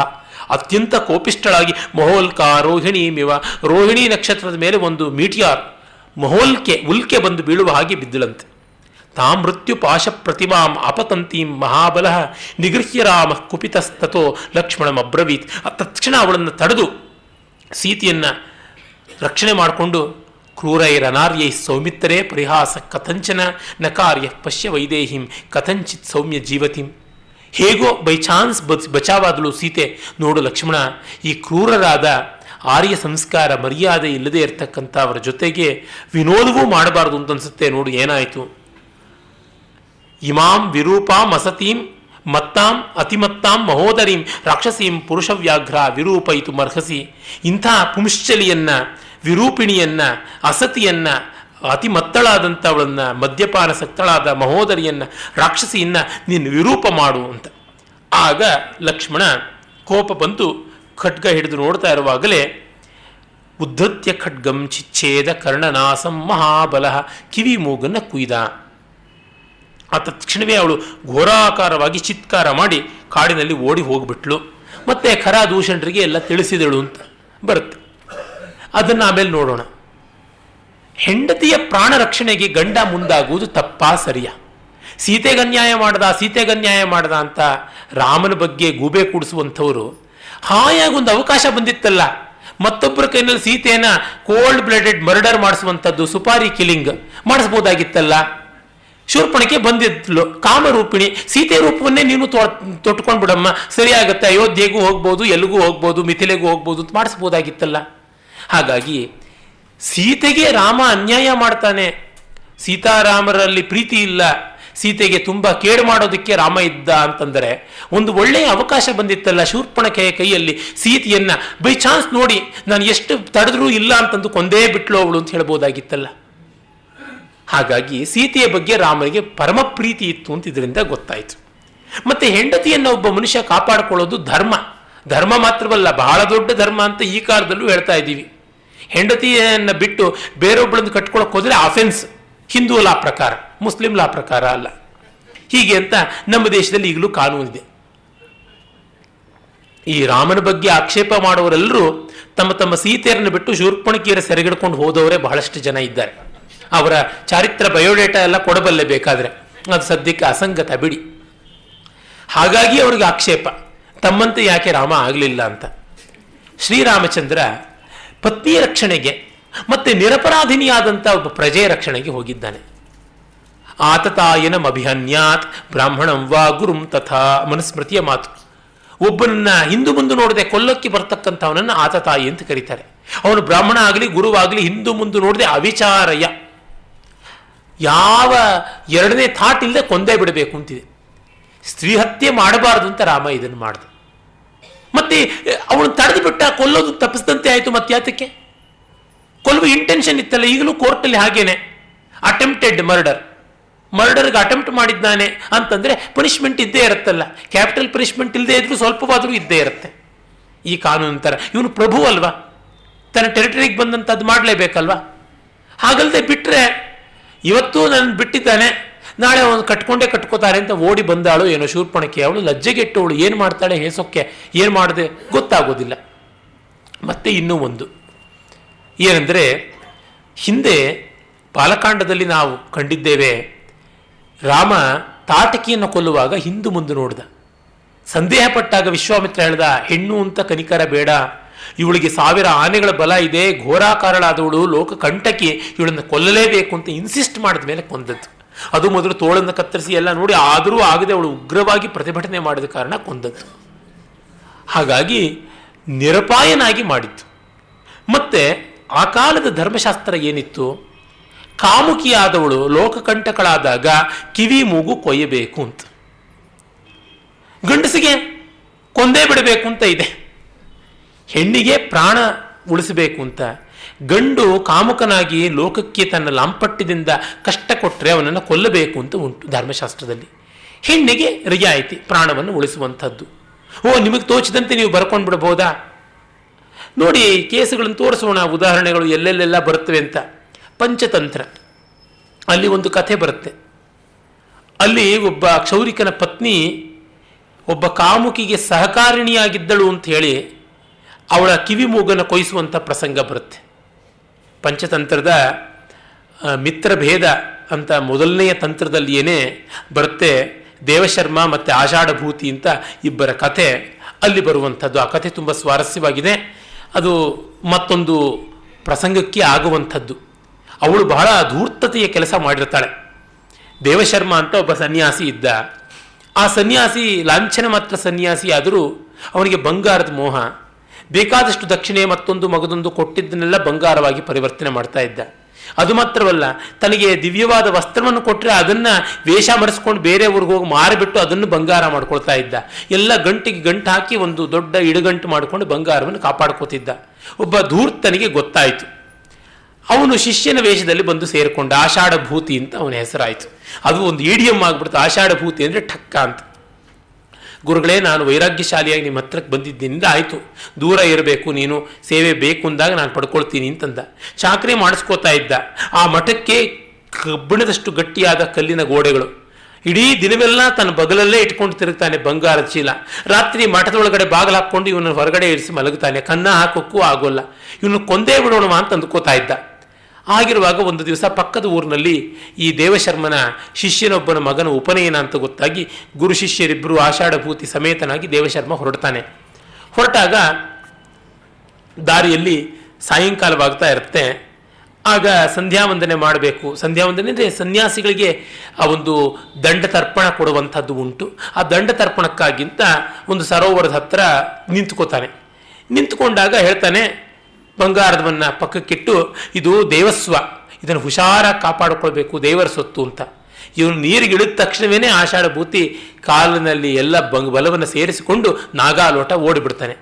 ಅತ್ಯಂತ ಕೋಪಿಷ್ಟಳಾಗಿ ಮಹೋಲ್ಕ ರೋಹಿಣೀಮಿವ, ರೋಹಿಣಿ ನಕ್ಷತ್ರದ ಮೇಲೆ ಒಂದು ಮೀಟಿಯಾರ್ ಉಲ್ಕೆ ಬಂದು ಬೀಳುವ ಹಾಗೆ ಬಿದ್ದಳಂತೆ. ತಾ ಮೃತ್ಯು ಪಾಶ ಪ್ರತಿಮಾಂ ಅಪತಂತೀಂ ಮಹಾಬಲ ನಿಗೃಹ್ಯ ರಾಮ ಕುಪಿತಸ್ತೋ ಲಕ್ಷ್ಮಣಂ ಅಬ್ರವೀತ್. ತಕ್ಷಣ ಅವಳನ್ನು ತಡೆದು ಸೀತೆಯನ್ನು ರಕ್ಷಣೆ ಮಾಡಿಕೊಂಡು ಕ್ರೂರೈರನಾರ್ಯೈ ಸೌಮಿತ್ರೇ ಪರಿಹಾಸ ಕಥಂಚನ ನಕಾರ್ಯ ಪಶ್ಯ ವೈದೇಹಿಂ ಕಥಂಚಿತ್ ಸೌಮ್ಯ ಜೀವತಿಂ. ಹೇಗೋ ಬೈ ಚಾನ್ಸ್ ಬಚಾವಾದಳು ಸೀತೆ. ನೋಡು ಲಕ್ಷ್ಮಣ, ಈ ಕ್ರೂರರಾದ ಆರ್ಯ ಸಂಸ್ಕಾರ ಮರ್ಯಾದೆ ಇಲ್ಲದೆ ಇರತಕ್ಕಂಥ ಅವರ ಜೊತೆಗೆ ವಿನೋದವೂ ಮಾಡಬಾರ್ದು ಅಂತ ಅನ್ಸುತ್ತೆ. ನೋಡು ಏನಾಯಿತು. ಇಮಾಂ ವಿರೂಪಾಂ ಅಸತೀಂ ಮತ್ತಾಂ ಅತಿಮತ್ತಾಂ ಮಹೋದರೀಂ ರಾಕ್ಷಸೀಂ ಪುರುಷವ್ಯಾಘ್ರ ವಿರೂಪಯಿತು ಮರ್ಹಸಿ. ಇಂಥ ಪುಂಶ್ಚಲಿಯನ್ನ, ವಿರೂಪಿಣಿಯನ್ನ, ಅಸತಿಯನ್ನ, ಅತಿಮತ್ತಳಾದಂಥವಳನ್ನ, ಮದ್ಯಪಾನ ಸಕ್ತಳಾದ ಮಹೋದರಿಯನ್ನ, ರಾಕ್ಷಸಿಯನ್ನ ನೀನು ವಿರೂಪ ಮಾಡು ಅಂತ. ಆಗ ಲಕ್ಷ್ಮಣ ಕೋಪ ಬಂತು. ಖಡ್ಗ ಹಿಡಿದು ನೋಡ್ತಾ ಇರುವಾಗಲೇ ಉದ್ಧತ್ಯ ಖಡ್ಗಂ ಚಿಚ್ಛೇದ ಕರ್ಣನಾಸಂ ಮಹಾಬಲ, ಕಿವಿ ಮೂಗನ್ನು ಕುಯ್ದ. ಆ ತಕ್ಷಣವೇ ಅವಳು ಘೋರಾಕಾರವಾಗಿ ಚಿತ್ಕಾರ ಮಾಡಿ ಕಾಡಿನಲ್ಲಿ ಓಡಿ ಹೋಗ್ಬಿಟ್ಲು. ಮತ್ತೆ ಖರ ದೂಷಣರಿಗೆ ಎಲ್ಲ ತಿಳಿಸಿದಳು ಅಂತ ಬರುತ್ತೆ. ಅದನ್ನು ಆಮೇಲೆ ನೋಡೋಣ. ಹೆಂಡತಿಯ ಪ್ರಾಣ ರಕ್ಷಣೆಗೆ ಗಂಡ ಮುಂದಾಗುವುದು ತಪ್ಪಾ ಸರಿಯಾ? ಸೀತೆಗನ್ಯಾಯ ಮಾಡ್ದ ಅಂತ ರಾಮನ ಬಗ್ಗೆ ಗೂಬೆ ಕೂಡಿಸುವಂಥವರು ಹಾಯಾಗಿ ಒಂದು ಅವಕಾಶ ಬಂದಿತ್ತಲ್ಲ, ಮತ್ತೊಬ್ಬರ ಕೈನಲ್ಲಿ ಸೀತೆಯನ್ನ ಕೋಲ್ಡ್ ಬ್ಲಡೆಡ್ ಮರ್ಡರ್ ಮಾಡಿಸುವಂಥದ್ದು, ಸುಪಾರಿ ಕಿಲಿಂಗ್ ಮಾಡಿಸ್ಬೋದಾಗಿತ್ತಲ್ಲ. ಶೂರ್ಪಣಿಕೆ ಬಂದಿದ್ಲು, ಕಾಮರೂಪಿಣಿ, ಸೀತೆ ರೂಪವನ್ನೇ ನೀನು ತೊಟ್ಕೊಂಡು ಬಿಡಮ್ಮ, ಸರಿಯಾಗತ್ತೆ, ಅಯೋಧ್ಯೆಗೂ ಹೋಗ್ಬೋದು, ಎಲ್ಲಿಗೂ ಹೋಗ್ಬೋದು, ಮಿಥಿಲೆಗೂ ಹೋಗ್ಬೋದು ಅಂತ ಮಾಡಿಸ್ಬೋದಾಗಿತ್ತಲ್ಲ. ಹಾಗಾಗಿ ಸೀತೆಗೆ ರಾಮ ಅನ್ಯಾಯ ಮಾಡ್ತಾನೆ, ಸೀತಾರಾಮರಲ್ಲಿ ಪ್ರೀತಿ ಇಲ್ಲ, ಸೀತೆಗೆ ತುಂಬ ಕೇಡು ಮಾಡೋದಕ್ಕೆ ರಾಮ ಇದ್ದ ಅಂತಂದರೆ ಒಂದು ಒಳ್ಳೆಯ ಅವಕಾಶ ಬಂದಿತ್ತಲ್ಲ ಶೂರ್ಪಣಖೆಯ ಕೈಯಲ್ಲಿ. ಸೀತೆಯನ್ನ ಬೈ ಚಾನ್ಸ್ ನೋಡಿ ನಾನು ಎಷ್ಟು ತಡೆದ್ರೂ ಇಲ್ಲ ಅಂತಂದು ಕೊಂದೇ ಬಿಟ್ಲು ಅವಳು ಅಂತ ಹೇಳ್ಬೋದಾಗಿತ್ತಲ್ಲ. ಹಾಗಾಗಿ ಸೀತೆಯ ಬಗ್ಗೆ ರಾಮನಿಗೆ ಪರಮ ಪ್ರೀತಿ ಇತ್ತು ಅಂತ ಇದರಿಂದ ಗೊತ್ತಾಯಿತು. ಮತ್ತೆ ಹೆಂಡತಿಯನ್ನು ಒಬ್ಬ ಮನುಷ್ಯ ಕಾಪಾಡಿಕೊಳ್ಳೋದು ಧರ್ಮ ಮಾತ್ರವಲ್ಲ, ಬಹಳ ದೊಡ್ಡ ಧರ್ಮ ಅಂತ ಈ ಕಾಲದಲ್ಲೂ ಹೇಳ್ತಾ ಇದ್ದೀವಿ. ಹೆಂಡತಿಯನ್ನು ಬಿಟ್ಟು ಬೇರೊಬ್ಬಳನ್ನು ಕಟ್ಕೊಳ್ಳೋಕೆ ಹೋದರೆ ಅಫೆನ್ಸ್, ಹಿಂದೂ ಲಾ ಪ್ರಕಾರ, ಮುಸ್ಲಿಂ ಲಾ ಪ್ರಕಾರ ಅಲ್ಲ. ಹೀಗೆ ಅಂತ ನಮ್ಮ ದೇಶದಲ್ಲಿ ಈಗಲೂ ಕಾನೂನಿದೆ. ಈ ರಾಮನ ಬಗ್ಗೆ ಆಕ್ಷೇಪ ಮಾಡುವವರೆಲ್ಲರೂ ತಮ್ಮ ತಮ್ಮ ಸೀತೆಯರನ್ನು ಬಿಟ್ಟು ಶೂರ್ಪಣಕಿಯರ ಸೆರೆಗಿಡ್ಕೊಂಡು ಹೋದವರೇ ಬಹಳಷ್ಟು ಜನ ಇದ್ದಾರೆ. ಅವರ ಚಾರಿತ್ರ ಬಯೋಡೇಟಾ ಎಲ್ಲ ಕೊಡಬಲ್ಲೆ ಬೇಕಾದರೆ, ಅದು ಸದ್ಯಕ್ಕೆ ಅಸಂಗತ ಬಿಡಿ. ಹಾಗಾಗಿ ಅವರಿಗೆ ಆಕ್ಷೇಪ, ತಮ್ಮಂತೆ ಯಾಕೆ ರಾಮ ಆಗಲಿಲ್ಲ ಅಂತ. ಶ್ರೀರಾಮಚಂದ್ರ ಪತ್ನಿಯ ರಕ್ಷಣೆಗೆ ಮತ್ತೆ ನಿರಪರಾಧಿನಿಯಾದಂಥ ಒಬ್ಬ ಪ್ರಜೆಯ ರಕ್ಷಣೆಗೆ ಹೋಗಿದ್ದಾನೆ. ಆತತಾಯನಂ ಅಭಿಹನ್ಯಾತ್ ಬ್ರಾಹ್ಮಣಂ ವಾ ಗುರುಂ ತಥಾ ಮನುಸ್ಮೃತಿಯ ಮಾತು. ಒಬ್ಬನನ್ನ ಹಿಂದು ಮುಂದೆ ನೋಡದೆ ಕೊಲ್ಲಕ್ಕೆ ಬರ್ತಕ್ಕಂಥವನನ್ನು ಆತತಾಯಿ ಅಂತ ಕರೀತಾರೆ. ಅವನು ಬ್ರಾಹ್ಮಣ ಆಗಲಿ ಗುರುವಾಗಲಿ ಹಿಂದು ಮುಂದೆ ನೋಡದೆ ಅವಿಚಾರಯ, ಯಾವ ಎರಡನೇ ಥಾಟ್ ಇಲ್ಲದೆ ಕೊಂದೇ ಬಿಡಬೇಕು ಅಂತಿದೆ. ಸ್ತ್ರೀ ಹತ್ಯೆ ಮಾಡಬಾರದು ಅಂತ ರಾಮ ಇದನ್ನು ಮಾಡ್ದ. ಮತ್ತೆ ಅವನು ತಡೆದು ಬಿಟ್ಟ, ಕೊಲ್ಲೋದು ತಪ್ಪಿಸಿದಂತೆ ಆಯಿತು. ಮತ್ತೆ ಯಾತಕ್ಕೆ ಕೊಲ್ಲುವ ಇಂಟೆನ್ಷನ್ ಇತ್ತಲ್ಲ, ಈಗಲೂ ಕೋರ್ಟಲ್ಲಿ ಹಾಗೇನೆ. ಅಟೆಂಪ್ಟೆಡ್ ಮರ್ಡರ್ಗೆ ಅಟೆಂಪ್ಟ್ ಮಾಡಿದ್ದಾನೆ ಅಂತಂದ್ರೆ ಪನಿಷ್ಮೆಂಟ್ ಇದ್ದೇ ಇರುತ್ತಲ್ಲ. ಕ್ಯಾಪಿಟಲ್ ಪನಿಷ್ಮೆಂಟ್ ಇಲ್ಲದೆ ಇದ್ರೂ ಸ್ವಲ್ಪವಾದರೂ ಇದ್ದೇ ಇರುತ್ತೆ. ಈ ಕಾನೂನು ಥರ ಇವನು ಪ್ರಭು ಅಲ್ವಾ, ತನ್ನ ಟೆರಿಟರಿಗೆ ಬಂದಂಥದ್ದು ಮಾಡಲೇಬೇಕಲ್ವಾ. ಹಾಗಲ್ಲದೆ ಬಿಟ್ಟರೆ ಇವತ್ತು ನನ್ನ ಬಿಟ್ಟಿದ್ದಾನೆ, ನಾಳೆ ಅವನು ಕಟ್ಕೋತಾರೆ ಅಂತ ಓಡಿ ಬಂದಾಳು ಏನೋ ಶೂರ್ಪಣಕ್ಕೆ. ಅವಳು ಲಜ್ಜೆಗೆಟ್ಟವಳು, ಏನು ಮಾಡ್ತಾಳೆ ಹೇಸೋಕ್ಕೆ, ಏನು ಮಾಡದೆ ಗೊತ್ತಾಗೋದಿಲ್ಲ. ಮತ್ತೆ ಇನ್ನೂ ಒಂದು ಏನೆಂದರೆ, ಹಿಂದೆ ಬಾಲಕಾಂಡದಲ್ಲಿ ನಾವು ಕಂಡಿದ್ದೇವೆ, ರಾಮ ತಾಟಕಿಯನ್ನು ಕೊಲ್ಲುವಾಗ ಹಿಂದು ಮುಂದೆ ನೋಡ್ದ. ಸಂದೇಹ ಪಟ್ಟಾಗ ವಿಶ್ವಾಮಿತ್ರ ಹೇಳ್ದ, ಹೆಣ್ಣು ಅಂತ ಕನಿಕರ ಬೇಡ, ಇವಳಿಗೆ 1000 ಆನೆಗಳ ಬಲ ಇದೆ, ಘೋರಾಕಾರಳಾದವಳು, ಲೋಕ ಕಂಟಕಿ, ಇವಳನ್ನು ಕೊಲ್ಲಲೇಬೇಕು ಅಂತ ಇನ್ಸಿಸ್ಟ್ ಮಾಡಿದ ಮೇಲೆ ಕೊಂದದ್ದು. ಅದು ಮೊದಲು ತೋಳನ್ನು ಕತ್ತರಿಸಿ ಎಲ್ಲ ನೋಡಿ, ಆದರೂ ಆಗದೆ ಅವಳು ಉಗ್ರವಾಗಿ ಪ್ರತಿಭಟನೆ ಮಾಡಿದ ಕಾರಣ ಕೊಂದದ್ದು. ಹಾಗಾಗಿ ನಿರಪಾಯನಾಗಿ ಮಾಡಿತ್ತು. ಮತ್ತೆ ಆ ಕಾಲದ ಧರ್ಮಶಾಸ್ತ್ರ ಏನಿತ್ತು, ಕಾಮುಕಿಯಾದವಳು ಲೋಕಕಂಟಕಳಾದಾಗ ಕಿವಿ ಮೂಗು ಕೊಯ್ಯಬೇಕು ಅಂತ, ಗಂಡಸಿಗೆ ಕೊಂದೇ ಬಿಡಬೇಕು ಅಂತ ಇದೆ. ಹೆಣ್ಣಿಗೆ ಪ್ರಾಣ ಉಳಿಸಬೇಕು ಅಂತ. ಗಂಡು ಕಾಮುಕನಾಗಿ ಲೋಕಕ್ಕೆ ತನ್ನ ಲಾಂಪಟ್ಯದಿಂದ ಕಷ್ಟ ಕೊಟ್ಟರೆ ಅವನನ್ನು ಕೊಲ್ಲಬೇಕು ಅಂತ ಉಂಟು ಧರ್ಮಶಾಸ್ತ್ರದಲ್ಲಿ. ಹೆಣ್ಣಿಗೆ ರಿಯಾಯಿತಿ, ಪ್ರಾಣವನ್ನು ಉಳಿಸುವಂಥದ್ದು. ನಿಮಗೆ ತೋಚಿದಂತೆ ನೀವು ಬರ್ಕೊಂಡು ಬಿಡಬಹುದಾ? ನೋಡಿ, ಕೇಸುಗಳನ್ನು ತೋರಿಸೋಣ, ಉದಾಹರಣೆಗಳು ಎಲ್ಲೆಲ್ಲೆಲ್ಲ ಬರುತ್ತವೆ ಅಂತ. ಪಂಚತಂತ್ರ, ಅಲ್ಲಿ ಒಂದು ಕಥೆ ಬರುತ್ತೆ. ಅಲ್ಲಿ ಒಬ್ಬ ಕ್ಷೌರಿಕನ ಪತ್ನಿ ಒಬ್ಬ ಕಾಮುಕಿಗೆ ಸಹಕಾರಿಣಿಯಾಗಿದ್ದಳು ಅಂತ ಹೇಳಿ ಅವಳ ಕಿವಿ ಮೂಗನ್ನು ಕೊಯ್ಸುವಂಥ ಪ್ರಸಂಗ ಬರುತ್ತೆ. ಪಂಚತಂತ್ರದ ಮಿತ್ರಭೇದ ಅಂತ ಮೊದಲನೆಯ ತಂತ್ರದಲ್ಲಿ ಏನೇ ಬರುತ್ತೆ, ದೇವಶರ್ಮ ಮತ್ತು ಆಷಾಢಭೂತಿ ಅಂತ ಇಬ್ಬರ ಕಥೆ ಅಲ್ಲಿ ಬರುವಂಥದ್ದು. ಆ ಕಥೆ ತುಂಬ ಸ್ವಾರಸ್ಯವಾಗಿದೆ. ಅದು ಮತ್ತೊಂದು ಪ್ರಸಂಗಕ್ಕೆ ಆಗುವಂಥದ್ದು. ಅವಳು ಬಹಳ ಧೂರ್ತತೆಯ ಕೆಲಸ ಮಾಡಿರ್ತಾಳೆ. ದೇವಶರ್ಮ ಅಂತ ಒಬ್ಬ ಸನ್ಯಾಸಿ ಇದ್ದ. ಆ ಸನ್ಯಾಸಿ ಲಾಂಛನ ಮಾತ್ರ ಸನ್ಯಾಸಿ ಆದರೂ ಅವನಿಗೆ ಬಂಗಾರದ ಮೋಹ. ಬೇಕಾದಷ್ಟು ದಕ್ಷಿಣೆ ಮತ್ತೊಂದು ಮಗದೊಂದು ಕೊಟ್ಟಿದ್ದನ್ನೆಲ್ಲ ಬಂಗಾರವಾಗಿ ಪರಿವರ್ತನೆ ಮಾಡ್ತಾ ಇದ್ದ. ಅದು ಮಾತ್ರವಲ್ಲ, ತನಗೆ ದಿವ್ಯವಾದ ವಸ್ತ್ರವನ್ನು ಕೊಟ್ಟರೆ ಅದನ್ನು ವೇಷ ಮಾಡಿಸ್ಕೊಂಡು ಬೇರೆ ಊರಿಗೆ ಹೋಗಿ ಮಾರಿಬಿಟ್ಟು ಅದನ್ನು ಬಂಗಾರ ಮಾಡ್ಕೊಳ್ತಾ ಇದ್ದ. ಎಲ್ಲ ಗಂಟಿಗೆ ಗಂಟು ಹಾಕಿ ಒಂದು ದೊಡ್ಡ ಇಡುಗಂಟು ಮಾಡಿಕೊಂಡು ಬಂಗಾರವನ್ನು ಕಾಪಾಡ್ಕೋತಿದ್ದ. ಒಬ್ಬ ಧೂರ್ತನಿಗೆ ಗೊತ್ತಾಯಿತು. ಅವನು ಶಿಷ್ಯನ ವೇಷದಲ್ಲಿ ಬಂದು ಸೇರಿಕೊಂಡ. ಆಷಾಢಭೂತಿ ಅಂತ ಅವನ ಹೆಸರಾಯಿತು. ಅದು ಒಂದು ಇಡಿಯಮ್ ಆಗ್ಬಿಡ್ತು. ಆಷಾಢಭೂತಿ ಅಂದರೆ ಠಕ್ಕ ಅಂತ. ಗುರುಗಳೇ, ನಾನು ವೈರಾಗ್ಯಶಾಲಿಯಾಗಿ ನಿಮ್ಮ ಹತ್ರಕ್ಕೆ ಬಂದಿದ್ದರಿಂದ ಆಯಿತು, ದೂರ ಇರಬೇಕು, ನೀನು ಸೇವೆ ಬೇಕು ಅಂದಾಗ ನಾನು ಪಡ್ಕೊಳ್ತೀನಿ ಅಂತಂದ. ಚಾಕರಿ ಮಾಡಿಸ್ಕೋತಾ ಇದ್ದ. ಆ ಮಠಕ್ಕೆ ಕಬ್ಬಿಣದಷ್ಟು ಗಟ್ಟಿಯಾದ ಕಲ್ಲಿನ ಗೋಡೆಗಳು, ಇಡೀ ದಿನವೆಲ್ಲ ತನ್ನ ಬಗಲಲ್ಲೇ ಇಟ್ಕೊಂಡು ತಿರುಗ್ತಾನೆ ಬಂಗಾರದ ಚೀಲ. ರಾತ್ರಿ ಮಠದೊಳಗಡೆ ಬಾಗಿಲು ಹಾಕ್ಕೊಂಡು ಇವನು ಹೊರಗಡೆ ಇರಿಸಿ ಮಲಗುತ್ತಾನೆ. ಕನ್ನ ಹಾಕೋಕ್ಕೂ ಆಗೋಲ್ಲ. ಇವನು ಕೊಂದೇ ಬಿಡೋಣ ಅಂತ ಅಂದ್ಕೋತಾ ಇದ್ದ. ಆಗಿರುವಾಗ ಒಂದು ದಿವಸ ಪಕ್ಕದ ಊರಿನಲ್ಲಿ ಈ ದೇವಶರ್ಮನ ಶಿಷ್ಯನೊಬ್ಬನ ಮಗನ ಉಪನಯನ ಅಂತ ಗೊತ್ತಾಗಿ ಗುರು ಶಿಷ್ಯರಿಬ್ಬರು ಆಷಾಢಭೂತಿ ಸಮೇತನಾಗಿ ದೇವಶರ್ಮ ಹೊರಟಾಗ ದಾರಿಯಲ್ಲಿ ಸಾಯಂಕಾಲವಾಗ್ತಾ ಇರುತ್ತೆ. ಆಗ ಸಂಧ್ಯಾ ವಂದನೆ ಮಾಡಬೇಕು. ಸಂಧ್ಯಾ ವಂದನೆ ಅಂದರೆ ಸನ್ಯಾಸಿಗಳಿಗೆ ಆ ಒಂದು ದಂಡ ತರ್ಪಣ ಕೊಡುವಂಥದ್ದು ಉಂಟು. ಆ ದಂಡ ತರ್ಪಣಕ್ಕಾಗಿಂತ ಒಂದು ಸರೋವರದ ಹತ್ರ ನಿಂತುಕೊಂಡಾಗ ಹೇಳ್ತಾನೆ, ಬಂಗಾರದವನ್ನು ಪಕ್ಕಕ್ಕಿಟ್ಟು, ಇದು ದೇವಸ್ವ, ಇದನ್ನು ಹುಷಾರಾಗಿ ಕಾಪಾಡಿಕೊಳ್ಬೇಕು, ದೇವರ ಸೊತ್ತು ಅಂತ. ಇವನು ನೀರಿಗಿಳಿದ ತಕ್ಷಣವೇ ಆಷಾಢಭೂತಿ ಕಾಲಿನಲ್ಲಿ ಎಲ್ಲ ಬಲವನ್ನು ಸೇರಿಸಿಕೊಂಡು ನಾಗಾಲೋಟ ಓಡಿಬಿಡ್ತಾನೆ.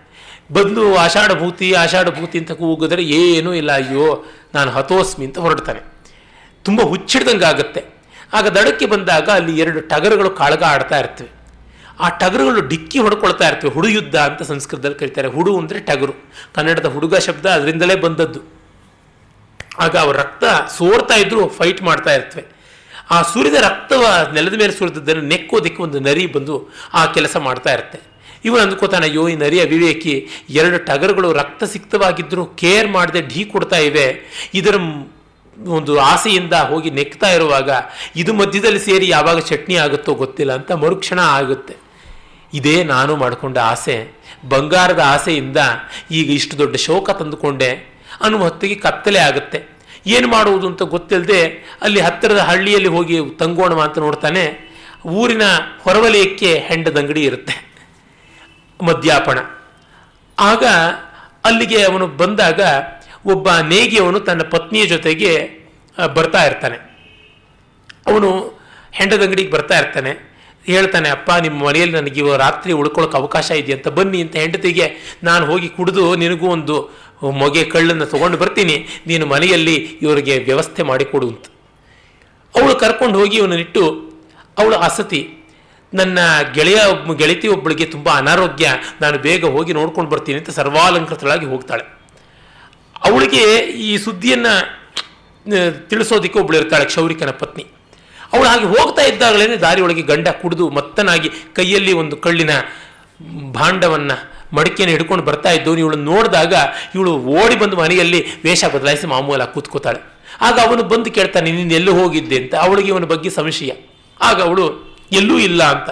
ಬಂದು ಆಷಾಢಭೂತಿ ಅಂತ ಕೂಗಿದ್ರೆ ಏನೂ ಇಲ್ಲ, ಅಯ್ಯೋ ನಾನು ಹತೋಸ್ಮಿ ಅಂತ ಹೊರಡ್ತಾನೆ. ತುಂಬ ಹುಚ್ಚಿಡ್ದಂಗೆ ಆಗುತ್ತೆ. ಆಗ ದಡಕ್ಕೆ ಬಂದಾಗ ಅಲ್ಲಿ 2 ಟಗರುಗಳು ಕಾಳಗ ಆಡ್ತಾ ಇರ್ತವೆ. ಆ ಟಗರುಗಳು ಡಿಕ್ಕಿ ಹೊಡ್ಕೊಳ್ತಾ ಇರ್ತವೆ. ಹುಡು ಯುದ್ಧ ಅಂತ ಸಂಸ್ಕೃತದಲ್ಲಿ ಕರೀತಾರೆ. ಹುಡು ಅಂದರೆ ಟಗರು, ಕನ್ನಡದ ಹುಡುಗ ಶಬ್ದ ಅದರಿಂದಲೇ ಬಂದದ್ದು. ಆಗ ಅವ್ರ ರಕ್ತ ಸೋರ್ತಾ ಇದ್ರು ಫೈಟ್ ಮಾಡ್ತಾ ಇರ್ತವೆ. ಆ ಸುರಿದ ರಕ್ತವ ನೆಲದ ಮೇಲೆ ಸುರಿದದ್ದನ್ನು ನೆಕ್ಕೋದಕ್ಕೆ ಒಂದು ನರಿ ಬಂದು ಆ ಕೆಲಸ ಮಾಡ್ತಾ ಇರುತ್ತೆ. ಇವನು ಅಂದ್ಕೋತಾನೆ, ಅಯ್ಯೋ ಈ ನರಿ ಅವಿವೇಕಿ, 2 ಟಗರುಗಳು ರಕ್ತ ಸಿಕ್ತವಾಗಿದ್ದರೂ ಕೇರ್ ಮಾಡದೆ ಢೀ ಕೊಡ್ತಾ ಇವೆ, ಇದರ ಒಂದು ಆಸೆಯಿಂದ ಹೋಗಿ ನೆಕ್ತಾ ಇರುವಾಗ ಇದು ಮಧ್ಯದಲ್ಲಿ ಸೇರಿ ಯಾವಾಗ ಚಟ್ನಿ ಆಗುತ್ತೋ ಗೊತ್ತಿಲ್ಲ ಅಂತ ಮರುಕ್ಷಣ ಆಗುತ್ತೆ. ಇದೇ ನಾನು ಮಾಡಿಕೊಂಡ ಆಸೆ, ಬಂಗಾರದ ಆಸೆಯಿಂದ ಈಗ ಇಷ್ಟು ದೊಡ್ಡ ಶೋಕ ತಂದುಕೊಂಡೆ ಅನ್ನುವ ಹೊತ್ತಿಗೆ ಕತ್ತಲೆ ಆಗುತ್ತೆ. ಏನು ಮಾಡುವುದು ಅಂತ ಗೊತ್ತಿಲ್ಲದೆ ಅಲ್ಲಿ ಹತ್ತಿರದ ಹಳ್ಳಿಯಲ್ಲಿ ಹೋಗಿ ತಂಗೋಣ ಅಂತ ನೋಡ್ತಾನೆ. ಊರಿನ ಹೊರವಲಯಕ್ಕೆ ಹೆಂಡದಂಗಡಿ ಇರುತ್ತೆ, ಮದ್ಯಾಪಣ. ಆಗ ಅಲ್ಲಿಗೆ ಅವನು ಬಂದಾಗ ಒಬ್ಬ ನೇಗಿಯವನು ತನ್ನ ಪತ್ನಿಯ ಜೊತೆಗೆ ಬರ್ತಾ ಇರ್ತಾನೆ. ಅವನು ಹೆಂಡದಂಗಡಿಗೆ ಬರ್ತಾ ಇರ್ತಾನೆ. ಹೇಳ್ತಾನೆ, ಅಪ್ಪ ನಿಮ್ಮ ಮನೆಯಲ್ಲಿ ನನಗೆ ರಾತ್ರಿ ಉಳ್ಕೊಳ್ಳೋಕೆ ಅವಕಾಶ ಇದೆಯಂತ, ಬನ್ನಿ ಅಂತ. ಹೆಂಡತಿಗೆ, ನಾನು ಹೋಗಿ ಕುಡಿದು ನಿನಗೂ ಒಂದು ಮೊಗೆ ಕಳ್ಳನ್ನು ತೊಗೊಂಡು ಬರ್ತೀನಿ, ನೀನು ಮನೆಯಲ್ಲಿ ಇವರಿಗೆ ವ್ಯವಸ್ಥೆ ಮಾಡಿಕೊಡು ಅಂತ. ಅವಳು ಕರ್ಕೊಂಡು ಹೋಗಿ ಇವನನ್ನಿಟ್ಟು, ಅವಳು ಅಸತಿ, ನನ್ನ ಗೆಳತಿ ಒಬ್ಬಳಿಗೆ ತುಂಬ ಅನಾರೋಗ್ಯ, ನಾನು ಬೇಗ ಹೋಗಿ ನೋಡ್ಕೊಂಡು ಬರ್ತೀನಿ ಅಂತ ಸರ್ವಾಲಂಕೃತಳಾಗಿ ಹೋಗ್ತಾಳೆ. ಅವಳಿಗೆ ಈ ಸುದ್ದಿಯನ್ನು ತಿಳಿಸೋದಕ್ಕೆ ಒಬ್ಬಳು ಇರ್ತಾಳೆ, ಕ್ಷೌರಿಕನ ಪತ್ನಿ. ಅವಳು ಹಾಗೆ ಹೋಗ್ತಾ ಇದ್ದಾಗಲೇ ದಾರಿ ಒಳಗೆ ಗಂಡ ಕುಡಿದು ಮತ್ತನಾಗಿ ಕೈಯಲ್ಲಿ ಒಂದು ಕಳ್ಳಿನ ಭಾಂಡವನ್ನು ಮಡಿಕೆಯನ್ನು ಹಿಡ್ಕೊಂಡು ಬರ್ತಾ ಇದ್ದವನು ಇವಳು ನೋಡಿದಾಗ ಇವಳು ಓಡಿ ಬಂದು ಮನೆಯಲ್ಲಿ ವೇಷ ಬದಲಾಯಿಸಿ ಮಾಮೂಲಾಗಿ ಕೂತ್ಕೋತಾಳೆ. ಆಗ ಅವನು ಬಂದು ಕೇಳ್ತಾನೆ, ನೀನು ಎಲ್ಲೂ ಹೋಗಿದ್ದೆ ಅಂತ. ಅವಳಿಗೆ ಇವನ ಬಗ್ಗೆ ಸಂಶಯ. ಆಗ ಅವಳು ಎಲ್ಲೂ ಇಲ್ಲ ಅಂತ.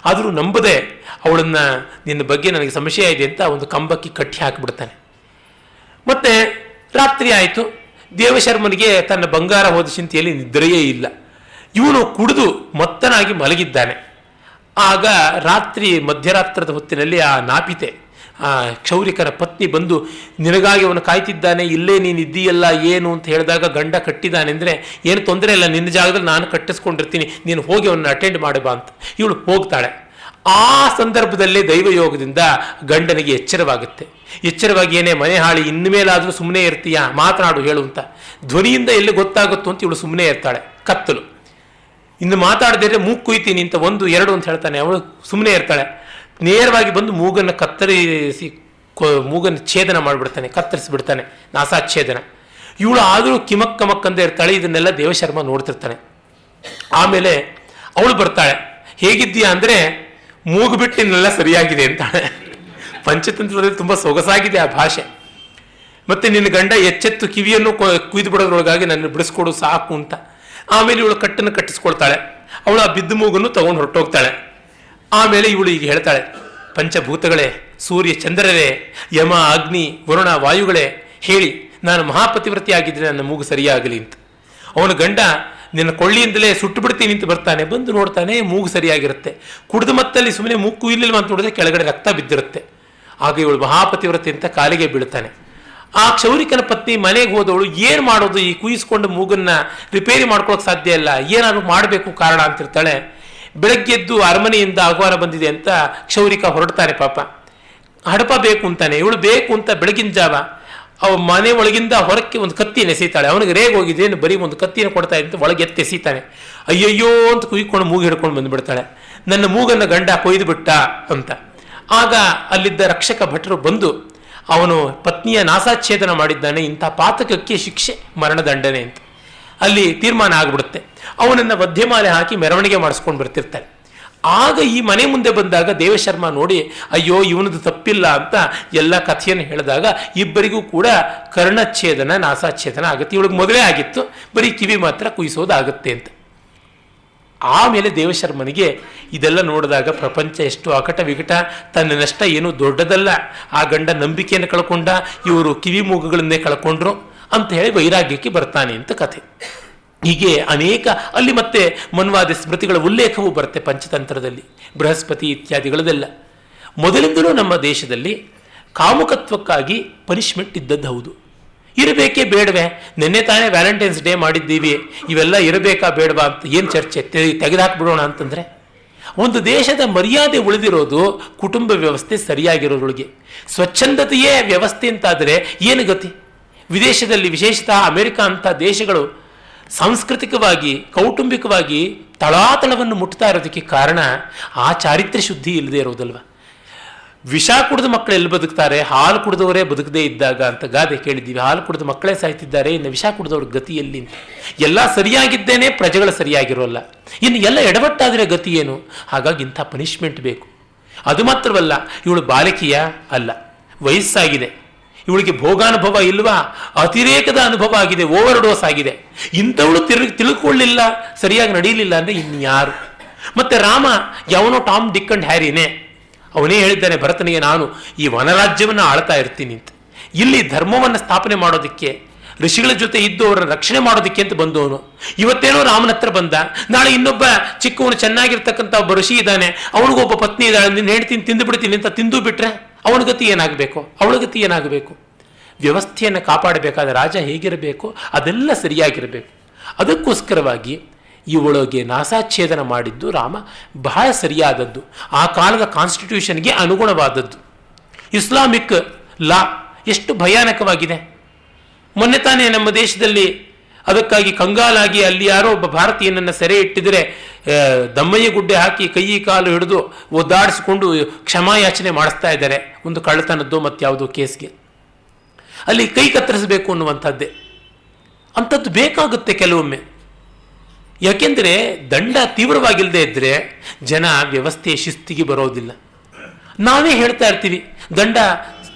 ಆದರೂ ನಂಬದೆ ಅವಳನ್ನು, ನಿನ್ನ ಬಗ್ಗೆ ನನಗೆ ಸಂಶಯ ಇದೆ ಅಂತ ಒಂದು ಕಂಬಕ್ಕೆ ಕಟ್ಟಿ ಹಾಕಿಬಿಡ್ತಾನೆ. ಮತ್ತೆ ರಾತ್ರಿ ಆಯಿತು. ದೇವಶರ್ಮನಿಗೆ ತನ್ನ ಬಂಗಾರ ಹೋದ ಚಿಂತೆಯಲ್ಲಿ ನಿದ್ರೆಯೇ ಇಲ್ಲ. ಇವನು ಕುಡಿದು ಮತ್ತನಾಗಿ ಮಲಗಿದ್ದಾನೆ. ಆಗ ರಾತ್ರಿ ಮಧ್ಯರಾತ್ರದ ಹೊತ್ತಿನಲ್ಲಿ ಆ ನಾಪಿತೆ, ಆ ಕ್ಷೌರಿಕನ ಪತ್ನಿ ಬಂದು, ನಿನಗಾಗಿ ಅವನು ಕಾಯ್ತಿದ್ದಾನೆ, ಇಲ್ಲೇ ನೀನು ಇದ್ದೀಯಲ್ಲ ಏನು ಅಂತ ಹೇಳಿದಾಗ ಗಂಡ ಕಟ್ಟಿದ್ದಾನೆ ಅಂದರೆ, ಏನು ತೊಂದರೆ ಇಲ್ಲ, ನಿನ್ನ ಜಾಗದಲ್ಲಿ ನಾನು ಕಟ್ಟಿಸ್ಕೊಂಡಿರ್ತೀನಿ, ನೀನು ಹೋಗಿ ಅವನ್ನ ಅಟೆಂಡ್ ಮಾಡಬಾ ಅಂತ. ಇವಳು ಹೋಗ್ತಾಳೆ. ಆ ಸಂದರ್ಭದಲ್ಲೇ ದೈವಯೋಗದಿಂದ ಗಂಡನಿಗೆ ಎಚ್ಚರವಾಗಿ ಏನೇ ಮನೆ ಹಾಳಿ, ಇನ್ಮೇಲಾದರೂ ಸುಮ್ಮನೆ ಇರ್ತೀಯಾ, ಮಾತನಾಡು ಹೇಳು ಅಂತ. ಧ್ವನಿಯಿಂದ ಎಲ್ಲಿ ಗೊತ್ತಾಗುತ್ತೋ ಅಂತ ಇವಳು ಸುಮ್ಮನೆ ಇರ್ತಾಳೆ. ಕತ್ತಲು, ಇನ್ನು ಮಾತಾಡದಿದ್ರೆ ಮೂಗು ಕುಯ್ತೀನಿ ಅಂತ 1, 2 ಅಂತ ಹೇಳ್ತಾನೆ. ಅವಳು ಸುಮ್ಮನೆ ಇರ್ತಾಳೆ. ನೇರವಾಗಿ ಬಂದು ಮೂಗನ್ನು ಕತ್ತರಿಸಿ ಮೂಗನ್ನು ಛೇದನ ಮಾಡಿಬಿಡ್ತಾನೆ, ಕತ್ತರಿಸಿಬಿಡ್ತಾನೆ, ನಾಸಾಚ್ಛೇದನ. ಇವಳು ಆದರೂ ಕಿಮಕ್ಕಂದೇ ಇರ್ತಾಳೆ. ಇದನ್ನೆಲ್ಲ ದೇವಶರ್ಮ ನೋಡ್ತಿರ್ತಾನೆ. ಆಮೇಲೆ ಅವಳು ಬರ್ತಾಳೆ. ಹೇಗಿದ್ದೀಯಾ ಅಂದರೆ, ಮೂಗು ಬಿಟ್ಟು ಇನ್ನೆಲ್ಲ ಸರಿಯಾಗಿದೆ ಅಂತಾಳೆ. ಪಂಚತಂತ್ರದಲ್ಲಿ ತುಂಬ ಸೊಗಸಾಗಿದೆ ಆ ಭಾಷೆ. ಮತ್ತೆ ನಿನ್ನ ಗಂಡ ಎಚ್ಚೆತ್ತು ಕಿವಿಯನ್ನು ಕುಯ್ದು ಬಿಡೋದ್ರೊಳಗಾಗಿ ನನ್ನ ಬಿಡಿಸ್ಕೊಡು ಸಾಕು ಅಂತ. ಆಮೇಲೆ ಇವಳು ಕಟ್ಟನ್ನು ಕಟ್ಟಿಸ್ಕೊಳ್ತಾಳೆ. ಅವಳು ಆ ಬಿದ್ದು ಮೂಗನ್ನು ತಗೊಂಡು ಹೊರಟೋಗ್ತಾಳೆ. ಆಮೇಲೆ ಇವಳು ಈಗ ಹೇಳ್ತಾಳೆ, ಪಂಚಭೂತಗಳೇ, ಸೂರ್ಯ ಚಂದ್ರರೇ, ಯಮ ಅಗ್ನಿ ವರುಣ ವಾಯುಗಳೇ, ಹೇಳಿ ನಾನು ಮಹಾಪತಿವ್ರತಿ ಆಗಿದ್ದರೆ ನನ್ನ ಮೂಗು ಸರಿಯಾಗಲಿ ಅಂತ. ಅವನ ಗಂಡ, ನಿನ್ನ ಕೊಳ್ಳಿಯಿಂದಲೇ ಸುಟ್ಟು ಬಿಡ್ತೀನಿ ಅಂತ ಬರ್ತಾನೆ. ಬಂದು ನೋಡ್ತಾನೆ, ಮೂಗು ಸರಿಯಾಗಿರುತ್ತೆ. ಕುಡಿದು ಮತ್ತಲ್ಲಿ ಸುಮ್ಮನೆ ಮೂಗು ಇಲ್ಲಿಲ್ಲ ಅಂತ ನೋಡಿದ್ರೆ ಕೆಳಗಡೆ ರಕ್ತ ಬಿದ್ದಿರುತ್ತೆ. ಆಗ ಇವಳು ಮಹಾಪತಿವ್ರತಿ ಅಂತ ಕಾಲಿಗೆ ಬೀಳ್ತಾನೆ. ಆ ಕ್ಷೌರಿಕನ ಪತ್ನಿ ಮನೆಗೆ ಹೋದವಳು, ಏನು ಮಾಡೋದು, ಈ ಕುಯಿಸ್ಕೊಂಡು ಮೂಗನ್ನು ರಿಪೇರಿ ಮಾಡ್ಕೊಳಕ್ಕೆ ಸಾಧ್ಯ ಇಲ್ಲ, ಏನಾದ್ರು ಮಾಡಬೇಕು ಕಾರಣ ಅಂತಿರ್ತಾಳೆ. ಬೆಳಗ್ಗೆದ್ದು ಅರಮನೆಯಿಂದ ಆಹ್ವಾನ ಬಂದಿದೆ ಅಂತ ಕ್ಷೌರಿಕ ಹೊರಡ್ತಾನೆ. ಪಾಪ ಹಡಪ ಬೇಕು ಅಂತಾನೆ. ಇವಳು ಬೇಕು ಅಂತ ಬೆಳಗಿನ ಜಾವ ಅವ ಮನೆ ಒಳಗಿಂದ ಹೊರಕ್ಕೆ ಒಂದು ಕತ್ತಿಯನ್ನು ಎಸೀತಾಳೆ. ಅವನಿಗೆ ರೇಗ್ ಹೋಗಿದೆ, ಬರೀ ಒಂದು ಕತ್ತಿಯನ್ನು ಕೊಡ್ತಾ ಇದ್ದಂತೆ ಒಳಗೆ ಎತ್ತಿ ಎಸೀತಾನೆ. ಅಯ್ಯಯ್ಯೋ ಅಂತ ಕುಯ್ಕೊಂಡು ಮೂಗು ಹಿಡ್ಕೊಂಡು ಬಂದುಬಿಡ್ತಾಳೆ. ನನ್ನ ಮೂಗನ್ನು ಗಂಡ ಕೊಯ್ದು ಬಿಟ್ಟ ಅಂತ. ಆಗ ಅಲ್ಲಿದ್ದ ರಕ್ಷಕ ಭಟರು ಬಂದು, ಅವನು ಪತ್ನಿಯ ನಾಸಾಚ್ಛೇದನ ಮಾಡಿದ್ದಾನೆ, ಇಂಥ ಪಾತಕಕ್ಕೆ ಶಿಕ್ಷೆ ಮರಣದಂಡನೆ ಅಂತ. ಅಲ್ಲಿ ತೀರ್ಮಾನ ಆಗಿಬಿಡುತ್ತೆ. ಅವನನ್ನು ವಧ್ಯಮಾಲೆ ಹಾಕಿ ಮೆರವಣಿಗೆ ಮಾಡಿಸ್ಕೊಂಡು ಬರ್ತಿರ್ತಾರೆ. ಆಗ ಈ ಮನೆ ಮುಂದೆ ಬಂದಾಗ ದೇವಶರ್ಮ ನೋಡಿ ಅಯ್ಯೋ ಇವನದು ತಪ್ಪಿಲ್ಲ ಅಂತ ಎಲ್ಲ ಕಥೆಯನ್ನು ಹೇಳಿದಾಗ ಇಬ್ಬರಿಗೂ ಕೂಡ ಕರ್ಣಚ್ಛೇದನ ನಾಸಾಚ್ಛೇದನ ಆಗುತ್ತೆ. ಇವಳಿಗೆ ಮೊದಲೇ ಆಗಿತ್ತು, ಬರೀ ಕಿವಿ ಮಾತ್ರ ಕುಯ್ಸೋದಾಗುತ್ತೆ ಅಂತ. ಆಮೇಲೆ ದೇವಶರ್ಮನಿಗೆ ಇದೆಲ್ಲ ನೋಡಿದಾಗ ಪ್ರಪಂಚ ಎಷ್ಟು ಅಕಟ ವಿಕಟ, ತನ್ನ ನಷ್ಟ ಏನು ದೊಡ್ಡದಲ್ಲ, ಆ ಗಂಡ ನಂಬಿಕೆಯನ್ನು ಕಳ್ಕೊಂಡ, ಇವರು ಕಿವಿ ಮೂಗುಗಳನ್ನೇ ಕಳ್ಕೊಂಡ್ರು ಅಂತ ಹೇಳಿ ವೈರಾಗ್ಯಕ್ಕೆ ಬರ್ತಾನೆ ಅಂತ ಕಥೆ. ಹೀಗೆ ಅನೇಕ ಅಲ್ಲಿ ಮತ್ತೆ ಮನ್ವಾದಿ ಸ್ಮೃತಿಗಳ ಉಲ್ಲೇಖವೂ ಬರುತ್ತೆ ಪಂಚತಂತ್ರದಲ್ಲಿ, ಬೃಹಸ್ಪತಿ ಇತ್ಯಾದಿಗಳದೆಲ್ಲ. ಮೊದಲಿಂದಲೂ ನಮ್ಮ ದೇಶದಲ್ಲಿ ಕಾಮುಕತ್ವಕ್ಕಾಗಿ ಪನಿಷ್ಮೆಂಟ್ ಇದ್ದದ್ದು ಹೌದು. ಇರಬೇಕೇ ಬೇಡವೆ? ನಿನ್ನೆ ತಾನೇ ವ್ಯಾಲೆಂಟೈನ್ಸ್ ಡೇ ಮಾಡಿದ್ದೀವಿ, ಇವೆಲ್ಲ ಇರಬೇಕಾ ಬೇಡವಾ ಅಂತ ಏನು ಚರ್ಚೆ, ತೆಗೆದುಹಾಕ್ಬಿಡೋಣ ಅಂತಂದರೆ. ಒಂದು ದೇಶದ ಮರ್ಯಾದೆ ಉಳಿದಿರೋದು ಕುಟುಂಬ ವ್ಯವಸ್ಥೆ ಸರಿಯಾಗಿರೋದ್ರೊಳಗೆ. ಸ್ವಚ್ಛಂದತೆಯೇ ವ್ಯವಸ್ಥೆ ಅಂತಾದರೆ ಏನು ಗತಿ? ವಿದೇಶದಲ್ಲಿ ವಿಶೇಷತಃ ಅಮೆರಿಕ ಅಂಥ ದೇಶಗಳು ಸಾಂಸ್ಕೃತಿಕವಾಗಿ ಕೌಟುಂಬಿಕವಾಗಿ ತಳಾತಳವನ್ನು ಮುಟ್ತಾ ಇರೋದಕ್ಕೆ ಕಾರಣ ಆ ಚಾರಿತ್ರ್ಯ ಶುದ್ಧಿ ಇಲ್ಲದೆ ಇರೋದಲ್ವ. ವಿಷ ಕುಡಿದ ಮಕ್ಕಳು ಎಲ್ಲಿ ಬದುಕ್ತಾರೆ? ಹಾಲು ಕುಡಿದವರೇ ಬದುಕದೇ ಇದ್ದಾಗ ಅಂತ ಗಾದೆ ಕೇಳಿದ್ದೀವಿ. ಹಾಲು ಕುಡಿದ ಮಕ್ಕಳೇ ಸಾಯ್ತಿದ್ದಾರೆ, ಇನ್ನು ವಿಷ ಕುಡಿದವ್ರ ಗತಿ ಎಲ್ಲಿ ಅಂತ. ಎಲ್ಲ ಸರಿಯಾಗಿದ್ದೇನೆ, ಪ್ರಜೆಗಳು ಸರಿಯಾಗಿರೋಲ್ಲ, ಇನ್ನು ಎಲ್ಲ ಎಡವಟ್ಟಾದರೆ ಗತಿ ಏನು? ಹಾಗಾಗಿ ಇಂಥ ಪನಿಷ್ಮೆಂಟ್ ಬೇಕು. ಅದು ಮಾತ್ರವಲ್ಲ, ಇವಳು ಬಾಲಕಿಯ ಅಲ್ಲ, ವಯಸ್ಸಾಗಿದೆ, ಇವಳಿಗೆ ಭೋಗಾನುಭವ ಇಲ್ವಾ, ಅತಿರೇಕದ ಅನುಭವ ಆಗಿದೆ, ಓವರ್ ಡೋಸ್ ಆಗಿದೆ. ಇಂಥವಳು ತಿಳ್ಕೊಳ್ಳಿಲ್ಲ, ಸರಿಯಾಗಿ ನಡೆಯಲಿಲ್ಲ ಅಂದರೆ ಇನ್ಯಾರು? ಮತ್ತೆ ರಾಮ ಯಾವನೋ ಟಾಮ್ ಡಿಕ್ ಅಂಡ್ ಹ್ಯಾರಿನೇ, ಅವನೇ ಹೇಳಿದ್ದಾನೆ ಭರತನಿಗೆ, ನಾನು ಈ ವನರಾಜ್ಯವನ್ನು ಆಳ್ತಾ ಇರ್ತೀನಿ ಅಂತ. ಇಲ್ಲಿ ಧರ್ಮವನ್ನು ಸ್ಥಾಪನೆ ಮಾಡೋದಕ್ಕೆ, ಋಷಿಗಳ ಜೊತೆ ಇದ್ದು ಅವರ ರಕ್ಷಣೆ ಮಾಡೋದಕ್ಕೆ ಅಂತ ಬಂದವನು. ಇವತ್ತೇನೋ ರಾಮನ ಹತ್ರ ಬಂದ, ನಾಳೆ ಇನ್ನೊಬ್ಬ ಚಿಕ್ಕವನು ಚೆನ್ನಾಗಿರ್ತಕ್ಕಂಥ ಒಬ್ಬ ಋಷಿ ಇದ್ದಾನೆ, ಅವನಿಗೊಬ್ಬ ಪತ್ನಿ ಇದ್ದಾಳೆ, ನಿನ್ನ ಹೇಳ್ತೀನಿ ತಿಂದು ಬಿಡ್ತೀನಿ ಅಂತ ತಿಂದು ಬಿಟ್ರೆ ಅವನ ಗತಿ ಏನಾಗಬೇಕು, ಅವಳ ಗತಿ ಏನಾಗಬೇಕು? ವ್ಯವಸ್ಥೆಯನ್ನು ಕಾಪಾಡಬೇಕಾದ ರಾಜ ಹೇಗಿರಬೇಕು ಅದೆಲ್ಲ ಸರಿಯಾಗಿರಬೇಕು. ಅದಕ್ಕೋಸ್ಕರವಾಗಿ ಇವಳಿಗೆ ನಾಸಾಚ್ಛೇದನ ಮಾಡಿದ್ದು ರಾಮ ಬಹಳ ಸರಿಯಾದದ್ದು, ಆ ಕಾಲದ ಕಾನ್ಸ್ಟಿಟ್ಯೂಷನ್ಗೆ ಅನುಗುಣವಾದದ್ದು. ಇಸ್ಲಾಮಿಕ್ ಲಾ ಎಷ್ಟು ಭಯಾನಕವಾಗಿದೆ. ಮೊನ್ನೆ ತಾನೇ ನಮ್ಮ ದೇಶದಲ್ಲಿ ಅದಕ್ಕಾಗಿ ಕಂಗಾಲಾಗಿ ಅಲ್ಲಿ ಯಾರೋ ಒಬ್ಬ ಭಾರತೀಯನನ್ನು ಸೆರೆ ಇಟ್ಟಿದ್ರೆ ದಮ್ಮಯ್ಯ ಗುಡ್ಡೆ ಹಾಕಿ ಕೈ ಕಾಲು ಹಿಡಿದು ಒದ್ದಾಡಿಸಿಕೊಂಡು ಕ್ಷಮಾಯಾಚನೆ ಮಾಡಿಸ್ತಾ ಇದ್ದಾರೆ ಒಂದು ಕಳ್ಳತನದ್ದು ಮತ್ತು ಯಾವುದೋ ಕೇಸ್ಗೆ. ಅಲ್ಲಿ ಕೈ ಕತ್ತರಿಸಬೇಕು ಅನ್ನುವಂಥದ್ದೇ. ಅಂಥದ್ದು ಬೇಕಾಗುತ್ತೆ ಕೆಲವೊಮ್ಮೆ. ಯಾಕೆಂದರೆ ದಂಡ ತೀವ್ರವಾಗಿಲ್ಲದೆ ಇದ್ದರೆ ಜನ ವ್ಯವಸ್ಥೆಯ ಶಿಸ್ತಿಗೆ ಬರೋದಿಲ್ಲ. ನಾವೇ ಹೇಳ್ತಾ ಇರ್ತೀವಿ ದಂಡ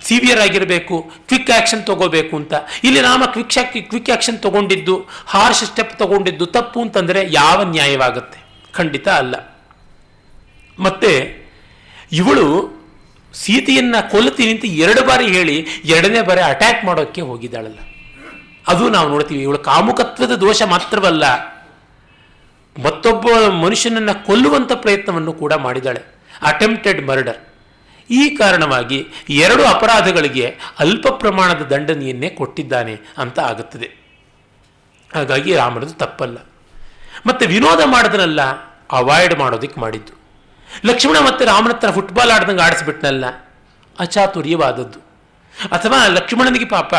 ಸಿವಿಯರ್ ಆಗಿರಬೇಕು, ಕ್ವಿಕ್ ಆ್ಯಕ್ಷನ್ ತಗೋಬೇಕು ಅಂತ. ಇಲ್ಲಿ ರಾಮ ಕ್ವಿಕ್ ಆ್ಯಕ್ಷನ್ ತಗೊಂಡಿದ್ದು, ಹಾರ್ಶ್ ಸ್ಟೆಪ್ ತಗೊಂಡಿದ್ದು ತಪ್ಪು ಅಂತಂದರೆ ಯಾವ ನ್ಯಾಯವಾಗುತ್ತೆ? ಖಂಡಿತ ಅಲ್ಲ. ಮತ್ತೆ ಇವಳು ಸೀತೆಯನ್ನು ಕೊಲ್ತೀನಿ ಅಂತ 2 ಬಾರಿ ಹೇಳಿ 2ನೇ ಬಾರಿ ಅಟ್ಯಾಕ್ ಮಾಡೋಕ್ಕೆ ಹೋಗಿದ್ದಾಳಲ್ಲ, ಅದು ನಾವು ನೋಡ್ತೀವಿ. ಇವಳು ಕಾಮುಕತ್ವದ ದೋಷ ಮಾತ್ರವಲ್ಲ, ಮತ್ತೊಬ್ಬ ಮನುಷ್ಯನನ್ನು ಕೊಲ್ಲುವಂಥ ಪ್ರಯತ್ನವನ್ನು ಕೂಡ ಮಾಡಿದ್ದಾಳೆ, ಅಟೆಂಪ್ಟೆಡ್ ಮರ್ಡರ್. ಈ ಕಾರಣವಾಗಿ 2 ಅಪರಾಧಗಳಿಗೆ ಅಲ್ಪ ಪ್ರಮಾಣದ ದಂಡನೆಯನ್ನೇ ಕೊಟ್ಟಿದ್ದಾನೆ ಅಂತ ಆಗುತ್ತದೆ. ಹಾಗಾಗಿ ರಾಮನದು ತಪ್ಪಲ್ಲ. ಮತ್ತೆ ವಿನೋದ ಮಾಡೋದನ್ನೆಲ್ಲ ಅವಾಯ್ಡ್ ಮಾಡೋದಕ್ಕೆ ಮಾಡಿದ್ದು. ಲಕ್ಷ್ಮಣ ಮತ್ತೆ ರಾಮನ ಹತ್ರ ಫುಟ್ಬಾಲ್ ಆಡ್ದಂಗೆ ಆಡಿಸ್ಬಿಟ್ನಲ್ಲ, ಅಚಾತುರ್ಯವಾದದ್ದು. ಅಥವಾ ಲಕ್ಷ್ಮಣನಿಗೆ ಪಾಪ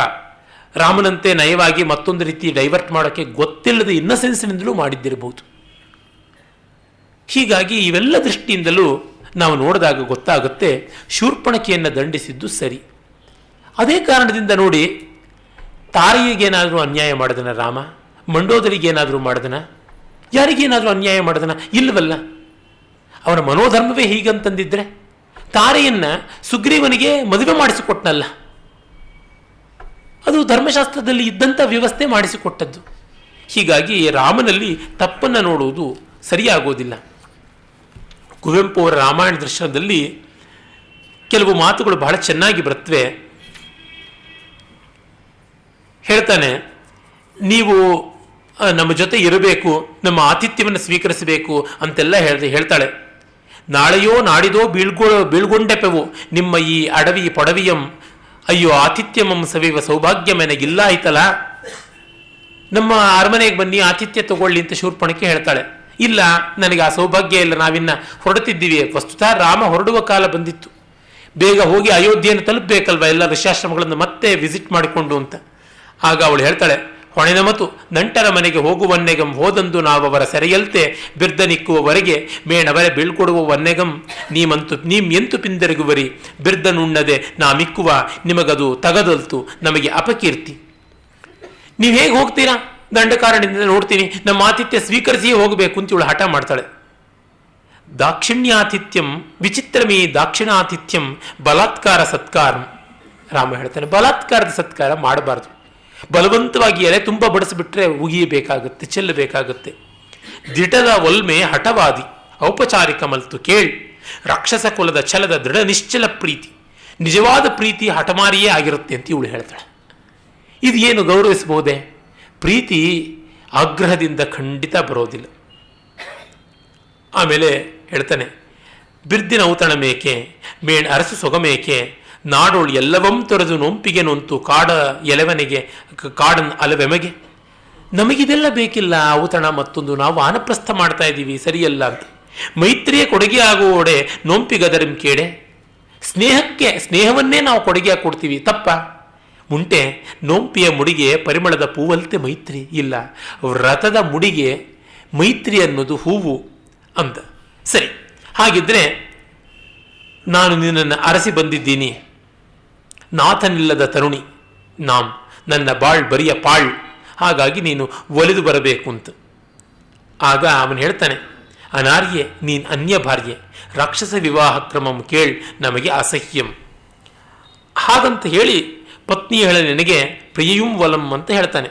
ರಾಮನಂತೆ ನಯವಾಗಿ ಮತ್ತೊಂದು ರೀತಿ ಡೈವರ್ಟ್ ಮಾಡೋಕ್ಕೆ ಗೊತ್ತಿಲ್ಲದ ಇನ್ನಸೆನ್ಸ್ನಿಂದಲೂ ಮಾಡಿದ್ದಿರಬಹುದು. ಹೀಗಾಗಿ ಇವೆಲ್ಲ ದೃಷ್ಟಿಯಿಂದಲೂ ನಾವು ನೋಡಿದಾಗ ಗೊತ್ತಾಗುತ್ತೆ ಶೂರ್ಪಣಖಿಯನ್ನು ದಂಡಿಸಿದ್ದು ಸರಿ. ಅದೇ ಕಾರಣದಿಂದ ನೋಡಿ, ತಾರೆಯೇನಾದರೂ ಅನ್ಯಾಯ ಮಾಡಿದನ ರಾಮ? ಮಂಡೋದರಿಗೇನಾದರೂ ಮಾಡಿದನ? ಯಾರಿಗೇನಾದರೂ ಅನ್ಯಾಯ ಮಾಡಿದನ? ಇಲ್ಲವಲ್ಲ. ಅವನ ಮನೋಧರ್ಮವೇ ಹೀಗಂತಂದಿದ್ರೆ ತಾರೆಯನ್ನು ಸುಗ್ರೀವನಿಗೆ ಮದುವೆ ಮಾಡಿಸಿಕೊಟ್ನಲ್ಲ, ಅದು ಧರ್ಮಶಾಸ್ತ್ರದಲ್ಲಿ ಇದ್ದಂಥ ವ್ಯವಸ್ಥೆ ಮಾಡಿಸಿಕೊಟ್ಟದ್ದು. ಹೀಗಾಗಿ ರಾಮನಲ್ಲಿ ತಪ್ಪನ್ನು ನೋಡುವುದು ಸರಿಯಾಗೋದಿಲ್ಲ. ಕುವೆಂಪು ಅವರ ರಾಮಾಯಣ ದರ್ಶನದಲ್ಲಿ ಕೆಲವು ಮಾತುಗಳು ಬಹಳ ಚೆನ್ನಾಗಿ ಬರುತ್ತವೆ. ಹೇಳ್ತಾನೆ, ನೀವು ನಮ್ಮ ಜೊತೆ ಇರಬೇಕು, ನಮ್ಮ ಆತಿಥ್ಯವನ್ನು ಸ್ವೀಕರಿಸಬೇಕು ಅಂತೆಲ್ಲ ಹೇಳ್ತಾಳೆ. ನಾಳೆಯೋ ನಾಡಿದೋ ಬೀಳ್ಗೊಂಡೆಪೆವು ನಿಮ್ಮ ಈ ಅಡವಿ ಪೊಡವಿಯಂ, ಅಯ್ಯೋ ಆತಿಥ್ಯಮಂ ಸವಿವ ಸೌಭಾಗ್ಯ ನನಗಿಲ್ಲ ಆಯ್ತಲ್ಲ, ನಮ್ಮ ಅರಮನೆಗೆ ಬನ್ನಿ ಆತಿಥ್ಯ ತಗೊಳ್ಳಿ ಅಂತ ಶೂರ್ಪಣಕ್ಕೆ ಹೇಳ್ತಾಳೆ. ಇಲ್ಲ, ನನಗೆ ಆ ಸೌಭಾಗ್ಯ ಇಲ್ಲ, ನಾವಿನ್ನ ಹೊರಡುತ್ತಿದ್ದೀವಿ. ವಸ್ತುತಃ ರಾಮ ಹೊರಡುವ ಕಾಲ ಬಂದಿತ್ತು, ಬೇಗ ಹೋಗಿ ಅಯೋಧ್ಯೆಯನ್ನು ತಲುಪಬೇಕಲ್ವ, ಎಲ್ಲ ಋಷ್ಯಾಶ್ರಮಗಳನ್ನು ಮತ್ತೆ ವಿಸಿಟ್ ಮಾಡಿಕೊಂಡು ಅಂತ. ಆಗ ಅವಳು ಹೇಳ್ತಾಳೆ, ಹೊಣೆನ ಮತು ನಂಟರ ಮನೆಗೆ ಹೋಗುವನ್ನೆಗಂ ಹೋದಂದು ನಾವವರ ಸೆರೆಯಲ್ತೆ ಬಿರ್ದನಿಕ್ಕುವವರೆಗೆ ಮೇಣವರೆ ಬೀಳ್ಕೊಡುವ ವನ್ನೆಗಂ ನೀಮ್ ಎಂತು ಪಿಂದೆರಗುವರಿ ಬಿರ್ದನುಣ್ಣದೆ ನಾಮಿಕ್ಕುವ ನಿಮಗದು ತಗದಲ್ತು ನಮಗೆ ಅಪಕೀರ್ತಿ. ನೀವು ಹೇಗೆ ಹೋಗ್ತೀರಾ? ದಂಡಕಾರಣಿಂದ ನೋಡ್ತೀನಿ, ನಮ್ಮ ಆತಿಥ್ಯ ಸ್ವೀಕರಿಸಿಯೇ ಹೋಗಬೇಕು ಅಂತ ಇವಳು ಹಠ ಮಾಡ್ತಾಳೆ. ದಾಕ್ಷಿಣ್ಯಾತಿಥ್ಯಂ ವಿಚಿತ್ರಮೀ ದಾಕ್ಷಿಣಾತಿಥ್ಯಂ ಬಲಾತ್ಕಾರ ಸತ್ಕಾರಂ. ರಾಮ ಹೇಳ್ತಾನೆ, ಬಲಾತ್ಕಾರದ ಸತ್ಕಾರ ಮಾಡಬಾರ್ದು. ಬಲವಂತವಾಗಿ ಎಲೆ ತುಂಬ ಬಡಿಸಿಬಿಟ್ರೆ ಉಗಿಯಬೇಕಾಗುತ್ತೆ, ಚೆಲ್ಲಬೇಕಾಗುತ್ತೆ. ದಿಟದ ಒಲ್ಮೆ ಹಠವಾದಿ ಔಪಚಾರಿಕ ಮಲ್ತು ಕೇಳ್. ರಾಕ್ಷಸ ಕುಲದ ಛಲದ ದೃಢ ನಿಶ್ಚಲ ಪ್ರೀತಿ, ನಿಜವಾದ ಪ್ರೀತಿ ಹಠಮಾರಿಯೇ ಆಗಿರುತ್ತೆ ಅಂತ ಇವಳು ಹೇಳ್ತಾಳೆ. ಇದು ಏನು ಗೌರವಿಸಬಹುದೇ? ಪ್ರೀತಿ ಆಗ್ರಹದಿಂದ ಖಂಡಿತ ಬರೋದಿಲ್ಲ. ಆಮೇಲೆ ಹೇಳ್ತಾನೆ, ಬಿರ್ದಿನ ಔತಣ ಮೇಕೆ ಮೇಣ್ ಅರಸು ಸೊಗಮೇಕೆ ನಾಡೋಳು ಎಲ್ಲವಂ ತೊರೆದು ನೊಂಪಿಗೆ ನೊಂತು ಕಾಡ ಎಲೆವನಿಗೆ ಕಾಡನ್ ಅಲವೆಮಗೆ. ನಮಗಿದೆಲ್ಲ ಬೇಕಿಲ್ಲ, ಔತಣ ಮತ್ತೊಂದು, ನಾವು ವಾನಪ್ರಸ್ಥ ಮಾಡ್ತಾ ಇದ್ದೀವಿ, ಸರಿಯಲ್ಲ ಅಂತ. ಮೈತ್ರಿಯ ಕೊಡುಗೆ ಆಗುವೋಡೆ ನೊಂಪಿಗದರಿಂ ಕೇಡೆ. ಸ್ನೇಹವನ್ನೇ ನಾವು ಕೊಡುಗೆಯಾಗಿ ಕೊಡ್ತೀವಿ, ತಪ್ಪ? ಮುಂಟೆ ನೊಂಪಿಯ ಮುಡಿಗೆ ಪರಿಮಳದ ಹೂವಲ್ತೆ ಮೈತ್ರಿ ಇಲ್ಲ, ವ್ರತದ ಮುಡಿಗೆ ಮೈತ್ರಿ ಅನ್ನೋದು ಹೂವು ಅಂತ. ಸರಿ, ಹಾಗಿದ್ರೆ ನಾನು ನಿನ್ನನ್ನು ಅರಸಿ ಬಂದಿದ್ದೀನಿ, ನಾಥನಿಲ್ಲದ ತರುಣಿ ನನ್ನ ಬಾಳ್ ಬರಿಯ ಪಾಳ್, ಹಾಗಾಗಿ ನೀನು ಒಲಿದು ಬರಬೇಕು ಅಂತ. ಆಗ ಅವನು ಹೇಳ್ತಾನೆ, ಅನಾರ್ಯೆ ನೀನ್ ಅನ್ಯ ಭಾರ್ಯೆ, ರಾಕ್ಷಸ ವಿವಾಹ ಕ್ರಮಂ ಕೇಳ್ ನಮಗೆ ಅಸಹ್ಯಂ. ಹಾಗಂತ ಹೇಳಿ ಪತ್ನಿ ಹೇಳ ನಿನಗೆ ಪ್ರಿಯಯುಂ ವಲಂ ಅಂತ ಹೇಳ್ತಾನೆ.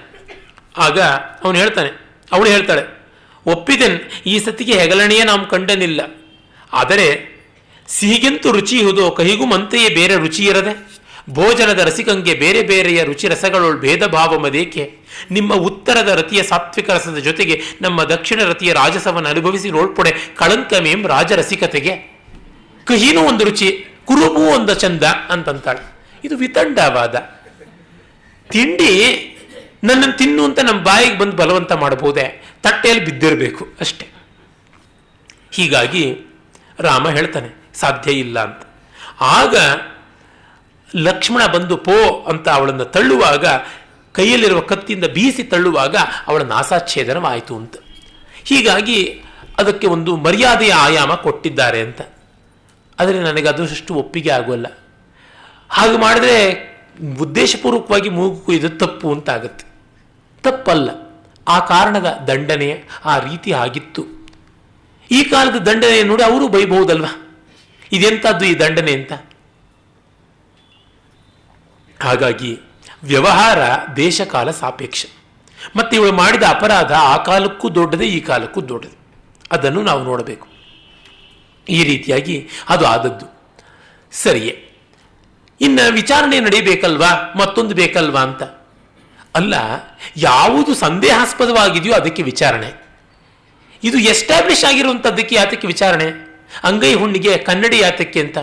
ಆಗ ಅವಳು ಹೇಳ್ತಾಳೆ, ಒಪ್ಪಿದೆನ್, ಈ ಸತಿಗೆ ಹೆಗಲಣೆಯೇ ನಾವು ಕಂಡನಿಲ್ಲ. ಆದರೆ ಸಿಹಿಗೆಂತೂ ರುಚಿ ಇಹುದೋ ಕಹಿಗೂ ಮಂತೆಯೇ ಬೇರೆ ರುಚಿ ಇರದೆ. ಭೋಜನದ ರಸಿಕಂಗೆ ಬೇರೆ ಬೇರೆಯ ರುಚಿ ರಸಗಳೊಳ್ ಭೇದ ಭಾವ ಮದೇಕೆ. ನಿಮ್ಮ ಉತ್ತರದ ರತಿಯ ಸಾತ್ವಿಕ ರಸದ ಜೊತೆಗೆ ನಮ್ಮ ದಕ್ಷಿಣ ರತಿಯ ರಾಜಸವನ್ನು ಅನುಭವಿಸಿ ನೋಡ್ಪೊಡೆ ಕಳಂಕಮೇಂ ರಾಜರಸಿಕತೆಗೆ. ಕಹಿನೂ ಒಂದು ರುಚಿ, ಕುರುಬೂ ಒಂದು ಚಂದ ಅಂತಂತಾಳೆ. ಇದು ವಿತಂಡವಾದ. ತಿಂಡಿ ನನ್ನನ್ನು ತಿನ್ನು ಅಂತ ನಮ್ಮ ಬಾಯಿಗೆ ಬಂದು ಬಲವಂತ ಮಾಡಬಹುದೇ? ತಟ್ಟೆಯಲ್ಲಿ ಬಿದ್ದಿರಬೇಕು ಅಷ್ಟೆ. ಹೀಗಾಗಿ ರಾಮ ಹೇಳ್ತಾನೆ ಸಾಧ್ಯ ಇಲ್ಲ ಅಂತ. ಆಗ ಲಕ್ಷ್ಮಣ ಬಂದು ಪೋ ಅಂತ ಅವಳನ್ನು ತಳ್ಳುವಾಗ, ಕೈಯಲ್ಲಿರುವ ಕತ್ತಿಯಿಂದ ಬೀಸಿ ತಳ್ಳುವಾಗ ಅವಳ ನಾಸಾಚ್ಛೇದನವಾಯಿತು ಅಂತ. ಹೀಗಾಗಿ ಅದಕ್ಕೆ ಒಂದು ಮರ್ಯಾದೆಯ ಆಯಾಮ ಕೊಟ್ಟಿದ್ದಾರೆ ಅಂತ. ಆದರೆ ನನಗೆ ಅದಷ್ಟು ಒಪ್ಪಿಗೆ ಆಗೋಲ್ಲ. ಹಾಗೆ ಮಾಡಿದ್ರೆ ಉದ್ದೇಶಪೂರ್ವಕವಾಗಿ ಮೂಗು ಕೊಯ್ದು ತಪ್ಪು ಅಂತ ಆಗುತ್ತೆ. ತಪ್ಪಲ್ಲ, ಆ ಕಾರಣದ ದಂಡನೆ ಆ ರೀತಿ ಆಗಿತ್ತು. ಈ ಕಾಲದ ದಂಡನೆ ನೋಡಿ ಅವರು ಬೈಬಹುದಲ್ವ, ಇದೆಂಥದ್ದು ಈ ದಂಡನೆ ಅಂತ. ಹಾಗಾಗಿ ವ್ಯವಹಾರ ದೇಶಕಾಲ ಸಾಪೇಕ್ಷ. ಮತ್ತು ಇವಳು ಮಾಡಿದ ಅಪರಾಧ ಆ ಕಾಲಕ್ಕೂ ದೊಡ್ಡದೇ, ಈ ಕಾಲಕ್ಕೂ ದೊಡ್ಡದು. ಅದನ್ನು ನಾವು ನೋಡಬೇಕು. ಈ ರೀತಿಯಾಗಿ ಅದು ಆದದ್ದು ಸರಿಯೇ. ಇನ್ನು ವಿಚಾರಣೆ ನಡೀಬೇಕಲ್ವಾ, ಮತ್ತೊಂದು ಬೇಕಲ್ವಾ ಅಂತ. ಅಲ್ಲ, ಯಾವುದು ಸಂದೇಹಾಸ್ಪದವಾಗಿದೆಯೋ ಅದಕ್ಕೆ ವಿಚಾರಣೆ. ಇದು ಎಸ್ಟಾಬ್ಲಿಷ್ ಆಗಿರುವಂಥದ್ದಕ್ಕೆ ಯಾತಕ್ಕೆ ವಿಚಾರಣೆ? ಅಂಗೈ ಹುಣ್ಣಿಗೆ ಕನ್ನಡಿ ಯಾತಕ್ಕೆ ಅಂತ.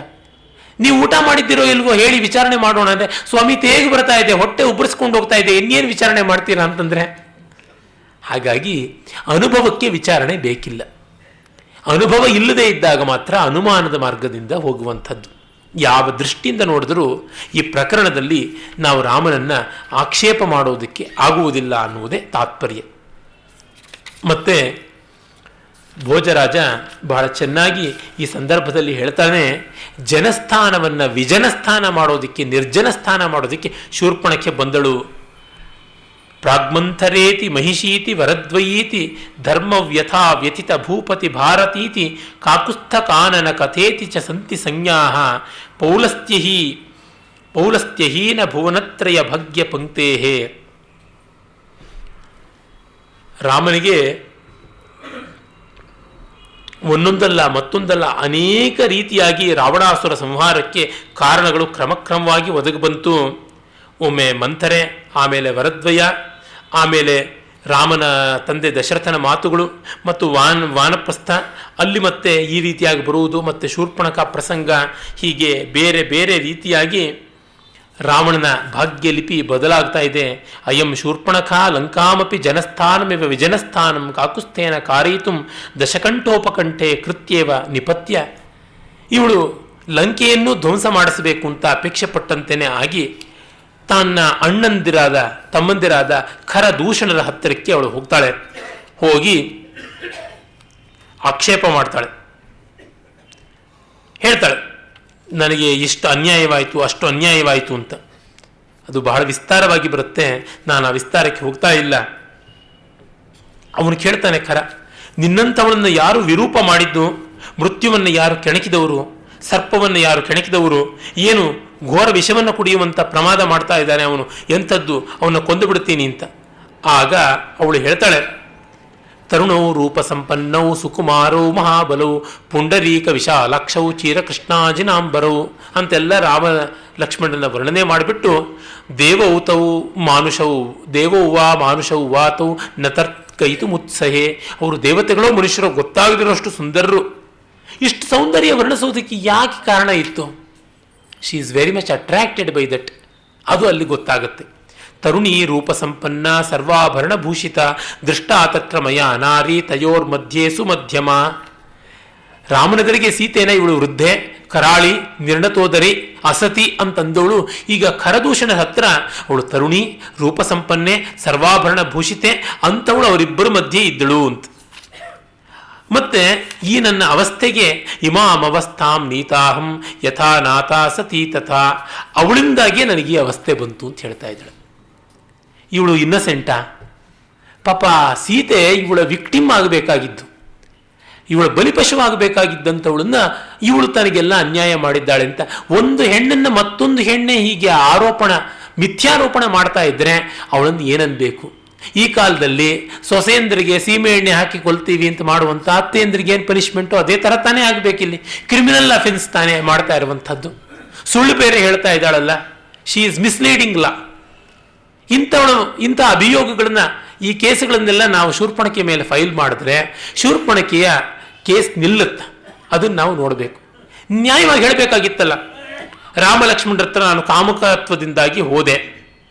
ನೀವು ಊಟ ಮಾಡಿದ್ದೀರೋ ಇಲ್ವೋ ಹೇಳಿ ವಿಚಾರಣೆ ಮಾಡೋಣ ಅಂದರೆ, ಸ್ವಾಮಿ ತೇಗು ಬರ್ತಾ ಇದೆ, ಹೊಟ್ಟೆ ಉಬ್ಬರಿಸ್ಕೊಂಡು ಹೋಗ್ತಾ ಇದೆ, ಇನ್ನೇನು ವಿಚಾರಣೆ ಮಾಡ್ತೀರಾ ಅಂತಂದರೆ. ಹಾಗಾಗಿ ಅನುಭವಕ್ಕೆ ವಿಚಾರಣೆ ಬೇಕಿಲ್ಲ. ಅನುಭವ ಇಲ್ಲದೆ ಇದ್ದಾಗ ಮಾತ್ರ ಅನುಮಾನದ ಮಾರ್ಗದಿಂದ ಹೋಗುವಂಥದ್ದು. ಯಾವ ದೃಷ್ಟಿಯಿಂದ ನೋಡಿದ್ರೂ ಈ ಪ್ರಕರಣದಲ್ಲಿ ನಾವು ರಾಮನನ್ನು ಆಕ್ಷೇಪ ಮಾಡೋದಕ್ಕೆ ಆಗುವುದಿಲ್ಲ ಅನ್ನುವುದೇ ತಾತ್ಪರ್ಯ. ಮತ್ತೆ ಭೋಜರಾಜ ಬಹಳ ಚೆನ್ನಾಗಿ ಈ ಸಂದರ್ಭದಲ್ಲಿ ಹೇಳ್ತಾನೆ, ಜನಸ್ಥಾನವನ್ನು ವಿಜನಸ್ಥಾನ ಮಾಡೋದಕ್ಕೆ, ನಿರ್ಜನ ಸ್ಥಾನ ಮಾಡೋದಕ್ಕೆ ಶೂರ್ಪಣಕ್ಕೆ ಬಂದಳು. ಪ್ರಾಗ್ಮಂಥರೇತಿ ಮಹಿಷೀತಿ ವರದ್ವಯೀತಿ ಧರ್ಮವ್ಯಥಾ ವ್ಯಥಿತ ಭೂಪತಿ ಭಾರತೀತಿ ಕಾಕುಸ್ಥ ಕಾನನ ಕಥೇತಿ ಚ ಸಂತಿ ಸಂಜ್ಞಾಃ ಪೌಲಸ್ತ್ಯಹೀನ ಭುವನತ್ರಯ ಭಗ್ಯ ಪಂಕ್ತೇಹೇ. ರಾಮನಿಗೆ ಒಂದೊಂದಲ್ಲ ಮತ್ತೊಂದಲ್ಲ ಅನೇಕ ರೀತಿಯಾಗಿ ರಾವಣಾಸುರ ಸಂಹಾರಕ್ಕೆ ಕಾರಣಗಳು ಕ್ರಮಕ್ರಮವಾಗಿ ಒದಗಿ ಬಂತು. ಒಮ್ಮೆ ಮಂಥರೆ, ಆಮೇಲೆ ವರದ್ವಯ, ಆಮೇಲೆ ರಾಮನ ತಂದೆ ದಶರಥನ ಮಾತುಗಳು ಮತ್ತು ವಾನಪ್ರಸ್ಥ, ಅಲ್ಲಿ ಮತ್ತೆ ಈ ರೀತಿಯಾಗಿ ಬರುವುದು, ಮತ್ತು ಶೂರ್ಪಣಖ ಪ್ರಸಂಗ, ಹೀಗೆ ಬೇರೆ ಬೇರೆ ರೀತಿಯಾಗಿ ರಾವಣನ ಭಾಗ್ಯಲಿಪಿ ಬದಲಾಗ್ತಾ ಇದೆ. ಅಯಂ ಶೂರ್ಪಣಖ ಲಂಕಾಮಪಿ ಜನಸ್ಥಾನಮಿವ ವಿಜನಸ್ಥಾನಂ ಕಾಕುಸ್ಥೇನ ಕಾರಯಿತು ದಶಕಂಠೋಪಕಂಠೆ ಕೃತ್ಯೇವ ನಿಪತ್ಯ. ಇವಳು ಲಂಕೆಯನ್ನು ಧ್ವಂಸ ಮಾಡಿಸಬೇಕು ಅಂತ ಅಪೇಕ್ಷೆ ಪಟ್ಟಂತೆಯೇ ಆಗಿ ತನ್ನ ತಮ್ಮಂದಿರಾದ ಖರದೂಷಣರ ಹತ್ತಿರಕ್ಕೆ ಅವಳು ಹೋಗ್ತಾಳೆ. ಹೋಗಿ ಆಕ್ಷೇಪ ಮಾಡ್ತಾಳೆ, ಹೇಳ್ತಾಳೆ ನನಗೆ ಇಷ್ಟು ಅನ್ಯಾಯವಾಯಿತು, ಅಷ್ಟು ಅನ್ಯಾಯವಾಯಿತು ಅಂತ. ಅದು ಬಹಳ ವಿಸ್ತಾರವಾಗಿ ಬರುತ್ತೆ, ನಾನು ಆ ವಿಸ್ತಾರಕ್ಕೆ ಹೋಗ್ತಾ ಇಲ್ಲ. ಅವನು ಕೇಳ್ತಾನೆ ಖರ, ನಿನ್ನಂಥವಳನ್ನು ಯಾರು ವಿರೂಪ ಮಾಡಿದ್ದು, ಮೃತ್ಯುವನ್ನು ಯಾರು ಕೆಣಕಿದವರು, ಸರ್ಪವನ್ನು ಯಾರು ಕೆಣಕಿದವರು, ಏನು ಘೋರ ವಿಷವನ್ನು ಕುಡಿಯುವಂಥ ಪ್ರಮಾದ ಮಾಡ್ತಾ ಇದ್ದಾನೆ ಅವನು, ಎಂಥದ್ದು, ಅವನ್ನ ಕೊಂದು ಬಿಡ್ತೀನಿ ಅಂತ. ಆಗ ಅವಳು ಹೇಳ್ತಾಳೆ, ತರುಣೌ ರೂಪ ಸಂಪನ್ನೌ ಸುಕುಮಾರೌ ಮಹಾಬಲೌ ಪುಂಡರೀಕ ವಿಶಾಲಾಕ್ಷೌ ಚೀರಕೃಷ್ಣಾಜಿನಾಂಬರೌ ಅಂತೆಲ್ಲ ರಾಮ ಲಕ್ಷ್ಮಣನ ವರ್ಣನೆ ಮಾಡಿಬಿಟ್ಟು, ದೇವೌತೌ ಮಾನುಷೌ ದೇವೌ ವಾ ಮಾನುಷೌ ವಾತೌ ನತರ್ಕೈತು ಮುತ್ಸಹೆ, ಅವರು ದೇವತೆಗಳೋ ಮನುಷ್ಯರೋ ಗೊತ್ತಾಗದಿರೋಷ್ಟು ಸುಂದರರು. ಇಷ್ಟು ಸೌಂದರ್ಯ ವರ್ಣಿಸೋದಕ್ಕೆ ಯಾಕೆ ಕಾರಣ ಇತ್ತು? She is very much attracted by that. ಅದು ಅಲ್ಲಿ ಗೊತ್ತಾಗುತ್ತೆ. ತರುಣಿ ರೂಪ ಸಂಪನ್ನ ಸರ್ವಾಭರಣ ಭೂಷಿತ ದೃಷ್ಟಾ ತತ್ರ ಮಯ ನಾರಿ ತಯೋರ್ಮಧ್ಯೆ ಸುಮಧ್ಯಮ. ರಾಮನಗರಿಗೆ ಸೀತೆನ ಇವಳು ವೃದ್ಧೆ, ಕರಾಳಿ, ನಿರ್ಣತೋದರಿ, ಅಸತಿ ಅಂತಂದವಳು ಈಗ ಖರದೂಷಣ ಹತ್ರ ಅವಳು ತರುಣಿ, ರೂಪ ಸಂಪನ್ನೆ, ಸರ್ವಾಭರಣ ಭೂಷಿತೆ ಅಂತವಳು ಅವರಿಬ್ಬರ ಮಧ್ಯೆ ಇದ್ದಳು ಅಂತ. ಮತ್ತೆ ಈ ನನ್ನ ಅವಸ್ಥೆಗೆ ಇಮಾಂ ಅವಸ್ಥಾಂ ನೀತಾಹಂ ಯಥಾ ನಾಥಾ ಸತೀ ತಥಾ, ಅವಳಿಂದಾಗಿಯೇ ನನಗೆ ಈ ಅವಸ್ಥೆ ಬಂತು ಅಂತ ಹೇಳ್ತಾ ಇದ್ದಳು. ಇವಳು ಇನ್ನಸೆಂಟಾ? ಪಾಪ ಸೀತೆ ಇವಳ ವಿಕ್ಟಿಮ್ ಆಗಬೇಕಾಗಿದ್ದು, ಇವಳ ಬಲಿಪಶುವಾಗಬೇಕಾಗಿದ್ದಂಥವಳನ್ನ ಇವಳು ತನಗೆಲ್ಲ ಅನ್ಯಾಯ ಮಾಡಿದ್ದಾಳೆ ಅಂತ ಒಂದು ಹೆಣ್ಣನ್ನು ಮತ್ತೊಂದು ಹೆಣ್ಣೆ ಹೀಗೆ ಮಿಥ್ಯಾರೋಪಣ ಮಾಡ್ತಾ ಇದ್ರೆ ಅವಳನ್ನು ಏನನ್ಬೇಕು? ಈ ಕಾಲದಲ್ಲಿ ಸೊಸೆಯಂದ್ರಿಗೆ ಸೀಮೆ ಎಣ್ಣೆ ಹಾಕಿ ಕೊಲ್ತೀವಿ ಅಂತ ಮಾಡುವಂಥ ಅತ್ತೆಯಂದ್ರಿಗೆ ಏನು ಪನಿಷ್ಮೆಂಟು ಅದೇ ಥರ ತಾನೇ ಆಗಬೇಕಿಲ್ಲಿ. ಕ್ರಿಮಿನಲ್ ಅಫೆನ್ಸ್ ತಾನೇ ಮಾಡ್ತಾ ಇರುವಂಥದ್ದು. ಸುಳ್ಳು ಬೇರೆ ಹೇಳ್ತಾ ಇದ್ದಾಳಲ್ಲ, ಶಿ ಈಸ್ ಮಿಸ್ಲೀಡಿಂಗ್ ಲಾ. ಇಂಥ ಅಭಿಯೋಗಗಳನ್ನ, ಈ ಕೇಸುಗಳನ್ನೆಲ್ಲ ನಾವು ಶೂರ್ಪಣಖಿ ಮೇಲೆ ಫೈಲ್ ಮಾಡಿದ್ರೆ ಶೂರ್ಪಣಖಿಯ ಕೇಸ್ ನಿಲ್ಲುತ್ತೆ. ಅದನ್ನು ನಾವು ನೋಡಬೇಕು. ನ್ಯಾಯವಾಗಿ ಹೇಳಬೇಕಾಗಿತ್ತಲ್ಲ, ರಾಮ ಲಕ್ಷ್ಮಣರ ಹತ್ರ ನಾನು ಕಾಮಕತ್ವದಿಂದಾಗಿ ಹೋದೆ,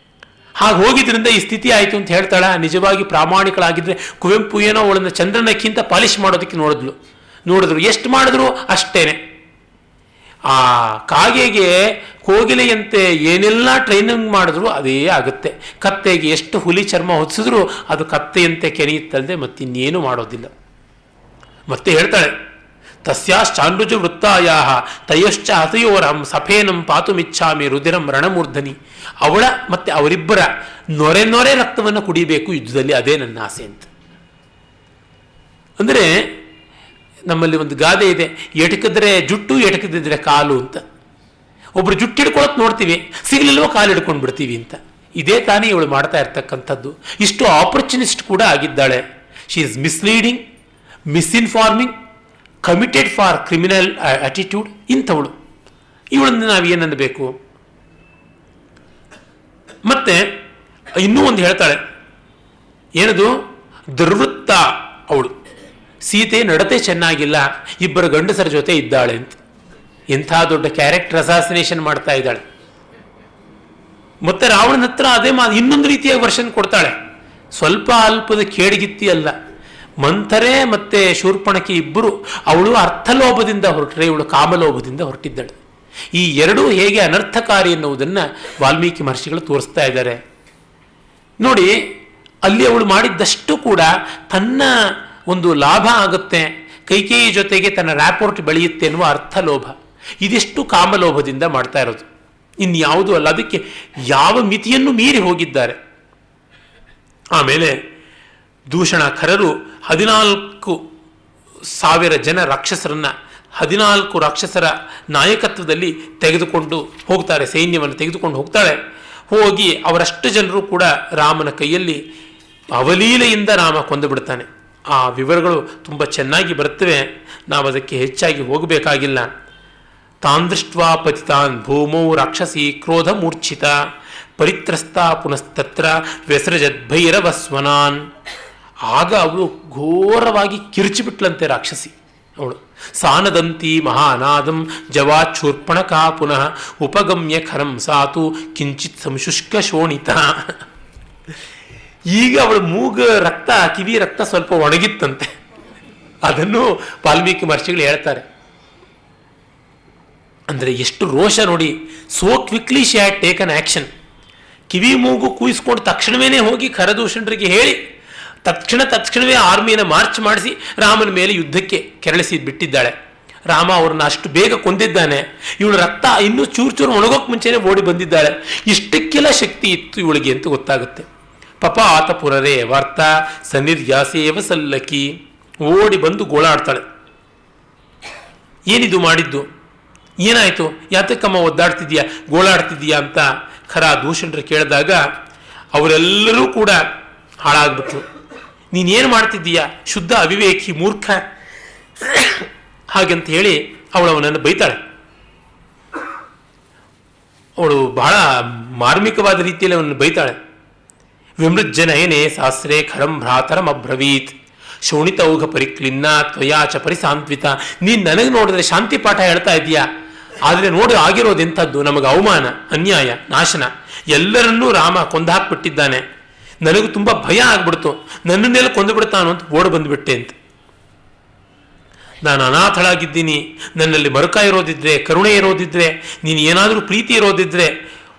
ಹಾಗೆ ಹೋಗಿದ್ರಿಂದ ಈ ಸ್ಥಿತಿ ಆಯಿತು ಅಂತ ಹೇಳ್ತಾಳ. ನಿಜವಾಗಿ ಪ್ರಾಮಾಣಿಕಳಾಗಿದ್ರೆ ಕುವೆಂಪು ಏನೋ ಅವಳನ್ನು ಚಂದ್ರನಕ್ಕಿಂತ ಪಾಲಿಶ್ ಮಾಡೋದಕ್ಕೆ ನೋಡಿದ್ರು ಎಷ್ಟು ಮಾಡಿದ್ರು ಅಷ್ಟೇನೆ. ಆ ಕಾಗೆಗೆ ಕೋಗಿಲೆಯಂತೆ ಏನೆಲ್ಲ ಟ್ರೈನಿಂಗ್ ಮಾಡಿದ್ರು ಅದೇ ಆಗುತ್ತೆ. ಕತ್ತೆಗೆ ಎಷ್ಟು ಹುಲಿ ಚರ್ಮ ಹೊದಿಸಿದ್ರು ಅದು ಕತ್ತೆಯಂತೆ ಕೆರೆಯುತ್ತಲ್ಲದೆ ಮತ್ತಿನ್ನೇನು ಮಾಡೋದಿಲ್ಲ. ಮತ್ತೆ ಹೇಳ್ತಾಳೆ, ತಸ್ಯಾಶ್ಚಾಂಡುಜ ವೃತ್ತಾಯಾ ತಯಶ್ಚ ಹತಯೋರಹಂ ಸಫೇನಂ ಪಾತುಮಿಚ್ಛಾಮಿ ರುದಿರಂ ರಣಮೂರ್ಧನಿ. ಅವಳ ಮತ್ತೆ ಅವರಿಬ್ಬರ ನೊರೆ ರಕ್ತವನ್ನು ಕುಡಿಬೇಕು ಯುದ್ಧದಲ್ಲಿ, ಅದೇ ನನ್ನ ಆಸೆ ಅಂತ. ಅಂದರೆ ನಮ್ಮಲ್ಲಿ ಒಂದು ಗಾದೆ ಇದೆ, ಎಟಕಿದ್ರೆ ಜುಟ್ಟು ಎಟಕದಿದ್ರೆ ಕಾಲು ಅಂತ. ಒಬ್ರು ಜುಟ್ಟು ಹಿಡ್ಕೊಳಕ್ ನೋಡ್ತೀವಿ, ಸಿಗಲಿಲ್ವೋ ಕಾಲು ಹಿಡ್ಕೊಂಡು ಬಿಡ್ತೀವಿ ಅಂತ. ಇದೇ ತಾನೇ ಇವಳು ಮಾಡ್ತಾ ಇರ್ತಕ್ಕಂಥದ್ದು. ಇಷ್ಟು ಆಪರ್ಚುನಿಸ್ಟ್ ಕೂಡ ಆಗಿದ್ದಾಳೆ. She is misleading, misinforming, committed for criminal attitude. ಇಂಥವಳು ಇವಳನ್ನು ನಾವೇನನ್ನಬೇಕು? ಮತ್ತೆ ಇನ್ನೂ ಒಂದು ಹೇಳ್ತಾಳೆ, ಏನದು ದುರ್ವೃತ್ತ ಅವಳು. ಸೀತೆ ನಡತೆ ಚೆನ್ನಾಗಿಲ್ಲ, ಇಬ್ಬರು ಗಂಡಸರ ಜೊತೆ ಇದ್ದಾಳೆ ಅಂತ. ಎಂಥ ದೊಡ್ಡ ಕ್ಯಾರೆಕ್ಟರ್ ಅಸಾಸಿನೇಷನ್ ಮಾಡ್ತಾ ಇದ್ದಾಳೆ. ಮತ್ತೆ ರಾವಣನ ಹತ್ರ ಅದೇ ಇನ್ನೊಂದು ರೀತಿಯಾಗಿ ವರ್ಷನ್ ಕೊಡ್ತಾಳೆ. ಸ್ವಲ್ಪ ಅಲ್ಪದ ಕೇಡಿಗಿತ್ತಿ ಅಲ್ಲ. ಮಂಥರೆ ಮತ್ತೆ ಶೂರ್ಪಣಖಿ ಇಬ್ಬರು, ಅವಳು ಅರ್ಥಲೋಭದಿಂದ ಹೊರಟ್ರೆ, ಇವಳು ಕಾಮಲೋಭದಿಂದ ಹೊರಟಿದ್ದಾಳೆ. ಈ ಎರಡೂ ಹೇಗೆ ಅನರ್ಥಕಾರಿ ಎನ್ನುವುದನ್ನು ವಾಲ್ಮೀಕಿ ಮಹರ್ಷಿಗಳು ತೋರಿಸ್ತಾ ಇದ್ದಾರೆ ನೋಡಿ. ಅಲ್ಲಿ ಅವಳು ಮಾಡಿದ್ದಷ್ಟು ಕೂಡ ತನ್ನ ಒಂದು ಲಾಭ ಆಗುತ್ತೆ, ಕೈಕೇಯಿ ಜೊತೆಗೆ ತನ್ನ ರ್ಯಾಪೋರ್ಟ್ ಬೆಳೆಯುತ್ತೆ ಎನ್ನುವ ಅರ್ಥಲೋಭ. ಇದಿಷ್ಟು ಕಾಮಲೋಭದಿಂದ ಮಾಡ್ತಾ ಇರೋದು, ಇನ್ಯಾವುದೂ ಅಲ್ಲ. ಅದಕ್ಕೆ ಯಾವ ಮಿತಿಯನ್ನು ಮೀರಿ ಹೋಗಿದ್ದಾರೆ. ಆಮೇಲೆ ದೂಷಣ ಖರರು 14,000 ಜನ ರಾಕ್ಷಸರನ್ನ 14 ರಾಕ್ಷಸರ ನಾಯಕತ್ವದಲ್ಲಿ ತೆಗೆದುಕೊಂಡು ಹೋಗ್ತಾರೆ, ಸೈನ್ಯವನ್ನು ತೆಗೆದುಕೊಂಡು ಹೋಗ್ತಾಳೆ. ಹೋಗಿ ಅವರಷ್ಟು ಜನರು ಕೂಡ ರಾಮನ ಕೈಯಲ್ಲಿ ಅವಲೀಲೆಯಿಂದ ರಾಮ ಕೊಂದು ಬಿಡ್ತಾನೆ. ಆ ವಿವರಗಳು ತುಂಬ ಚೆನ್ನಾಗಿ ಬರುತ್ತವೆ, ನಾವು ಅದಕ್ಕೆ ಹೆಚ್ಚಾಗಿ ಹೋಗಬೇಕಾಗಿಲ್ಲ. ತಾಂದೃಷ್ಟ್ವಾ ಪತಿತಾನ್ ಭೂಮೌ ರಾಕ್ಷಸಿ ಕ್ರೋಧ ಮೂರ್ಛಿತ ಪರಿತ್ರಸ್ತ ಪುನಸ್ತತ್ರ ವ್ಯಸೃಜದ್ಭೈರವಸ್ವನಾನ್. ಆಗ ಅವಳು ಘೋರವಾಗಿ ಕಿರುಚಿಬಿಟ್ಲಂತೆ ರಾಕ್ಷಸಿ ಅವಳು. ಸಾನದಂತಿ ಮಹಾನಾದಂ ಜವಾಚೂರ್ಪಣಕಾ ಪುನಃ ಉಪಗಮ್ಯ ಖರಂ ಸಾತು ಕಿಂಚಿತ್ ಸಂಶುಷ್ಕ ಶೋಣಿತ. ಈಗ ಅವಳು ಮೂಗ ರಕ್ತ, ಕಿವಿ ರಕ್ತ ಸ್ವಲ್ಪ ಒಣಗಿತ್ತಂತೆ. ಅದನ್ನು ವಾಲ್ಮೀಕಿ ಮಹರ್ಷಿಗಳು ಹೇಳ್ತಾರೆ. ಅಂದರೆ ಎಷ್ಟು ರೋಷ ನೋಡಿ. So quickly she had taken action. ಕಿವಿ ಮೂಗು ಕೂಯಿಸ್ಕೊಂಡು ತಕ್ಷಣವೇ ಹೋಗಿ ಖರದೂಷಣರಿಗೆ ಹೇಳಿ ತಕ್ಷಣವೇ ಆರ್ಮಿಯನ್ನು ಮಾರ್ಚ್ ಮಾಡಿಸಿ ರಾಮನ ಮೇಲೆ ಯುದ್ಧಕ್ಕೆ ಕೆರಳಿಸಿ ಬಿಟ್ಟಿದ್ದಾಳೆ. ರಾಮ ಅವ್ರನ್ನ ಅಷ್ಟು ಬೇಗ ಕೊಂದಿದ್ದಾನೆ. ಇವಳು ರಕ್ತ ಇನ್ನೂ ಚೂರು ಒಣಗೋಕ್ ಮುಂಚೆನೆ ಓಡಿ ಬಂದಿದ್ದಾಳೆ. ಇಷ್ಟಕ್ಕೆಲ್ಲ ಶಕ್ತಿ ಇತ್ತು ಇವಳಿಗೆ ಅಂತ ಗೊತ್ತಾಗುತ್ತೆ. ಪಪಾತ ಪುರರೇ ವಾರ್ತಾ ಸನ್ನಿರ್ಯಾಸೇವ ಸಲ್ಲಕಿ. ಓಡಿ ಬಂದು ಗೋಳಾಡ್ತಾಳೆ. ಏನಿದು ಮಾಡಿದ್ದು, ಏನಾಯಿತು, ಯಾತಕ್ಕಮ್ಮ ಒದ್ದಾಡ್ತಿದ್ಯಾ, ಗೋಳಾಡ್ತಿದ್ಯಾ ಅಂತ ಖರ ದೂಷಣರು ಕೇಳಿದಾಗ ಅವರೆಲ್ಲರೂ ಕೂಡ ಹಾಳಾಗ್ಬಿಟ್ರು. ನೀನೇನು ಮಾಡ್ತಿದ್ದೀಯಾ, ಶುದ್ಧ ಅವಿವೇಕಿ, ಮೂರ್ಖ, ಹಾಗಂತ ಹೇಳಿ ಅವಳವನನ್ನು ಬೈತಾಳೆ. ಅವಳು ಬಹಳ ಮಾರ್ಮಿಕವಾದ ರೀತಿಯಲ್ಲಿ ಅವನನ್ನು ಬೈತಾಳೆ. ವಿಮೃಜ್ಜನಯನೇ ಶಾಸ್ತ್ರೇ ಖರಂ ಭ್ರಾತರಂ ಅಬ್ರವೀತ್ ಶೋಣಿತೌಘ ಪರಿಕ್ಲಿನ್ನ ತ್ವಯಾಚ ಪರಿಸಾಂತ್ವಿತ. ನೀನು ನನಗೆ ನೋಡಿದ್ರೆ ಶಾಂತಿ ಪಾಠ ಹೇಳ್ತಾ ಇದೀಯಾ, ಆದರೆ ನೋಡಿ ಆಗಿರೋದೆಂಥದ್ದು, ನಮಗೆ ಅವಮಾನ, ಅನ್ಯಾಯ, ನಾಶನ. ಎಲ್ಲರನ್ನೂ ರಾಮ ಕೊಂದಾಕ್ಬಿಟ್ಟಿದ್ದಾನೆ. ನನಗೂ ತುಂಬ ಭಯ ಆಗ್ಬಿಡ್ತು, ನನ್ನನ್ನೆಲ್ಲ ಕೊಂದು ಬಿಡ್ತಾನೋ ಅಂತ ಓಡ್ ಬಂದುಬಿಟ್ಟೆ ಅಂತ. ನಾನು ಅನಾಥಳಾಗಿದ್ದೀನಿ, ನನ್ನಲ್ಲಿ ಮರುಕ ಇರೋದಿದ್ರೆ, ಕರುಣೆ ಇರೋದಿದ್ರೆ, ನೀನು ಏನಾದರೂ ಪ್ರೀತಿ ಇರೋದಿದ್ರೆ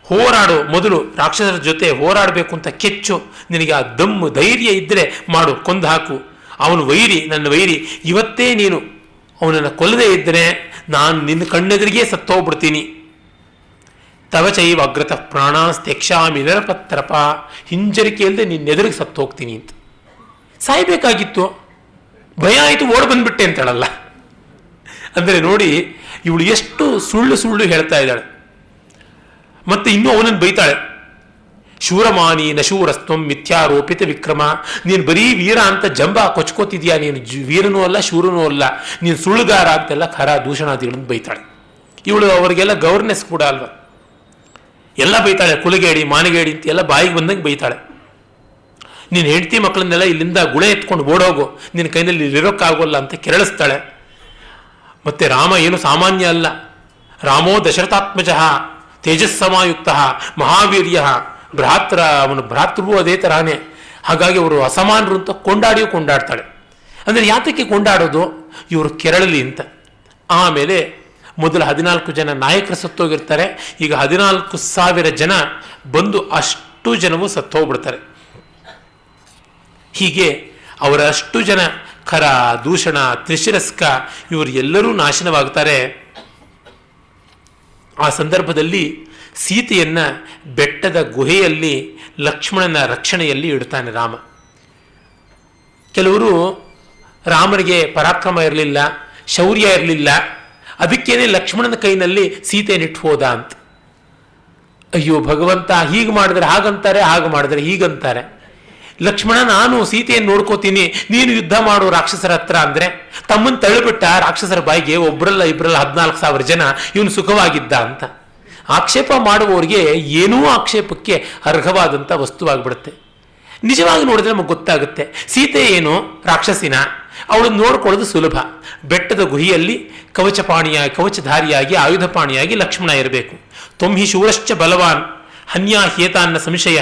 ಹೋರಾಡು, ಮೊದಲು ರಾಕ್ಷಸರ ಜೊತೆ ಹೋರಾಡಬೇಕು ಅಂತ ಕೆಚ್ಚು, ನಿನಗೆ ಆ ದಮ್ಮು ಧೈರ್ಯ ಇದ್ದರೆ ಮಾಡು, ಕೊಂದು ಹಾಕು. ಅವನು ವೈರಿ, ನನ್ನ ವೈರಿ. ಇವತ್ತೇ ನೀನು ಅವನನ್ನು ಕೊಲ್ಲದೇ ಇದ್ದರೆ ನಾನು ನಿನ್ನ ಕಣ್ಣೆದುರಿಗೆ ಸತ್ತೋಗ್ಬಿಡ್ತೀನಿ. ತವಚೈವ ಅಗ್ರತಃ ಪ್ರಾಣಾಸ್ತ್ಯಕ್ಷಾಮಿ ನಿರಪತ್ರಪ. ಹಿಂಜರಿಕೆ ಇಲ್ಲದೆ ನಿನ್ನೆದುರಿಗೆ ಸತ್ತೋಗ್ತೀನಿ ಅಂತ. ಸಾಯ್ಬೇಕಾಗಿತ್ತು, ಭಯ ಆಯಿತು, ಓಡ್ ಬಂದ್ಬಿಟ್ಟೆ ಅಂತೇಳಲ್ಲ. ಅಂದರೆ ನೋಡಿ ಇವಳು ಎಷ್ಟು ಸುಳ್ಳು ಸುಳ್ಳು ಹೇಳ್ತಾ ಇದ್ದಾಳೆ. ಮತ್ತೆ ಇನ್ನೂ ಅವನನ್ನು ಬೈತಾಳೆ. ಶೂರಮಾನಿ ನಶೂರಸ್ತ್ವಂ ಮಿಥ್ಯಾರೋಪಿತ ವಿಕ್ರಮ. ನೀನು ಬರೀ ವೀರ ಅಂತ ಜಂಬ ಕೊಚ್ಕೋತಿದ್ಯಾ, ನೀನು ವೀರನೂ ಅಲ್ಲ ಶೂರನೂ ಅಲ್ಲ, ನೀನು ಸುಳ್ಳುಗಾರ ಅಂತೆಲ್ಲ ಖರ ದೂಷಣಾದಿಗಳನ್ನು ಬೈತಾಳೆ. ಇವಳು ಅವರಿಗೆಲ್ಲ ಗವರ್ನೆಸ್ ಕೂಡ ಅಲ್ವ, ಎಲ್ಲ ಬೈತಾಳೆ. ಕುಲಗೇಡಿ ಮಾನಗೇಡಿ ಅಂತ ಎಲ್ಲ ಬಾಯಿಗೆ ಬಂದಂಗೆ ಬೈತಾಳೆ. ನೀನು ಹೆಂಡತಿ ಮಕ್ಕಳನ್ನೆಲ್ಲ ಇಲ್ಲಿಂದ ಗುಳೆ ಎತ್ಕೊಂಡು ಓಡೋಗು, ನಿನ್ನ ಕೈನಲ್ಲಿ ಇರೋಕ್ಕಾಗೋಲ್ಲ ಅಂತ ಕೆರಳಿಸ್ತಾಳೆ. ಮತ್ತೆ ರಾಮ ಏನು ಸಾಮಾನ್ಯ ಅಲ್ಲ. ರಾಮೋ ದಶರಥಾತ್ಮಜ ತೇಜಸ್ಸಮಾಯುಕ್ತ ಮಹಾವೀರ್ಯ ಭ್ರಾತ್ರ, ಅವನು ಭ್ರಾತೃವು ಅದೇ ತರಾನೇ. ಹಾಗಾಗಿ ಅವರು ಅಸಮಾನರು ಅಂತ ಕೊಂಡಾಡ್ತಾಳೆ. ಅಂದರೆ ಯಾತಕ್ಕೆ ಕೊಂಡಾಡೋದು, ಇವರು ಕೆರಳಲಿ ಅಂತ. ಆಮೇಲೆ ಮೊದಲು 14 ಜನ ನಾಯಕರು ಸತ್ತೋಗಿರ್ತಾರೆ. ಈಗ 14,000 ಜನ ಬಂದು ಅಷ್ಟು ಜನವು ಸತ್ತೋಗ್ಬಿಡ್ತಾರೆ. ಹೀಗೆ ಅವರ ಅಷ್ಟು ಜನ ಖರ ದೂಷಣ ತ್ರಿಶಿರಸ್ಕ ಇವರು ಎಲ್ಲರೂ ನಾಶನವಾಗ್ತಾರೆ. ಆ ಸಂದರ್ಭದಲ್ಲಿ ಸೀತೆಯನ್ನ ಬೆಟ್ಟದ ಗುಹೆಯಲ್ಲಿ ಲಕ್ಷ್ಮಣನ ರಕ್ಷಣೆಯಲ್ಲಿ ಇಡ್ತಾನೆ ರಾಮ. ಕೆಲವರು ರಾಮನಿಗೆ ಪರಾಕ್ರಮ ಇರಲಿಲ್ಲ, ಶೌರ್ಯ ಇರಲಿಲ್ಲ, ಅದಕ್ಕೇನೆ ಲಕ್ಷ್ಮಣನ ಕೈನಲ್ಲಿ ಸೀತೆಯನ್ನಿಟ್ಟು ಹೋದ ಅಂತ. ಅಯ್ಯೋ ಭಗವಂತ, ಹೀಗೆ ಮಾಡಿದ್ರೆ ಹಾಗಂತಾರೆ, ಹಾಗೆ ಮಾಡಿದ್ರೆ ಹೀಗಂತಾರೆ. ಲಕ್ಷ್ಮಣ, ನಾನು ಸೀತೆಯನ್ನು ನೋಡ್ಕೋತೀನಿ, ನೀನು ಯುದ್ಧ ಮಾಡು ರಾಕ್ಷಸರ ಹತ್ರ ಅಂದರೆ ತಮ್ಮನ್ನು ತಳ್ಳಿಬಿಟ್ಟ ರಾಕ್ಷಸರ ಬಾಯಿಗೆ. ಒಬ್ಬರಲ್ಲ ಇಬ್ಬರಲ್ಲ 14,000 ಜನ, ಇವನು ಸುಖವಾಗಿದ್ದ ಅಂತ ಆಕ್ಷೇಪ ಮಾಡುವವರಿಗೆ ಏನೂ ಆಕ್ಷೇಪಕ್ಕೆ ಅರ್ಹವಾದಂಥ ವಸ್ತುವಾಗಿಬಿಡುತ್ತೆ. ನಿಜವಾಗಿ ನೋಡಿದ್ರೆ ನಮಗೆ ಗೊತ್ತಾಗುತ್ತೆ, ಸೀತೆ ಏನು ರಾಕ್ಷಸಿನ, ಅವಳನ್ನು ನೋಡ್ಕೊಳ್ಳೋದು ಸುಲಭ. ಬೆಟ್ಟದ ಗುಹಿಯಲ್ಲಿ ಕವಚಧಾರಿಯಾಗಿ ಆಯುಧಪಾಣಿಯಾಗಿ ಲಕ್ಷ್ಮಣ ಇರಬೇಕು. ತ್ವಂ ಶೂರಶ್ಚ ಬಲವಾನ್ ಹನ್ಯಾ ಹೇತಾನ್ನ ಸಂಶಯ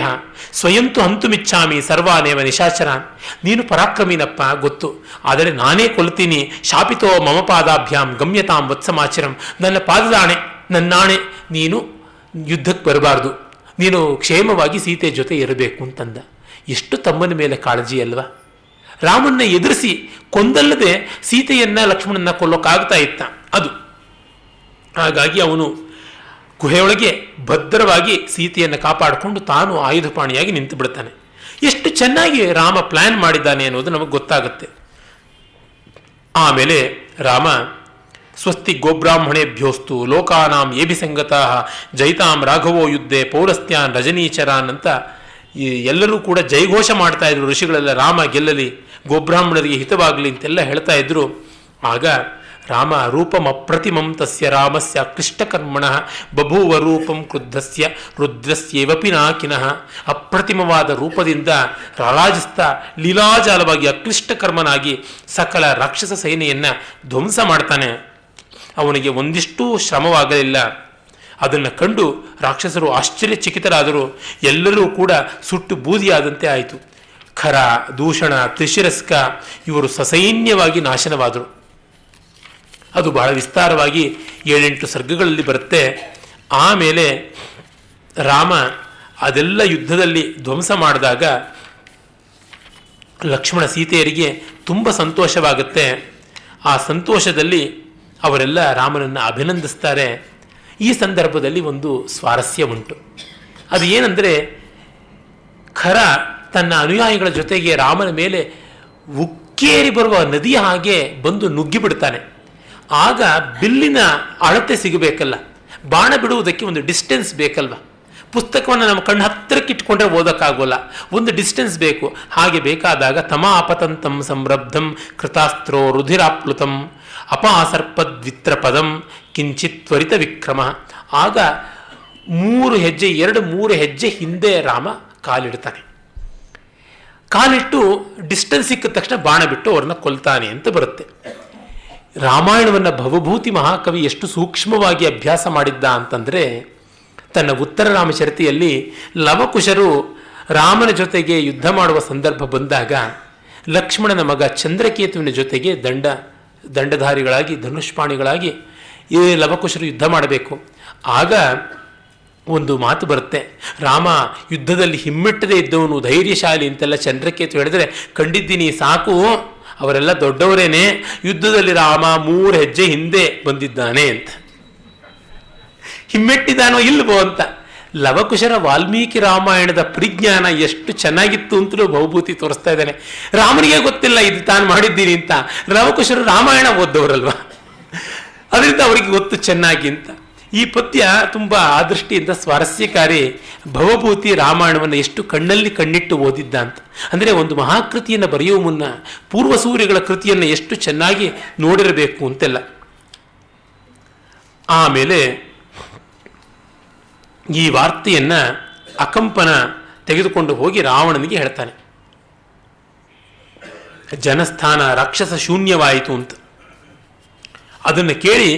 ಸ್ವಯಂತು ಹಂತುಮಿಚ್ಛಾಮಿ ಸರ್ವಾನೇವ ನಿಶಾಚರಾನ್. ನೀನು ಪರಾಕ್ರಮೀನಪ್ಪ ಗೊತ್ತು, ಆದರೆ ನಾನೇ ಕೊಲ್ತೀನಿ. ಶಾಪಿತೋ ಮಮ ಪಾದಾಭ್ಯಾಂ ಗಮ್ಯತಾಂ ವತ್ಸಮಾಚರಂ. ನನ್ನ ಪಾದದಾಣೆ, ನನ್ನಾಣೆ, ನೀನು ಯುದ್ಧಕ್ಕೆ ಬರಬಾರ್ದು, ನೀನು ಕ್ಷೇಮವಾಗಿ ಸೀತೆ ಜೊತೆ ಇರಬೇಕು ಅಂತಂದ. ಎಷ್ಟು ತಮ್ಮನ ಮೇಲೆ ಕಾಳಜಿ ಅಲ್ವಾ. ರಾಮನ್ನ ಎದುರಿಸಿ ಕೊಂದಲ್ಲದೆ ಸೀತೆಯನ್ನ ಲಕ್ಷ್ಮಣನ ಕೊಲ್ಲೋಕ್ಕಾಗ್ತಾ ಇತ್ತ ಅದು. ಹಾಗಾಗಿ ಅವನು ಗುಹೆಯೊಳಗೆ ಭದ್ರವಾಗಿ ಸೀತೆಯನ್ನು ಕಾಪಾಡಿಕೊಂಡು ತಾನು ಆಯುಧಪಾಣಿಯಾಗಿ ನಿಂತು ಬಿಡ್ತಾನೆ. ಎಷ್ಟು ಚೆನ್ನಾಗಿ ರಾಮ ಪ್ಲಾನ್ ಮಾಡಿದ್ದಾನೆ ಅನ್ನೋದು ನಮಗೆ ಗೊತ್ತಾಗುತ್ತೆ. ಆಮೇಲೆ ರಾಮ ಸ್ವಸ್ತಿ ಗೋಬ್ರಾಹ್ಮಣೇಭ್ಯೋಸ್ತು ಲೋಕಾನಾಂ ಏಭಿಸಂಗತಾ ಜೈತಾಂ ರಾಘವೋ ಯುದ್ಧೆ ಪೌರಸ್ತ್ಯಾನ್ ರಜನೀಚರಾನ್ ಅಂತ ಎಲ್ಲರೂ ಕೂಡ ಜೈಘೋಷ ಮಾಡ್ತಾ ಇದ್ರು ಋಷಿಗಳೆಲ್ಲ. ರಾಮ ಗೆಲ್ಲಲಿ, ಗೋಬ್ರಾಹ್ಮಣರಿಗೆ ಹಿತವಾಗಲಿ ಅಂತೆಲ್ಲ ಹೇಳ್ತಾ ಇದ್ರು. ಆಗ ರಾಮ ರೂಪಂ ಅಪ್ರತಿಮಂ ತಸ್ಯ ರಾಮಸ್ಯ ಕ್ಲಿಷ್ಟಕರ್ಮಣಃ ಬಭೂವ ರೂಪಂ ಕ್ರುದ್ಧಸ್ಯ ರುದ್ರಸ್ಯೇವ ಪಿನಾಕಿನಃ. ಅಪ್ರತಿಮವಾದ ರೂಪದಿಂದ ರಾರಾಜಿಸ್ತಾ ಲೀಲಾಜಾಲವಾಗಿ ಅಕ್ಲಿಷ್ಟಕರ್ಮನಾಗಿ ಸಕಲ ರಾಕ್ಷಸ ಸೇನೆಯನ್ನು ಧ್ವಂಸ ಮಾಡ್ತಾನೆ. ಅವನಿಗೆ ಒಂದಿಷ್ಟೂ ಶ್ರಮವಾಗಲಿಲ್ಲ. ಅದನ್ನು ಕಂಡು ರಾಕ್ಷಸರು ಆಶ್ಚರ್ಯಚಕಿತರಾದರು. ಎಲ್ಲರೂ ಕೂಡ ಸುಟ್ಟು ಬೂದಿಯಾದಂತೆ ಆಯಿತು. ಖರ, ದೂಷಣ, ತ್ರಿಶಿರಸ್ಕ ಇವರು ಸಸೈನ್ಯವಾಗಿ ನಾಶನವಾದರು. ಅದು ಬಹಳ ವಿಸ್ತಾರವಾಗಿ 7-8 ಸರ್ಗಗಳಲ್ಲಿ ಬರುತ್ತೆ. ಆಮೇಲೆ ರಾಮ ಅದೆಲ್ಲ ಯುದ್ಧದಲ್ಲಿ ಧ್ವಂಸ ಮಾಡಿದಾಗ ಲಕ್ಷ್ಮಣ ಸೀತೆಯರಿಗೆ ತುಂಬ ಸಂತೋಷವಾಗುತ್ತೆ. ಆ ಸಂತೋಷದಲ್ಲಿ ಅವರೆಲ್ಲ ರಾಮನನ್ನು ಅಭಿನಂದಿಸ್ತಾರೆ. ಈ ಸಂದರ್ಭದಲ್ಲಿ ಒಂದು ಸ್ವಾರಸ್ಯ ಉಂಟು. ಅದು ಏನಂದರೆ, ಖರ ತನ್ನ ಅನುಯಾಯಿಗಳ ಜೊತೆಗೆ ರಾಮನ ಮೇಲೆ ಉಕ್ಕೇರಿ ಬರುವ ನದಿಯ ಹಾಗೆ ಬಂದು ನುಗ್ಗಿಬಿಡ್ತಾನೆ. ಆಗ ಬಿಲ್ಲಿನ ಅಳತೆ ಸಿಗಬೇಕಲ್ಲ, ಬಾಣ ಬಿಡುವುದಕ್ಕೆ ಒಂದು ಡಿಸ್ಟೆನ್ಸ್ ಬೇಕಲ್ವ. ಪುಸ್ತಕವನ್ನು ನಮ್ಮ ಕಣ್ಣು ಹತ್ತಿರಕ್ಕೆ ಇಟ್ಕೊಂಡ್ರೆ ಓದೋಕ್ಕಾಗೋಲ್ಲ, ಒಂದು ಡಿಸ್ಟೆನ್ಸ್ ಬೇಕು. ಹಾಗೆ ಬೇಕಾದಾಗ ತಮಾಪತಂತಂ ಸಂರಬ್ಧಂ ಕೃತಾಸ್ತ್ರೋ ರುಧಿರಾಪ್ಲುತಂ ಅಪಾಸರ್ಪದ್ವಿತ್ರಪದಂ ಕಿಂಚಿತ್ ತ್ವರಿತ ವಿಕ್ರಮ. ಆಗ 3 ಹೆಜ್ಜೆ ಹಿಂದೆ ರಾಮ ಕಾಲಿಡ್ತಾನೆ. ಕಾಲಿಟ್ಟು ಡಿಸ್ಟೆನ್ಸ್ ಸಿಕ್ಕಿದ ತಕ್ಷಣ ಬಾಣ ಬಿಟ್ಟು ಅವ್ರನ್ನ ಕೊಲ್ತಾನೆ ಅಂತ ಬರುತ್ತೆ. ರಾಮಾಯಣವನ್ನು ಭವಭೂತಿ ಮಹಾಕವಿ ಎಷ್ಟು ಸೂಕ್ಷ್ಮವಾಗಿ ಅಭ್ಯಾಸ ಮಾಡಿದ್ದ ಅಂತಂದರೆ, ತನ್ನ ಉತ್ತರ ರಾಮಚರಿತೆಯಲ್ಲಿ ಲವಕುಶರು ರಾಮನ ಜೊತೆಗೆ ಯುದ್ಧ ಮಾಡುವ ಸಂದರ್ಭ ಬಂದಾಗ ಲಕ್ಷ್ಮಣನ ಮಗ ಚಂದ್ರಕೇತುವಿನ ಜೊತೆಗೆ ದಂಡಧಾರಿಗಳಾಗಿ ಧನುಷ್ಪಾಣಿಗಳಾಗಿ ಈ ಲವಕುಶರು ಯುದ್ಧ ಮಾಡಬೇಕು. ಆಗ ಒಂದು ಮಾತು ಬರುತ್ತೆ, ರಾಮ ಯುದ್ಧದಲ್ಲಿ ಹಿಮ್ಮೆಟ್ಟದೇ ಇದ್ದವನು ಧೈರ್ಯಶಾಲಿ ಅಂತೆಲ್ಲ ಚಂದ್ರಕೇತು ಹೇಳಿದ್ರೆ, ಕಂಡಿದ್ದೀನಿ ಸಾಕು, ಅವರೆಲ್ಲ ದೊಡ್ಡವರೇನೆ, ಯುದ್ಧದಲ್ಲಿ ರಾಮ 3 ಹೆಜ್ಜೆ ಹಿಂದೆ ಬಂದಿದ್ದಾನೆ ಅಂತ. ಹಿಮ್ಮೆಟ್ಟಿದಾನೋ ಇಲ್ವೋ ಅಂತ. ಲವಕುಶರ ವಾಲ್ಮೀಕಿ ರಾಮಾಯಣದ ಪರಿಜ್ಞಾನ ಎಷ್ಟು ಚೆನ್ನಾಗಿತ್ತು ಅಂತಲೂ ಭವಭೂತಿ ತೋರಿಸ್ತಾ ಇದ್ದಾನೆ. ರಾಮನಿಗೆ ಗೊತ್ತಿಲ್ಲ ಇದು ತಾನು ಮಾಡಿದ್ದೀನಿ ಅಂತ, ಲವಕುಶರು ರಾಮಾಯಣ ಓದ್ದವರಲ್ವ, ಅದರಿಂದ ಅವರಿಗೆ ಗೊತ್ತು ಚೆನ್ನಾಗಿ ಅಂತ. ಈ ಪದ್ಯ ತುಂಬ ಆ ದೃಷ್ಟಿಯಿಂದ ಸ್ವಾರಸ್ಯಕಾರಿ. ಭವಭೂತಿ ರಾಮಾಯಣವನ್ನು ಎಷ್ಟು ಕಣ್ಣಲ್ಲಿ ಕಣ್ಣಿಟ್ಟು ಓದಿದ್ದ ಅಂತ. ಅಂದರೆ ಒಂದು ಮಹಾಕೃತಿಯನ್ನು ಬರೆಯುವ ಮುನ್ನ ಪೂರ್ವಸೂರಿಗಳ ಕೃತಿಯನ್ನು ಎಷ್ಟು ಚೆನ್ನಾಗಿ ನೋಡಿರಬೇಕು ಅಂತೆಲ್ಲ. ಆಮೇಲೆ ಈ ವಾರ್ತೆಯನ್ನು ಅಕಂಪನ ತೆಗೆದುಕೊಂಡು ಹೋಗಿ ರಾವಣನಿಗೆ ಹೇಳ್ತಾನೆ, ಜನಸ್ಥಾನ ರಾಕ್ಷಸ ಶೂನ್ಯವಾಯಿತು ಅಂತ. ಅದನ್ನು ಕೇಳಿ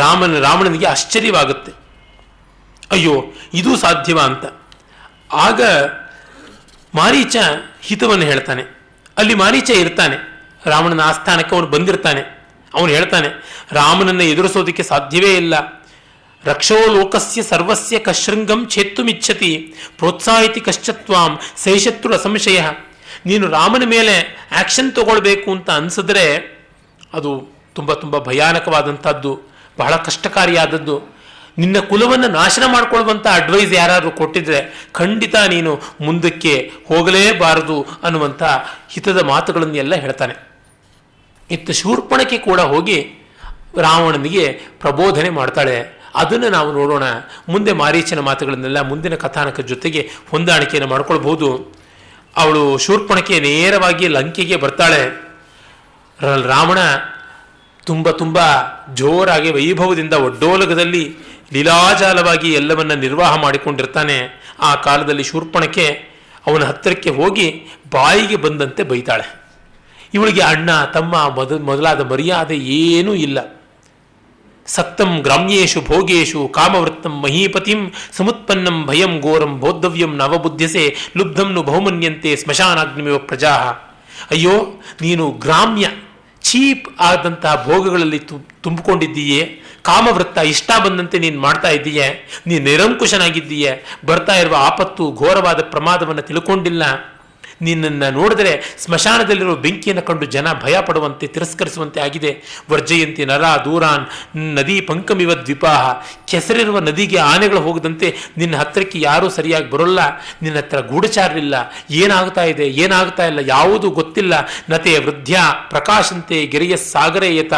ರಾವಣನಿಗೆ ಆಶ್ಚರ್ಯವಾಗುತ್ತೆ. ಅಯ್ಯೋ, ಇದು ಸಾಧ್ಯವಾ ಅಂತ. ಆಗ ಮಾರೀಚ ಹಿತವನ್ನು ಹೇಳ್ತಾನೆ. ಅಲ್ಲಿ ಮಾರೀಚ ಇರ್ತಾನೆ, ರಾವಣನ ಆಸ್ಥಾನಕ್ಕೆ ಅವನು ಬಂದಿರ್ತಾನೆ. ಅವನು ಹೇಳ್ತಾನೆ, ರಾಮನನ್ನು ಎದುರಿಸೋದಕ್ಕೆ ಸಾಧ್ಯವೇ ಇಲ್ಲ. ರಕ್ಷೋ ಲೋಕಸ್ಯ ಸರ್ವಸ್ಯ ಕಶೃಂಗಂ ಛೇತ್ತುಮಿಚ್ಛತಿ ಪ್ರೋತ್ಸಾಹಿತಿ ಕಶ್ಚತ್ವಾಂ ಸೈಶತ್ರು ಅಸಂಶಯ. ನೀನು ರಾಮನ ಮೇಲೆ ಆ್ಯಕ್ಷನ್ ತಗೊಳ್ಬೇಕು ಅಂತ ಅನಿಸಿದ್ರೆ ಅದು ತುಂಬ ತುಂಬ ಭಯಾನಕವಾದಂಥದ್ದು, ಬಹಳ ಕಷ್ಟಕಾರಿಯಾದದ್ದು. ನಿನ್ನ ಕುಲವನ್ನು ನಾಶನ ಮಾಡಿಕೊಳ್ಳುವಂಥ ಅಡ್ವೈಸ್ ಯಾರಾದರೂ ಕೊಟ್ಟಿದ್ರೆ ಖಂಡಿತ ನೀನು ಮುಂದಕ್ಕೆ ಹೋಗಲೇಬಾರದು ಅನ್ನುವಂಥ ಹಿತದ ಮಾತುಗಳನ್ನು ಎಲ್ಲ ಹೇಳ್ತಾನೆ. ಇತ್ತು ಶೂರ್ಪಣಕ್ಕೆ ಕೂಡ ಹೋಗಿ ರಾವಣನಿಗೆ ಪ್ರಬೋಧನೆ ಮಾಡ್ತಾಳೆ. ಅದನ್ನು ನಾವು ನೋಡೋಣ. ಮುಂದೆ ಮಾರೀಚನ ಮಾತುಗಳನ್ನೆಲ್ಲ ಮುಂದಿನ ಕಥಾನಕ ಜೊತೆಗೆ ಹೊಂದಾಣಿಕೆಯನ್ನು ಮಾಡ್ಕೊಳ್ಬಹುದು. ಅವಳು ಶೂರ್ಪಣಕ್ಕೆ ನೇರವಾಗಿ ಲಂಕೆಗೆ ಬರ್ತಾಳೆ. ರಾವಣ ತುಂಬ ಜೋರಾಗಿ ವೈಭವದಿಂದ ಒಡ್ಡೋಲಗದಲ್ಲಿ ಲೀಲಾಜಾಲವಾಗಿ ಎಲ್ಲವನ್ನ ನಿರ್ವಾಹ ಮಾಡಿಕೊಂಡಿರ್ತಾನೆ. ಆ ಕಾಲದಲ್ಲಿ ಶೂರ್ಪಣಕ್ಕೆ ಅವನ ಹತ್ತಿರಕ್ಕೆ ಹೋಗಿ ಬಾಯಿಗೆ ಬಂದಂತೆ ಬೈತಾಳೆ. ಇವಳಿಗೆ ಅಣ್ಣ ತಮ್ಮ ಮೊದಲಾದ ಮರ್ಯಾದೆ ಏನೂ ಇಲ್ಲ. ಸಕ್ತಂ ಗ್ರಾಮ್ಯೇಶು ಭೋಗೇಶು ಕಾಮವೃತ್ತಂ ಮಹೀಪತಿಂ ಸಮುತ್ಪನ್ನಂ ಭಯಂ ಘೋರಂ ಬೋದ್ಧವ್ಯಂ ನವಬುದ್ಧಸೆ ಲುಬ್ಧಂ ನು ಬಹುಮನ್ಯಂತೆ ಸ್ಮಶಾನಾಗ್ನಿಮಿವ ಪ್ರಜಾ. ಅಯ್ಯೋ, ನೀನು ಗ್ರಾಮ್ಯ ಚೀಪ್ ಆದಂತಹ ಭೋಗಗಳಲ್ಲಿ ತುಂಬಿಕೊಂಡಿದ್ದೀಯೇ, ಕಾಮವೃತ್ತ ಇಷ್ಟ ಬಂದಂತೆ ನೀನು ಮಾಡ್ತಾ ಇದ್ದೀಯೆ, ನೀನು ನಿರಂಕುಶನಾಗಿದ್ದೀಯೆ, ಬರ್ತಾ ಇರುವ ಆಪತ್ತು ಘೋರವಾದ ಪ್ರಮಾದವನ್ನು ತಿಳ್ಕೊಂಡಿಲ್ಲ. ನಿನ್ನನ್ನು ನೋಡಿದ್ರೆ ಸ್ಮಶಾನದಲ್ಲಿರುವ ಬೆಂಕಿಯನ್ನು ಕಂಡು ಜನ ಭಯ ಪಡುವಂತೆ ತಿರಸ್ಕರಿಸುವಂತೆ ಆಗಿದೆ. ವರ್ಜಯಂತಿ ನರ ದೂರಾನ್ ನದಿ ಪಂಕಮಿವ ದ್ವಿಪಾಹ. ಕೆಸರಿರುವ ನದಿಗೆ ಆನೆಗಳು ಹೋಗದಂತೆ ನಿನ್ನ ಹತ್ತಿರಕ್ಕೆ ಯಾರೂ ಸರಿಯಾಗಿ ಬರೋಲ್ಲ. ನಿನ್ನ ಹತ್ರ ಗೂಢಚಾರರಿಲ್ಲ. ಏನಾಗ್ತಾ ಇದೆ ಏನಾಗ್ತಾ ಇಲ್ಲ ಯಾವುದೂ ಗೊತ್ತಿಲ್ಲ. ನತೆ ವೃದ್ಧ ಪ್ರಕಾಶಂತೆ ಗೆರೆಯ ಸಾಗರೇಯತ.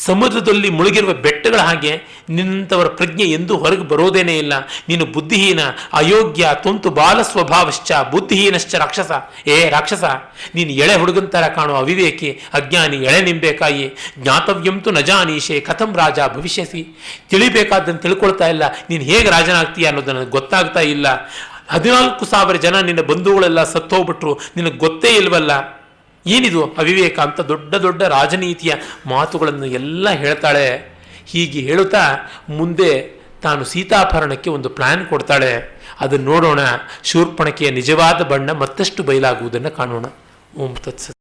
ಸಮುದ್ರದಲ್ಲಿ ಮುಳುಗಿರುವ ಬೆಟ್ಟಗಳ ಹಾಗೆ ನಿನ್ನಂಥವರ ಪ್ರಜ್ಞೆ ಎಂದೂ ಹೊರಗೆ ಬರೋದೇನೇ ಇಲ್ಲ. ನೀನು ಬುದ್ಧಿಹೀನ, ಅಯೋಗ್ಯ, ತೊಂತು ಬಾಲ ಸ್ವಭಾವಶ್ಚ ಬುದ್ಧಿಹೀನಶ್ಚ ರಾಕ್ಷಸ. ರಾಕ್ಷಸ, ನೀನು ಎಳೆ ಹುಡುಗಂತರ ಕಾಣುವ ಅವಿವೇಕಿ, ಅಜ್ಞಾನಿ, ಎಳೆ ನಿಂಬೆಕಾಯಿ. ಜ್ಞಾತವ್ಯಂತು ನಜಾನೀಶೆ ಕಥಂ ರಾಜ ಭವಿಷ್ಯಸಿ. ತಿಳಿಬೇಕಾದ್ದನ್ನು ತಿಳ್ಕೊಳ್ತಾ ಇಲ್ಲ. ನೀನು ಹೇಗೆ ರಾಜನಾಗ್ತೀಯ ಅನ್ನೋದು ನನಗೆ ಗೊತ್ತಾಗ್ತಾ ಇಲ್ಲ. 14,000 ಜನ ನಿನ್ನ ಬಂಧುಗಳೆಲ್ಲ ಸತ್ತೋಗ್ಬಿಟ್ರು, ನಿನಗೆ ಗೊತ್ತೇ ಇಲ್ವಲ್ಲ. ಏನಿದು ಅವಿವೇಕ ಅಂತ ದೊಡ್ಡ ದೊಡ್ಡ ರಾಜನೀತಿಯ ಮಾತುಗಳನ್ನು ಎಲ್ಲ ಹೇಳ್ತಾಳೆ. ಹೀಗೆ ಹೇಳುತ್ತಾ ಮುಂದೆ ತಾನು ಸೀತಾಪಹರಣಕ್ಕೆ ಒಂದು ಪ್ಲಾನ್ ಕೊಡ್ತಾಳೆ. ಅದನ್ನು ನೋಡೋಣ. ಶೂರ್ಪಣಕೆಯ ನಿಜವಾದ ಬಣ್ಣ ಮತ್ತಷ್ಟು ಬಯಲಾಗುವುದನ್ನು ಕಾಣೋಣ. ಓಂ ತತ್ಸತ್.